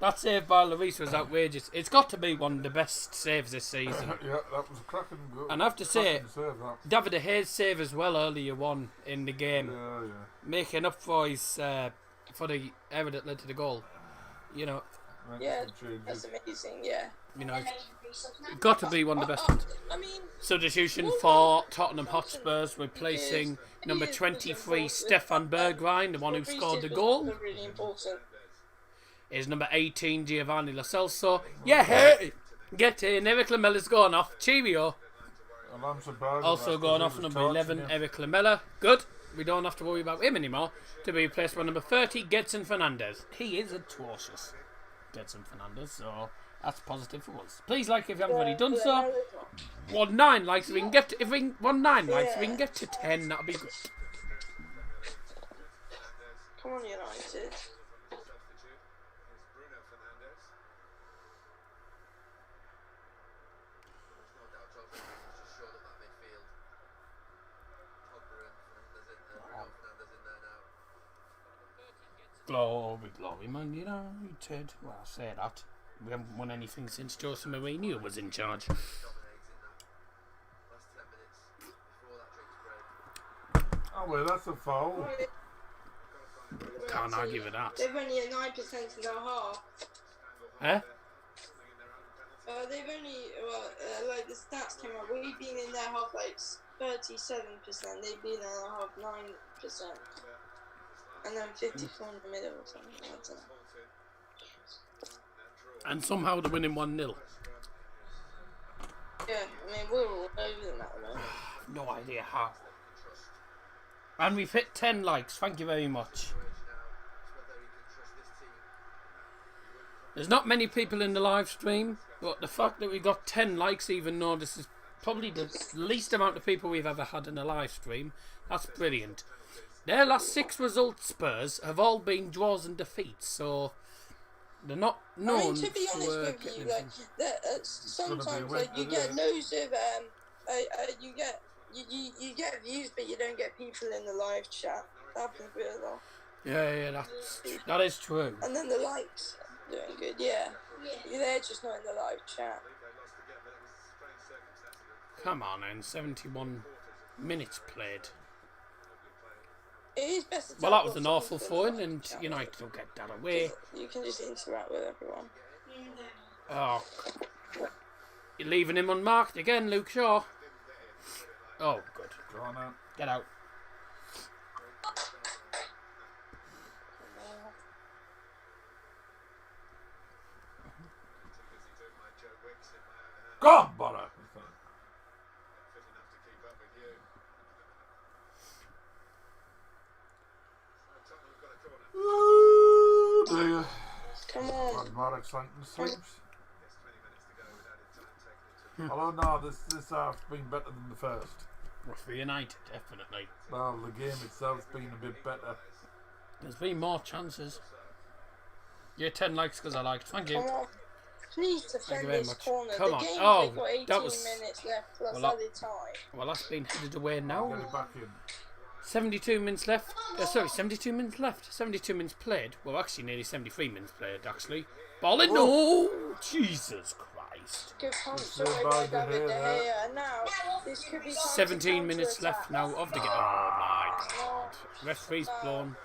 That save by Lloris was outrageous. It's got to be one of the best saves this season. Yeah, that was a cracking goal. And I have to say, Cracking save, that. David De Gea's save as well earlier on in the game, Yeah. making up for his for the error that led to the goal. You know, Right, Yeah, some changes. that's amazing. Yeah. it's got to be one of the best ones. I mean, Substitution for Tottenham Hotspurs, replacing number 23 Stefan Bergwijn, the one who scored the goal, really important. is number 18 Giovanni Lo Celso. Yeah, hey, get in. Eric Lamella's gone off. Cheerio. And I'm surprised Also that, going 'cause off he was number 11, torching you. Eric Lamela. Good. We don't have to worry about him anymore. To be replaced by number 30, Gedson Fernandez. He is atrocious, Gedson Fernandez, so that's positive for us. Please like if you haven't already done so. 19 likes if we can get to, if we can, 19 likes if we can get to 10, that'll be good. Come on, United. Glory, glory, Man United. Well, I say that. We haven't won anything since Jose Mourinho was in charge. Oh, well, that's a foul. Can't argue with that. They've only at 9% in their half. Eh? They've only, like the stats came out, we've been in their half like 37%, they've been in their half 9%. And then 54 in the middle or something, I don't know. And somehow they're winning 1-0. Yeah, I mean, we're all over them at the moment. No idea how. And we've hit 10 likes. Thank you very much. There's not many people in the live stream, but the fact that we got 10 likes, even though this is probably the least amount of people we've ever had in a live stream, that's brilliant. Their last 6 results, Spurs, have all been draws and defeats, so they're not known I mean, to be honest for with getting you, like, anything. sometimes like, you get loads of you get views, but you don't get people in the live chat. That happens with a lot. Yeah, that is true. And then the likes are doing good. Yeah, they're just not in the live chat. Come on, and 71 minutes played. It is better. To Well, have that was an lots awful of fun, live and chat. United will get that away. You can just interact with everyone. Oh, you're leaving him unmarked again, Luke Shaw. Oh, good. Go on out. Get out. Go on, Bora. Ooh, dear. Come on. Glad Marek Slanton sleeps. Although no, this half's been better than the first. Well, for United, definitely. Well, the game itself's been a bit better. There's been more chances. Yeah, 10 likes because I liked. Thank you. Come on. Please Thank defend you very this much. corner. Come the on. game's Oh, like got 18 that was- minutes left plus well, that- added time. Well, that's been headed away Get now. it back in. 72 minutes left. 72 minutes left. 72 minutes played. Well, actually, nearly 73 minutes played, actually. Ball in. No! Jesus Christ. Good punch So away bad by to David hear De that. Gea. And now this could be time to 17 minutes counter-attack. left now of the game. Oh my God. Referee's blown.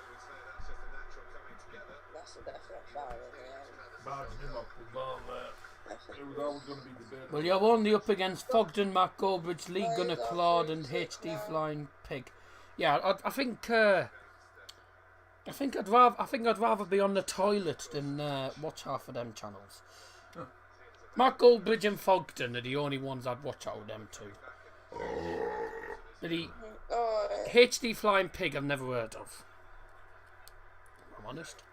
That's a definite foul in the end. Barge him up the ball there. It was always going to be debated. Well, you're only up against Fogden, Mark Goldbridge, Lee Gunnar Claude, and HD Flying Pig. Yeah, I think I think I'd rather be on the toilet than watch half of them channels. Mark Goldbridge and Fogden are the only ones I'd watch out of them two. But HD Flying Pig I've never heard of. I'm honest.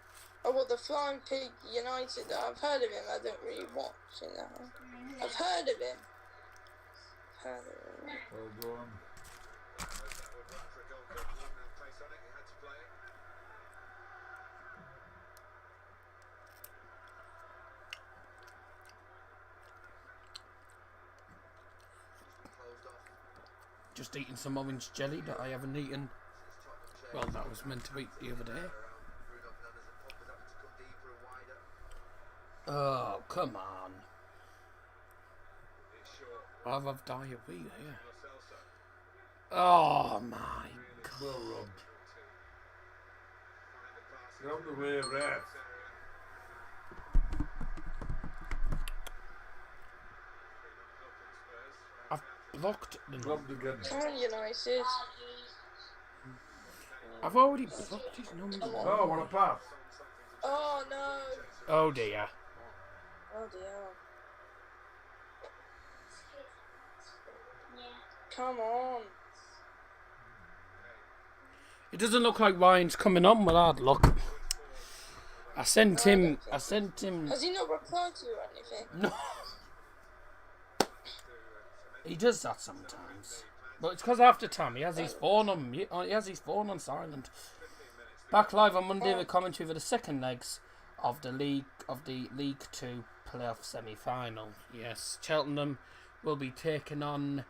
Oh, well, the Flying Pig United, I've heard of him, I don't really watch, I've heard of him. Well done. Just eating some orange jelly that I haven't eaten. Well, that was meant to eat the other day. Oh, come on. I've had diarrhea here. Oh my God. Well rubbed. You're on the way, ref. I've blocked the Rubbed again. Man United. I've already blocked his number. Oh, what a pass. Oh, no. Oh dear. Oh, dear. Come on. It doesn't look like Ryan's coming on with hard luck. I sent him. Has he not replied to you or anything? No. He does that sometimes. But it's because after time he has his phone on. He has his phone on silent. Back live on Monday with commentary for the second legs of the League 2 playoff semi-final. Yes, Cheltenham will be taking on.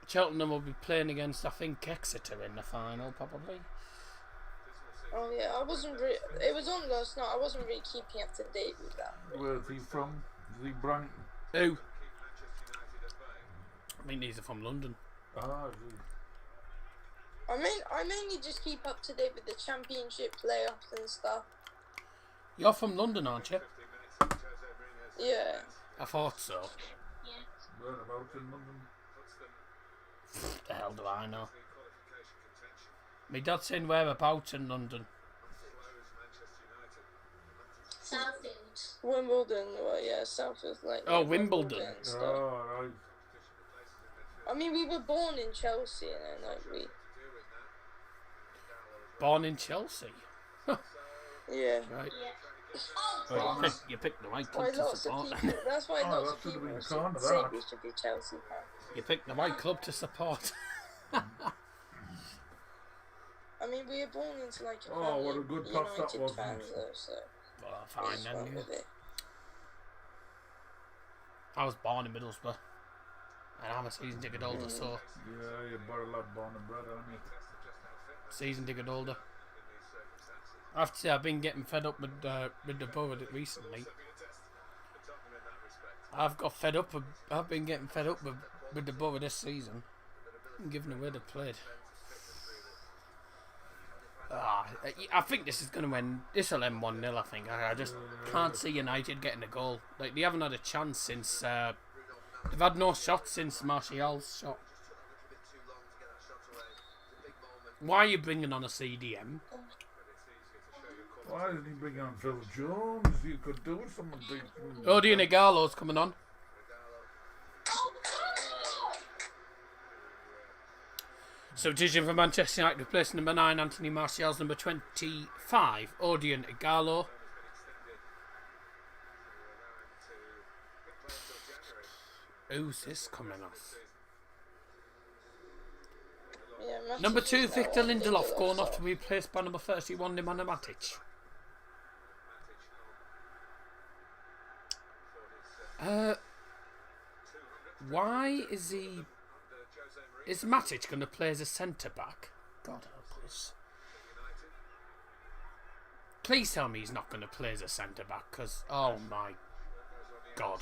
Cheltenham will be playing against, I think, Exeter in the final, probably. Oh yeah, I wasn't really. It was on last night. I wasn't really keeping up to date with that. Where's he from? Is he Brighton? Who? I mean, these are from London. Ah, is he? I mainly just keep up to date with the championship playoffs and stuff. You're from London, aren't you? Yeah. I thought so. Whereabouts in London? The hell do I know? My dad's saying whereabouts in London. Southfield. Wimbledon, well, yeah, Southfield, like. Oh, Wimbledon. and stuff. Oh, right. I mean, we were born in Chelsea, and then like we. Born in Chelsea. Yeah. Right. Oh, Well, you picked the right Why club to lots of support. people. That's why Oh, lots that of should have people been a say corner, say that. we should be Chelsea fans. You picked the right club to support. I mean, we were born into like a Oh, family what a of good pass that United was. fans, though, so Well, it's fine fun then. with it. I was born in Middlesbrough. And I'm a season ticket holder, so Yeah, you're better lad born and bred, aren't you? season ticket holder. I have to say, I've been getting fed up with the borough recently. I've been getting fed up with the borough this season. I'm giving away the played. I think this is going to end. This will end 1-0. I think. I just can't see United getting a goal. Like they haven't had a chance since. They've had no shots since Martial's shot. Why are you bringing on a CDM? Why didn't he bring on Phil Jones? You could do something decent. Odion Igalo's coming on. Substitution for Manchester United, replacing number 9 Anthony Martial's number 25 Odion Igalo. Who's this coming off? Yeah, Number Matic 2 is now Victor on the Lindelof left going off side. to be replaced by number 31 Nemanja Matic. Why is he... Is Matic going to play as a centre-back? God help us. Please tell me he's not going to play as a centre-back, because... Oh my God.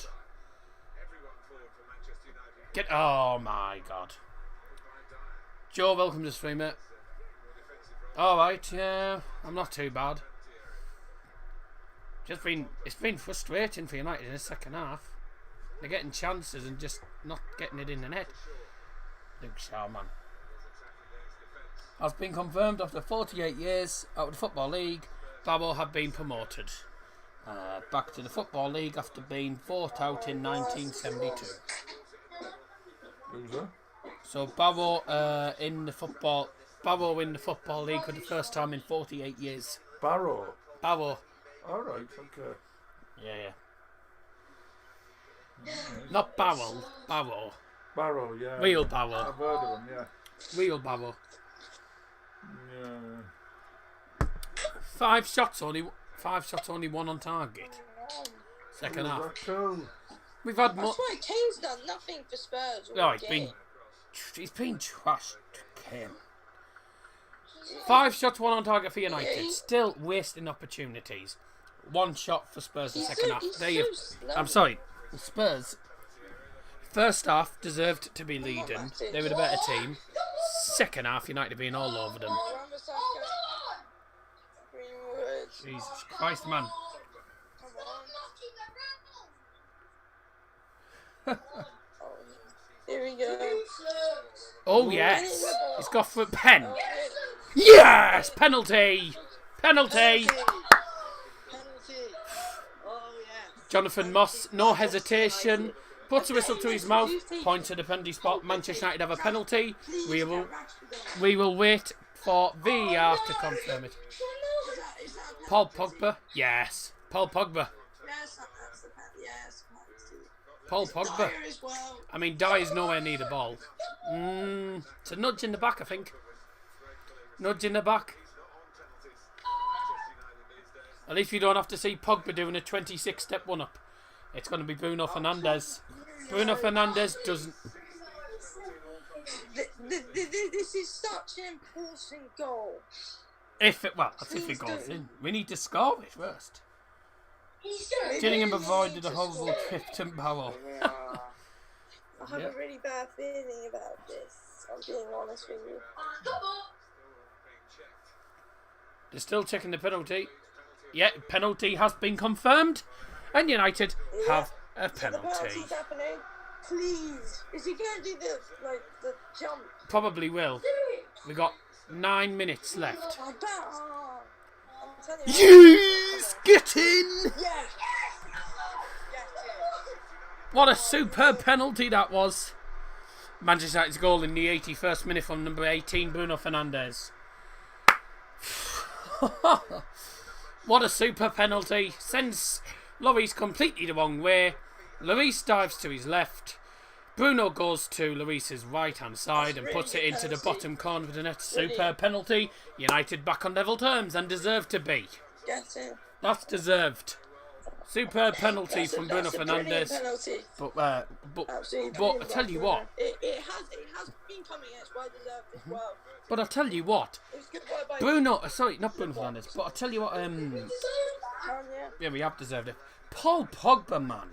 Oh my God. Joe, welcome to the stream, mate. Alright, yeah, I'm not too bad. It's been frustrating for United in the second half. They're getting chances and just not getting it in the net. Luke Shaw, man. has been confirmed after 48 years out of the Football League. Barrow have been promoted back to the Football League after being bought out in 1972. Who's that? So Barrow in the Football League for the first time in 48 years. Barrow. Barrow. Alright, okay. Yeah. Not Barrel, Barrow. Barrow, yeah. Real Barrow. I've heard of him, yeah. Real Barrow. Yeah. 5 shots only, one on target. Second half. That cool. We've had more. That's why Kane's done nothing for Spurs. all No, he's been trashed, Kane. 5 shots, 1 on target for United. Still wasting opportunities. 1 shot for Spurs in the second half. I'm sorry, Spurs. First half deserved to be leading. They were the better team. Second half, United being all over them. Jesus Christ, man. Here we go. Oh yes, he's got foot pen. Yes, penalty. Penalty. Oh yeah. Jonathan Moss, no hesitation, puts a whistle to his mouth, points to the penalty spot. Manchester United have a penalty. We will wait for VAR to confirm it. Paul Pogba, yes, Paul Pogba. Yes, that's the pen. Yes, penalty. Paul Pogba. Dyer as well. I mean, Dyer's nowhere near the ball. It's a nudge in the back, I think. Nudge in the back. At least we don't have to see Pogba doing a 26-step one-up. It's going to be Bruno Fernandes. Bruno Fernandes doesn't... This is such an important goal. That's if it goes in. We need to score it first. Gillingham avoided a horrible trip to Barrow. I have a really bad feeling about this. I'm being honest with you. They're still checking the penalty. Yeah, penalty has been confirmed. And United have a The penalty. penalty's happening. Please. Is he going to do the jump? Probably will. We got 9 minutes left. I bet. I'm telling you. Yes! Get in! Yes. What a superb penalty that was. Manchester United's goal in the 81st minute from number 18, Bruno Fernandes. What a super penalty. Sends Lloris completely the wrong way. Lloris dives to his left. Bruno goes to Lloris's right hand side and puts it into the bottom corner of the net. Superb penalty. United back on level terms and deserved to be. Get in. That's deserved. Superb penalty from Bruno That's a brilliant Fernandes. penalty. Absolutely But I brilliant tell you by what. Bruno. It has been coming. It's well deserved as well. But I tell you what. It's good work by Sorry, not Bruno Fernandes. But I tell you what. yeah. Yeah, we have deserved it. Paul Pogba, man.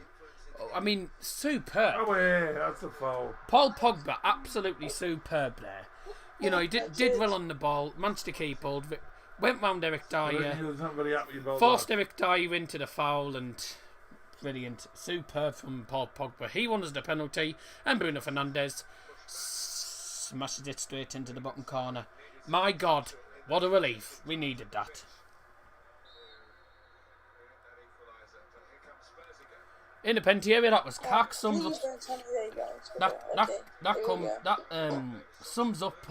I mean, superb. Oh, yeah, that's a foul. Paul Pogba, absolutely superb there. You know, he did well on the ball. Managed to keep hold of it. Went round Eric I reckon Dyer. he was not very happy about Forced that. Eric Dyer into the foul and brilliant. Superb from Paul Pogba. He won us the penalty and Bruno Fernandes smashes it straight into the bottom corner. My God, what a relief. We needed that. In the penalty area, that was cack. Sums up. Sums up.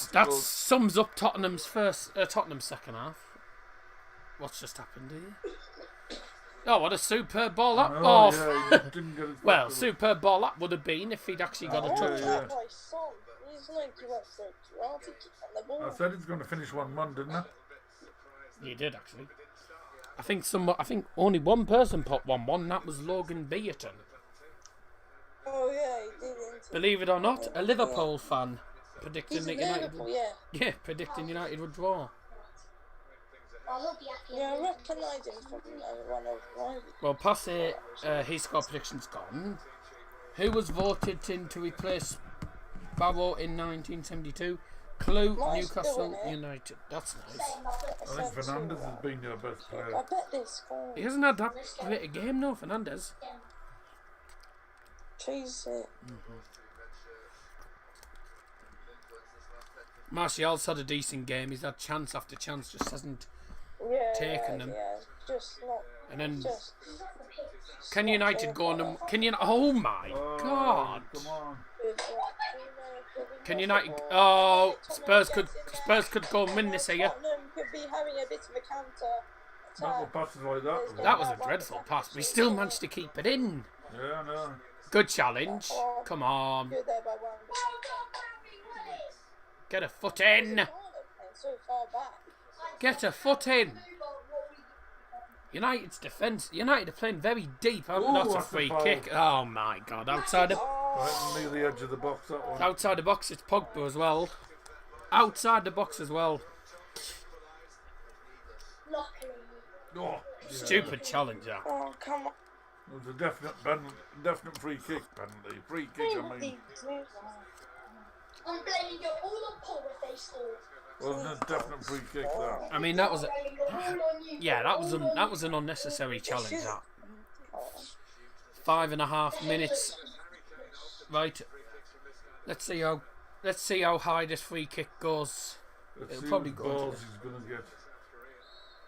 That sums up Tottenham's second half. What's just happened here? Oh, what a superb ball that was! Yeah, he didn't get his Well, back to superb ball that would have been if he'd actually got a touch. yeah. I said he's going to finish 1-1, didn't I? He did actually. I think only one person put 1-1. That was Logan Beaton. Oh yeah, he did. Believe it or not, a Liverpool fan predicting He's that United. Liverpool, yeah. Predicting United would draw. Yeah, I recognise him from one of mine. Well, past it, his score prediction's gone. Who was voted in to replace Barrow in 1972? Clue, Nice Newcastle doing it. United. That's nice. I think Fernandes has been your best player. I bet they scored. He hasn't had that great a game, no, Fernandes. Chase it. Martial's had a decent game. He's had chance after chance, just hasn't taken them. Yeah, just not. And then Just. can United go on them? Oh my God! Come on. Can United? Oh, Spurs could go and win this here. Tottenham could be having a bit of a counter. Not with passes like that. That was a dreadful pass. We still managed to keep it in. Yeah, no. Good challenge. Come on, Good there by Wan. get a foot in. So far back. Get a foot in. United's defence. United are playing very deep. Ooh, Not a that's a free foul. kick. Oh my God! Outside the Right near the edge of the box, that one. outside the box, it's Pogba as well. Outside the box as well. Luckily. Oh, yeah. Stupid challenge that. Oh, come on. It was a definite free kick penalty. Free kick, I mean. I'm blaming you all on Paul if they score. Wasn't a definite free kick, that. I mean, that was a, Blaming it all on you. yeah, that was an unnecessary challenge. That 5.5 minutes. Right. Let's see how high this free kick goes. Let's It'll see probably what go into balls the- he's going to get.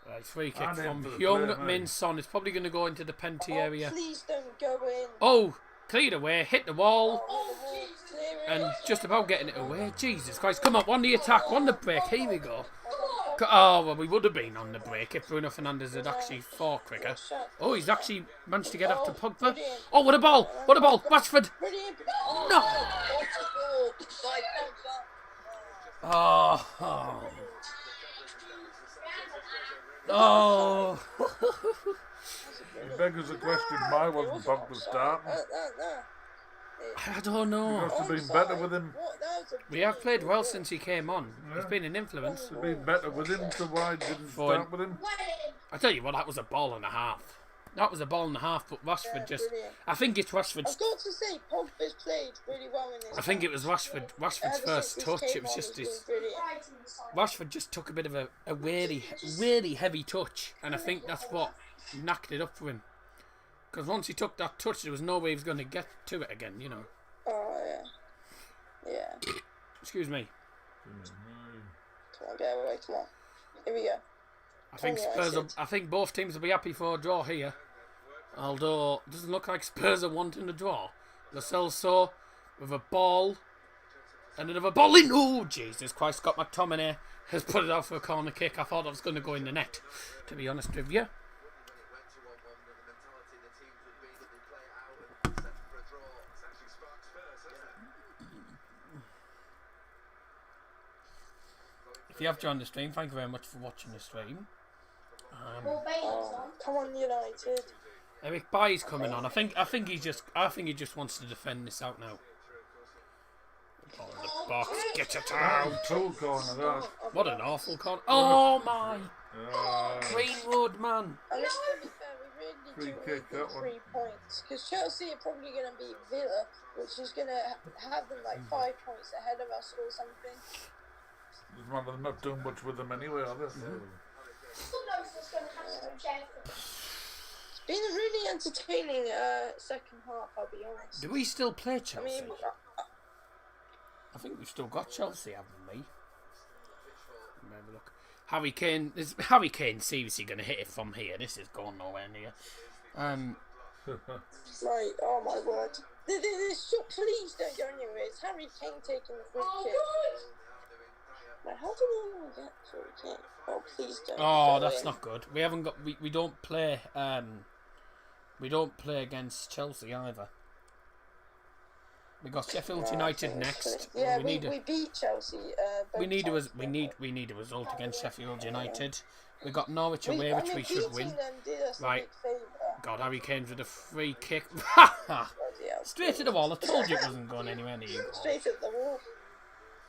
Right, free kick And in from for the Young player, mate. Min Son. It's probably going to go into the penalty area. Please don't go in. Oh, cleared away, hit the wall, Clear it. and just about getting it away. Jesus Christ! Come on, on the attack, on the break. Here we go. Oh well, we would have been on the break if Bruno Fernandes had actually fought quicker. Oh, he's actually managed to get up to Pogba. Oh, what a ball! What a ball! Rashford. Brilliant. No. What a ball by Pogba. Oh. Oh. Oh. It beggars the question, why wasn't Pogba starting? I don't know. Must have been better with him. We have played well since he came on. He's been an influence. Must have been better with him, so why didn't start with him? I tell you what, that was a ball and a half. That was a ball and a half, but Rashford just... I think it's Rashford's... I've got to say, Pogba's played really well in this. I think it was Rashford's Ever first since touch. he It came was on, just he's his... been brilliant. Rashford just took a bit of a really heavy touch, and I think that's what knocked it up for him. Because once he took that touch, there was no way he was going to get to it again, you know. Oh, yeah. Yeah. Excuse me. Come on, get away, come on. Here we go. I think Oh, Spurs. United. I think both teams will be happy for a draw here. Although it doesn't look like Spurs are wanting a draw. Lo Celso with a ball, and another ball in. Oh Jesus Christ! Scott McTominay has put it out for a corner kick. I thought I was going to go in the net, to be honest with you. If you have joined the stream, thank you very much for watching the stream. Oh, come on, United. Eric Bailly's coming on. I think he just wants to defend this out now. Ball in the box, get it out. Two corner, that. What an awful con. Oh my! Uh, Greenwood, man. And let's be fair, we really Free do kick, need that the one. 3 points. Because Chelsea are probably going to beat Villa, which is going to have them like 5 points ahead of us or something. doesn't matter, they're not doing much with them anyway, are they? It's been a really entertaining second half, I'll be honest. Do we still play I Chelsea? mean, I think we've still got Chelsea, haven't we? Maybe look. Harry Kane. Is Harry Kane seriously going to hit it from here? This is going nowhere near. right, oh my word. This shot, please don't go anywhere. It's Harry Kane taking the free kick. Like, how do we even get free kick? Oh, please don't. Oh, go that's in. not good. We haven't got. We don't play. We don't play against Chelsea either. We got Sheffield United next. Yeah, we we need beat Chelsea. we need a result against Sheffield United. We got Norwich away, which we should win. Right. God, Harry Kane's with a free kick. Straight to the wall. I told you it wasn't going anywhere near goal. Straight at the wall.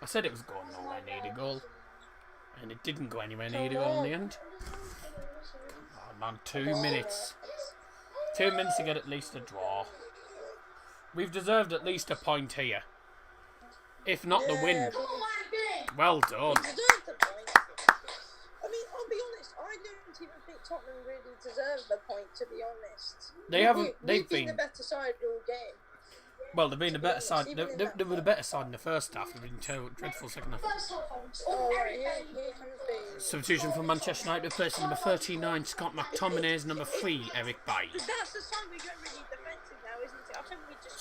I said it was going nowhere near the goal, and it didn't go anywhere near the goal in the end. Come on, man, 2 minutes. 2 minutes to get at least a draw. We've deserved at least a point here, if not the win. Well done. Deserve the point. I mean, I'll be honest. I don't even think Tottenham really deserve the point. To be honest, They haven't. They've We've been been. the better side all game. Well, they've been a better side. They were a better side in the first half. They've been dreadful second half. Oh, right, here comes the... Substitution from Manchester United, replacing number 39 Scott McTominay's number 3 Eric Bailly. That's the sign we're getting really defensive now, isn't it? I think we just...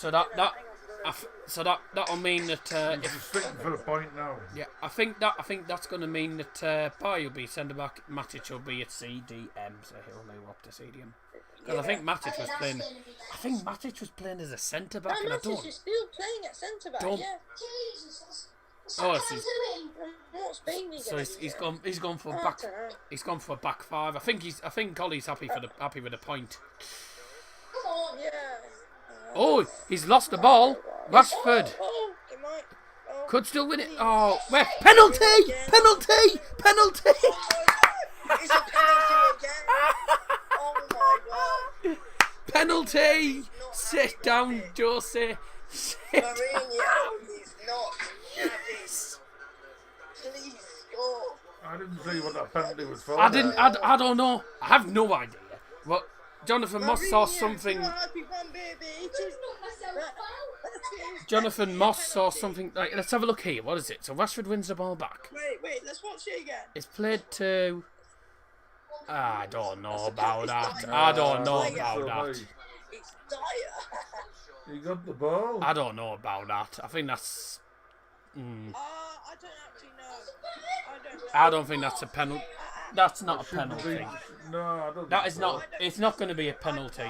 So that'll mean that He's just sitting for a point now. yeah, I think that's going to mean that Bailly will be centre back, Matic will be at CDM, so he'll move up to CDM. Because I think Matic was playing. I think Matic was playing as a centre back, and I Matic don't. is still playing at centre back. Don't- Yeah. Oh, What's Bailey so he's gone for a I back. don't know. He's gone for a back five. I think Ollie's happy with the point. Yeah. Oh, he's lost the ball. Rashford Oh, he might. Oh. could still win it. Oh, ref, penalty! Penalty! Penalty! It's a penalty again. Oh my god. Penalty! Sit down, Jose. Sit down. Mourinho is not happy. Please score. I didn't see what that penalty was for. I don't know. I have no idea. But Jonathan Moss saw something. Jonathan Moss saw something. Like, let's have a look here. What is it? So Rashford wins the ball back. Wait, let's watch it again. It's played to. I don't know about that. I don't know about that. It's dire. He got the ball. I don't know about that. I think that's. I don't actually know. I don't think that's a penalty. That's not a Shouldn't penalty. be- No, I don't That think is so. not. It's not going to be a penalty.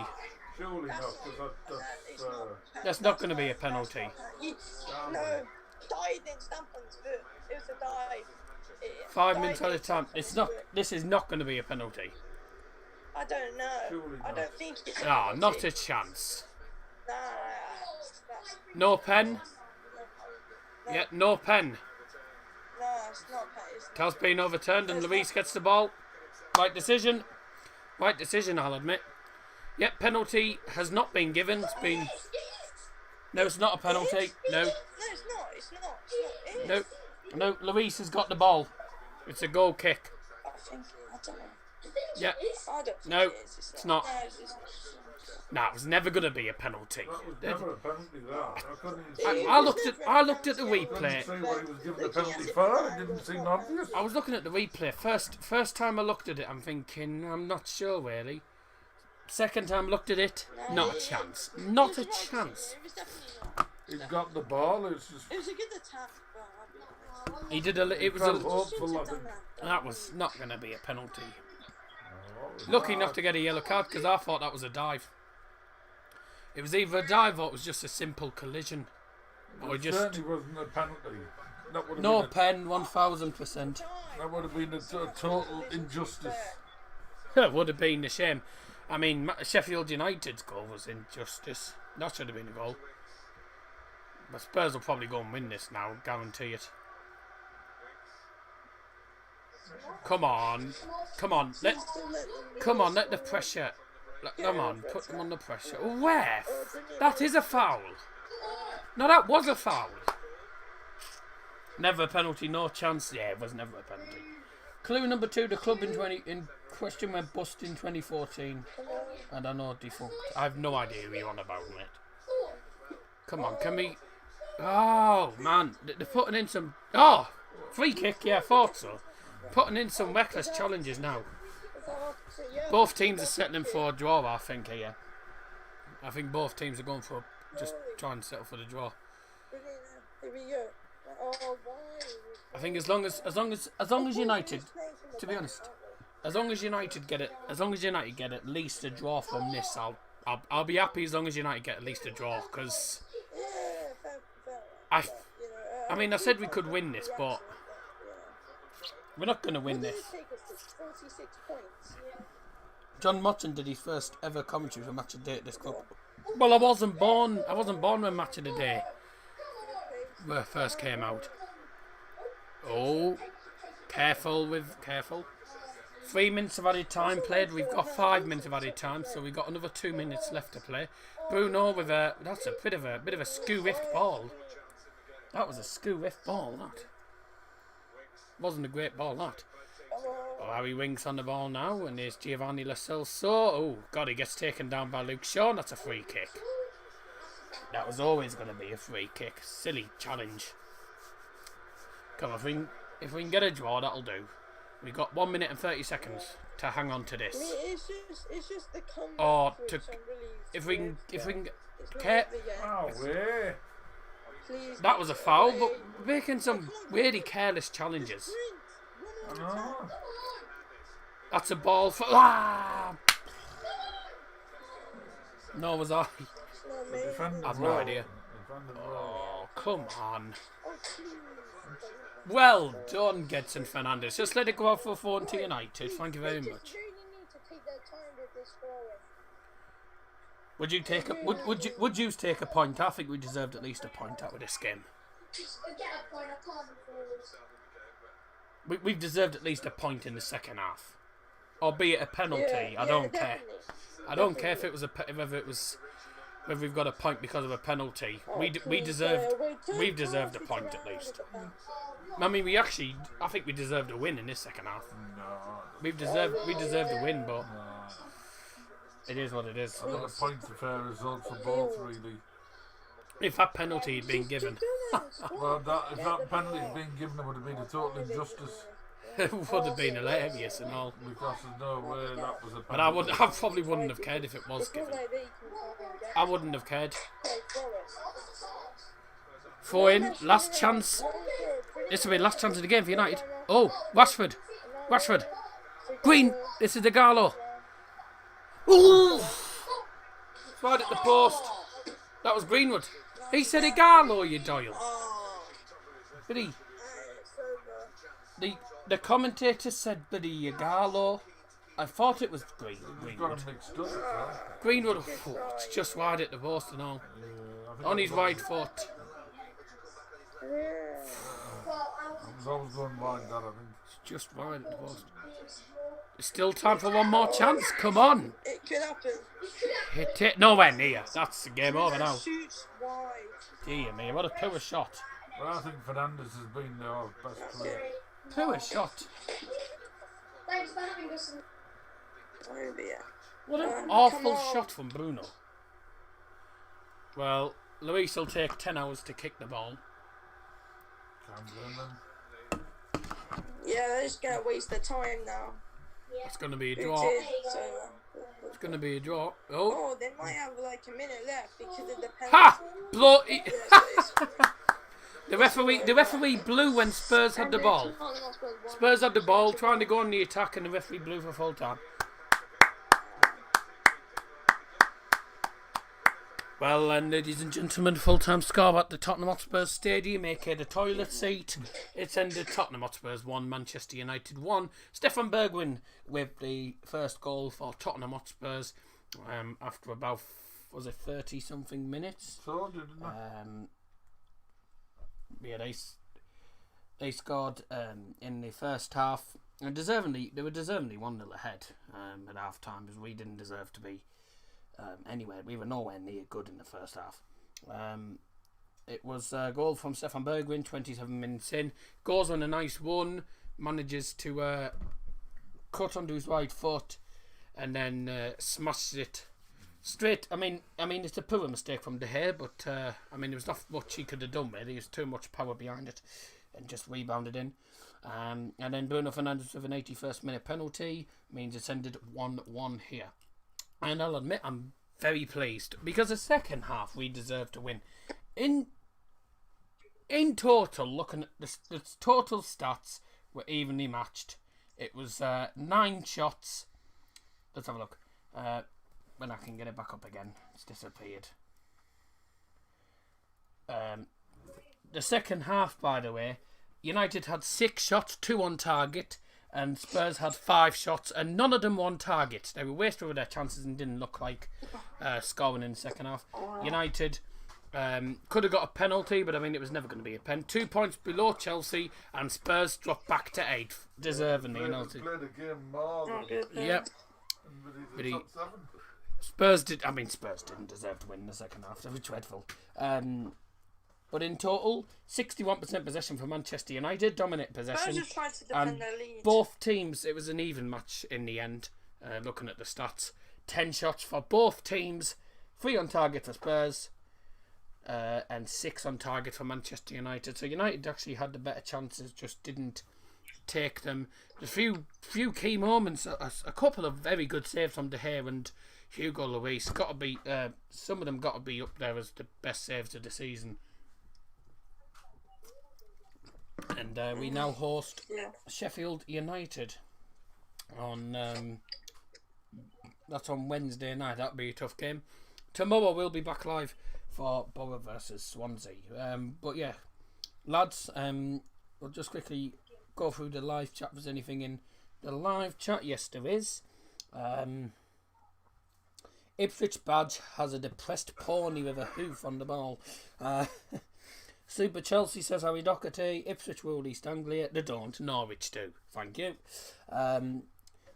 Surely not, because That's not going to be a penalty. No, died in Stamford's foot. It was a dive. 5 minutes at a time. It's not. This is not going to be a penalty. I don't know. Surely I not. don't think it's. No, not a chance. Nah, No pen. Yeah, no pen. no, it's not. It's Tell's been overturned and Luis gets the ball. Right decision. Right decision, I'll admit. Yep, penalty has not been given. It's been. No, it's not a penalty. No, No, it's not. It's not. It's not. It is. no. Luis has got the ball. It's a goal kick. I think. I don't know. Yeah. I don't think No, it is. it's not. No, it's not. Nah, it was never going to be a penalty. That was never a penalty, that. I couldn't even see. I looked at the I replay. couldn't see what he was given the penalty for. It didn't seem obvious. I was looking at the replay. First time I looked at it, I'm thinking, I'm not sure really. Second time I looked at it, not a chance. Not a chance. It was definitely not. He got the ball. It's just It was a good attack, but He did a. It was felt a. hopeful. I think. That was not going to be a penalty. Oh, it was Lucky hard. enough to get a yellow card because I thought that was a dive. It was either a dive or it was just a simple collision. Or It just certainly wasn't a penalty. That would have no been pen, 1000%. that would have been a total injustice. It would have been a shame. I mean, Sheffield United's goal was injustice. That should have been a goal. But Spurs will probably go and win this now, guarantee it. Come on, come on, let the pressure. Come on, put them under pressure. Ref, that is a foul. No, that was a foul. Never a penalty, no chance. Yeah, it was never a penalty. Clue number 2: the club in question went bust in 2014, and I know defunct. I have no idea who you're on about, mate. Come on, can we? Oh man, they're putting in some. Oh, free kick. Yeah, I thought so. Putting in some reckless challenges now. Both teams are settling for a draw, I think here. I think both teams are going for just try and settle for the draw. Here we go. Oh, why? I think as long as United, to be honest, as long as United get at least a draw from this, I'll be happy as long as United get at least a draw because I mean I said we could win this, but we're not going to win this. John Motton did his first ever commentary for Match of the Day at this club. Well, I wasn't born when Match of the Day first came out. Oh, careful. 3 minutes of added time played. We've got 5 minutes of added time, so we've got another 2 minutes left to play. Bruno with that's a bit of a skew-rift ball. That was a skew-rift ball. That wasn't a great ball. That. Oh, Harry Winks on the ball now, and there's Giovanni Lo Celso. Oh God, he gets taken down by Luke Shaw. That's a free kick. That was always going to be a free kick. Silly challenge. Come on, if we can get a draw, that'll do. We've got 1 minute and 30 seconds to hang on to I mean, this. it's just the comeback. Or which to, I'm really if we can, It's not care. over yet. Oh, way. Please. That was a foul, but we're making some really careless challenges. I know. That's a ball for. Ah! No, was I? Not me. I've no idea. Defended well. Oh, come on. Oh, please. Well done, Gedson Fernandez. Just let it go out for 4 to United. Thank you very They much. just really need to take their time with this scoring. Would you take a would you take a point? I think we deserved at least a point out of this game. We've deserved at least a point in the second half, albeit a penalty. I don't care. Definitely. I don't care if it was whether we've got a point because of a penalty. We've deserved a point at least. I mean, I think we deserved a win in this second half. No. We deserved a win, but it is what it is. I got a point to fair result for both, really. If that penalty had been given, Well, if that penalty had been given, it would have been a total injustice. it would have been hilarious and all. Because there's no way that was a penalty. But I probably wouldn't have cared if it was It's not given. like they can get I wouldn't have cared. Forest. Throw in, last chance. This will be the last chance of the game for United. Oh, Rashford. Green. This is the Gallo. Ooh! Right at the post. That was Greenwood. He said Igalo, you Doyle. Did he? The commentator said Buddy Igalo. I thought it was You've got Greenwood. him mixed up, so. Greenwood, it's just wide at the post and all. I think On it his was- right foot. It was always going wide, that, I think. It's just wide at the post. There's still time for one more chance. Come on. It could happen. Hit it. Nowhere near. That's the game over now. Shoots wide. Dear me, what a poor shot. Well, I think Fernandez has been our best player. Poor shot. Oh dear. What an Come awful on. shot from Bruno. Well, Luis will take 10 hours to kick the ball. Can't blame them. Yeah, they're just gonna waste their time now. It's going to be a Who draw. did? So, It's going to be a draw. Oh. oh, they might have like a minute left because of the penalty. Ha! Blow. Yeah, so it's- The referee blew when Spurs had the ball. Spurs had the ball, trying to go on the attack, and the referee blew for full time. Well, and ladies and gentlemen, full-time score at the Tottenham Hotspur Stadium, aka the toilet seat. It's ended Tottenham Hotspurs 1, Manchester United 1. Stefan Bergwijn with the first goal for Tottenham Hotspurs after about, was it 30-something minutes? So, didn't I? Yeah, they scored in the first half, and they were deservedly 1-0 ahead at half time, because we didn't deserve to be anywhere. We were nowhere near good in the first half. It was a goal from Stefan Bergwijn, 27 minutes in. Goes on a nice one, manages to cut onto his right foot, and then smashes it straight. I mean, it's a poor mistake from De Gea, but there was not much he could have done really. There's too much power behind it, and just rebounded in. And then Bruno Fernandes with an 81st minute penalty means it's ended 1-1 here. And I'll admit I'm very pleased, because the second half we deserved to win. In total, looking at the total stats were evenly matched. It was 9 shots. Let's have a look. When I can get it back up again, it's disappeared. The second half, by the way, United had 6 shots, 2 on target, and Spurs had 5 shots, and none of them were on target. They were wasted with their chances and didn't look like scoring in the second half. United could have got a penalty, but it was never going to be a pen. 2 points below Chelsea, and Spurs dropped back to 8th, deservingly. Played the game more than Yep. the top 7. Spurs didn't deserve to win in the second half. It was dreadful. But in total, 61% possession for Manchester United, dominant possession. Spurs just tried to defend And their lead. both teams, it was an even match in the end, looking at the stats. 10 shots for both teams, 3 on target for Spurs. and 6 on target for Manchester United. So United actually had the better chances, just didn't take them. A few key moments, a couple of very good saves from De Gea and Hugo Lloris. Got to be some of them got to be up there as the best saves of the season. And we now host Sheffield United on that's on Wednesday night. That'll be a tough game. Tomorrow we'll be back live for Borough versus Swansea. But yeah, lads, we'll just quickly go through the live chat. If there's anything in the live chat, yes there is. Ipswich badge has a depressed pony with a hoof on the ball. Super Chelsea says Harry Doherty. Ipswich rule East Anglia. They don't. Norwich do. Thank you.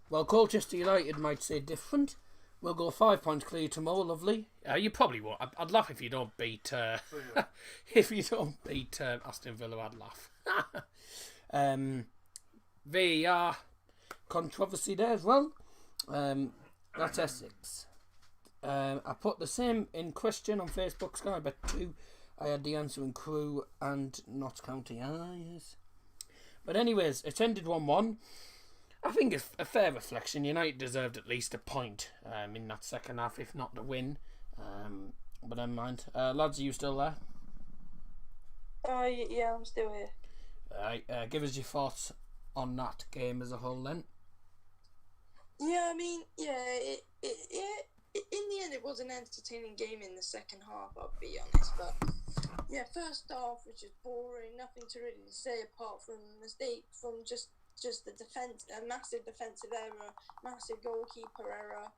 Well, Colchester United might say different. We'll go 5 points clear tomorrow. Lovely. You probably won't. I'd laugh if you don't beat. If you don't beat Aston Villa, I'd laugh. VAR controversy there as well. That's Essex. I put the same in question on Facebook. Sky Bet 2. I had the answer in Crewe and Notts County. Yes. But anyways, it ended 1-1. I think it's a fair reflection. United deserved at least a point in that second half, if not the win. But never mind. Lads, are you still there? Yeah, I'm still here. Alright, give us your thoughts on that game as a whole then. Yeah, I mean, in the end, it was an entertaining game in the second half, I'll be honest. But yeah, first half was just boring. Nothing to really say apart from mistakes from just the defense, a massive defensive error, massive goalkeeper error.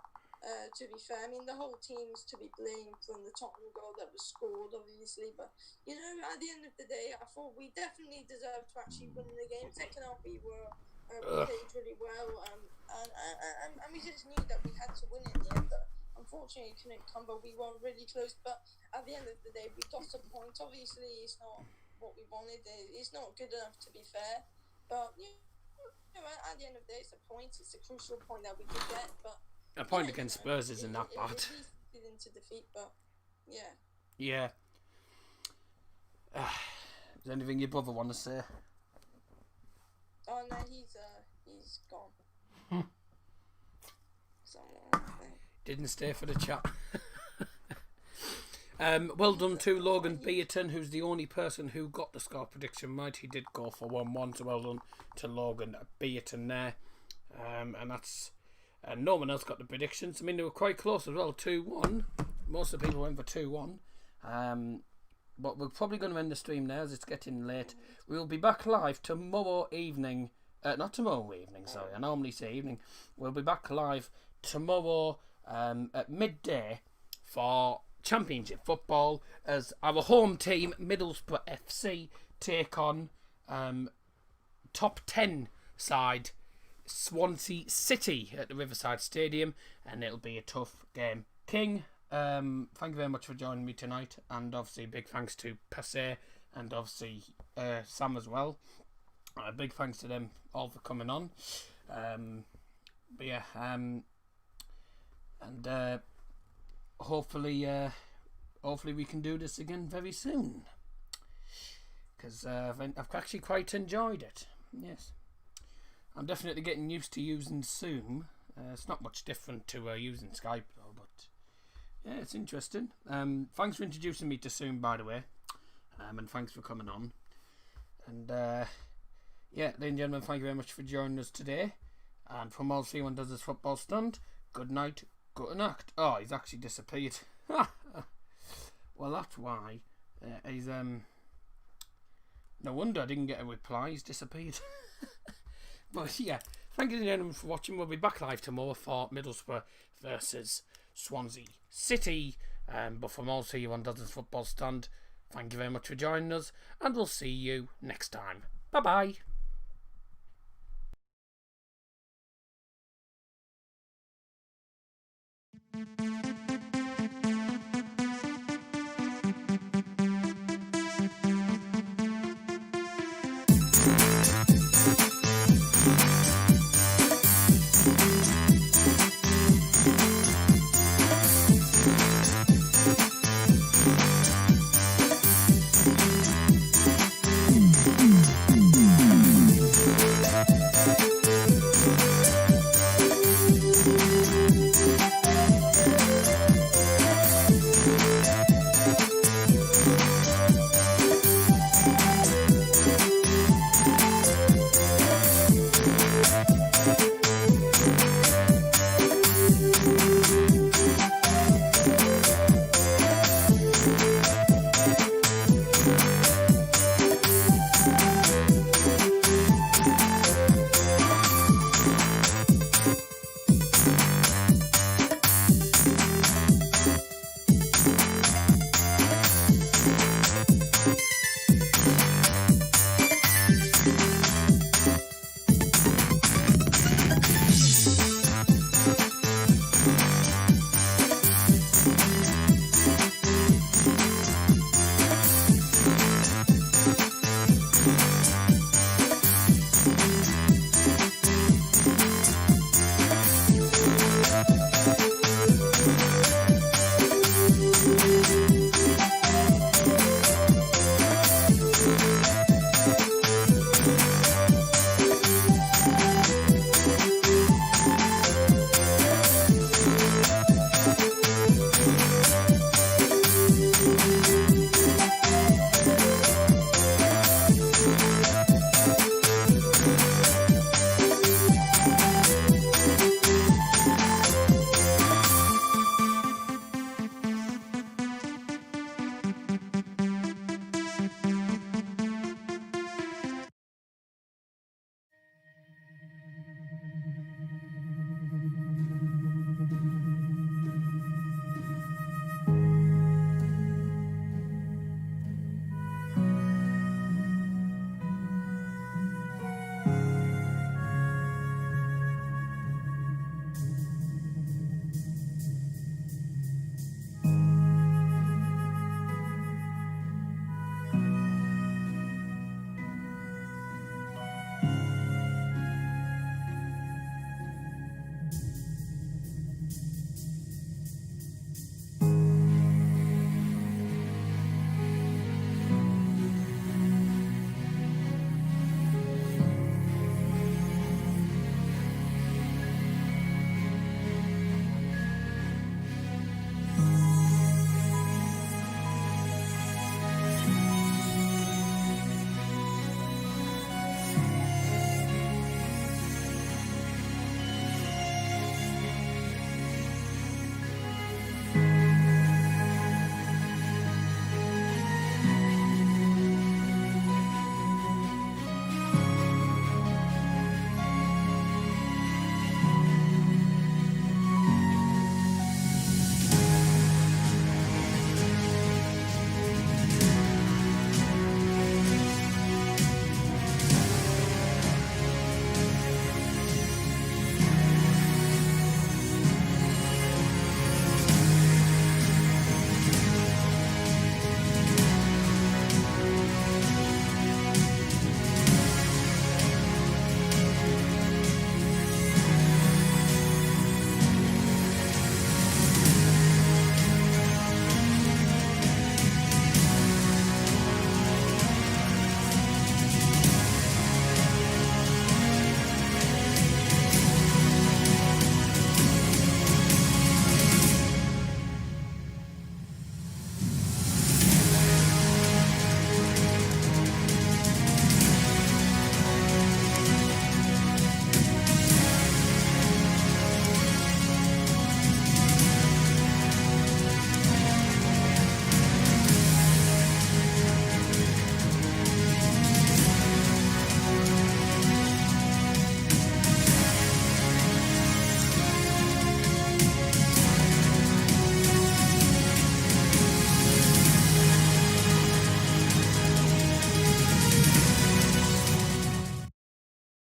To be fair, I mean the whole team's to be blamed from the Tottenham goal that was scored, obviously. But you know, at the end of the day, I thought we definitely deserved to actually win the game. Second half, we played really well, and we just knew that we had to win in the end. But unfortunately, it couldn't come. But we were really close. But at the end of the day, we got a point. Obviously, it's not what we wanted. It's not good enough to be fair. But you know, at the end of the day, it's a point. It's a crucial point that we could get. But a point against Spurs isn't that bad. It into defeat, but yeah. Yeah. Is there anything your brother want to say? Oh no, he's gone. Somewhere, I think. Didn't stay for the chat. Well done to Logan Beaton, who's the only person who got the score prediction right. He did go for 1-1, so well done to Logan Beaton there. And that's no one else got the predictions. I mean, they were quite close as well, 2-1. Most of the people went for 2-1. But we're probably going to end the stream now as it's getting late. We'll be back live tomorrow evening. Not tomorrow evening, sorry. I normally say evening. We'll be back live tomorrow at midday for Championship football as our home team, Middlesbrough FC, take on top 10 side Swansea City at the Riverside Stadium, and it'll be a tough game. King, thank you very much for joining me tonight, and obviously big thanks to Passe and obviously Sam as well. Big thanks to them all for coming on. But yeah, and hopefully we can do this again very soon, because I've actually quite enjoyed it. Yes. I'm definitely getting used to using Zoom. It's not much different to using Skype though, but yeah, it's interesting. Thanks for introducing me to Zoom, by the way, and thanks for coming on. And yeah, ladies and gentlemen, thank you very much for joining us today. And from all C1 Does This Football Stunt, good night, good night. Oh, he's actually disappeared. Well, that's why. He's no wonder I didn't get a reply. He's disappeared. But yeah, thank you gentlemen for watching. We'll be back live tomorrow for Middlesbrough versus Swansea City. But from all C1 Does This Football Stunt, thank you very much for joining us, and we'll see you next time. Bye bye.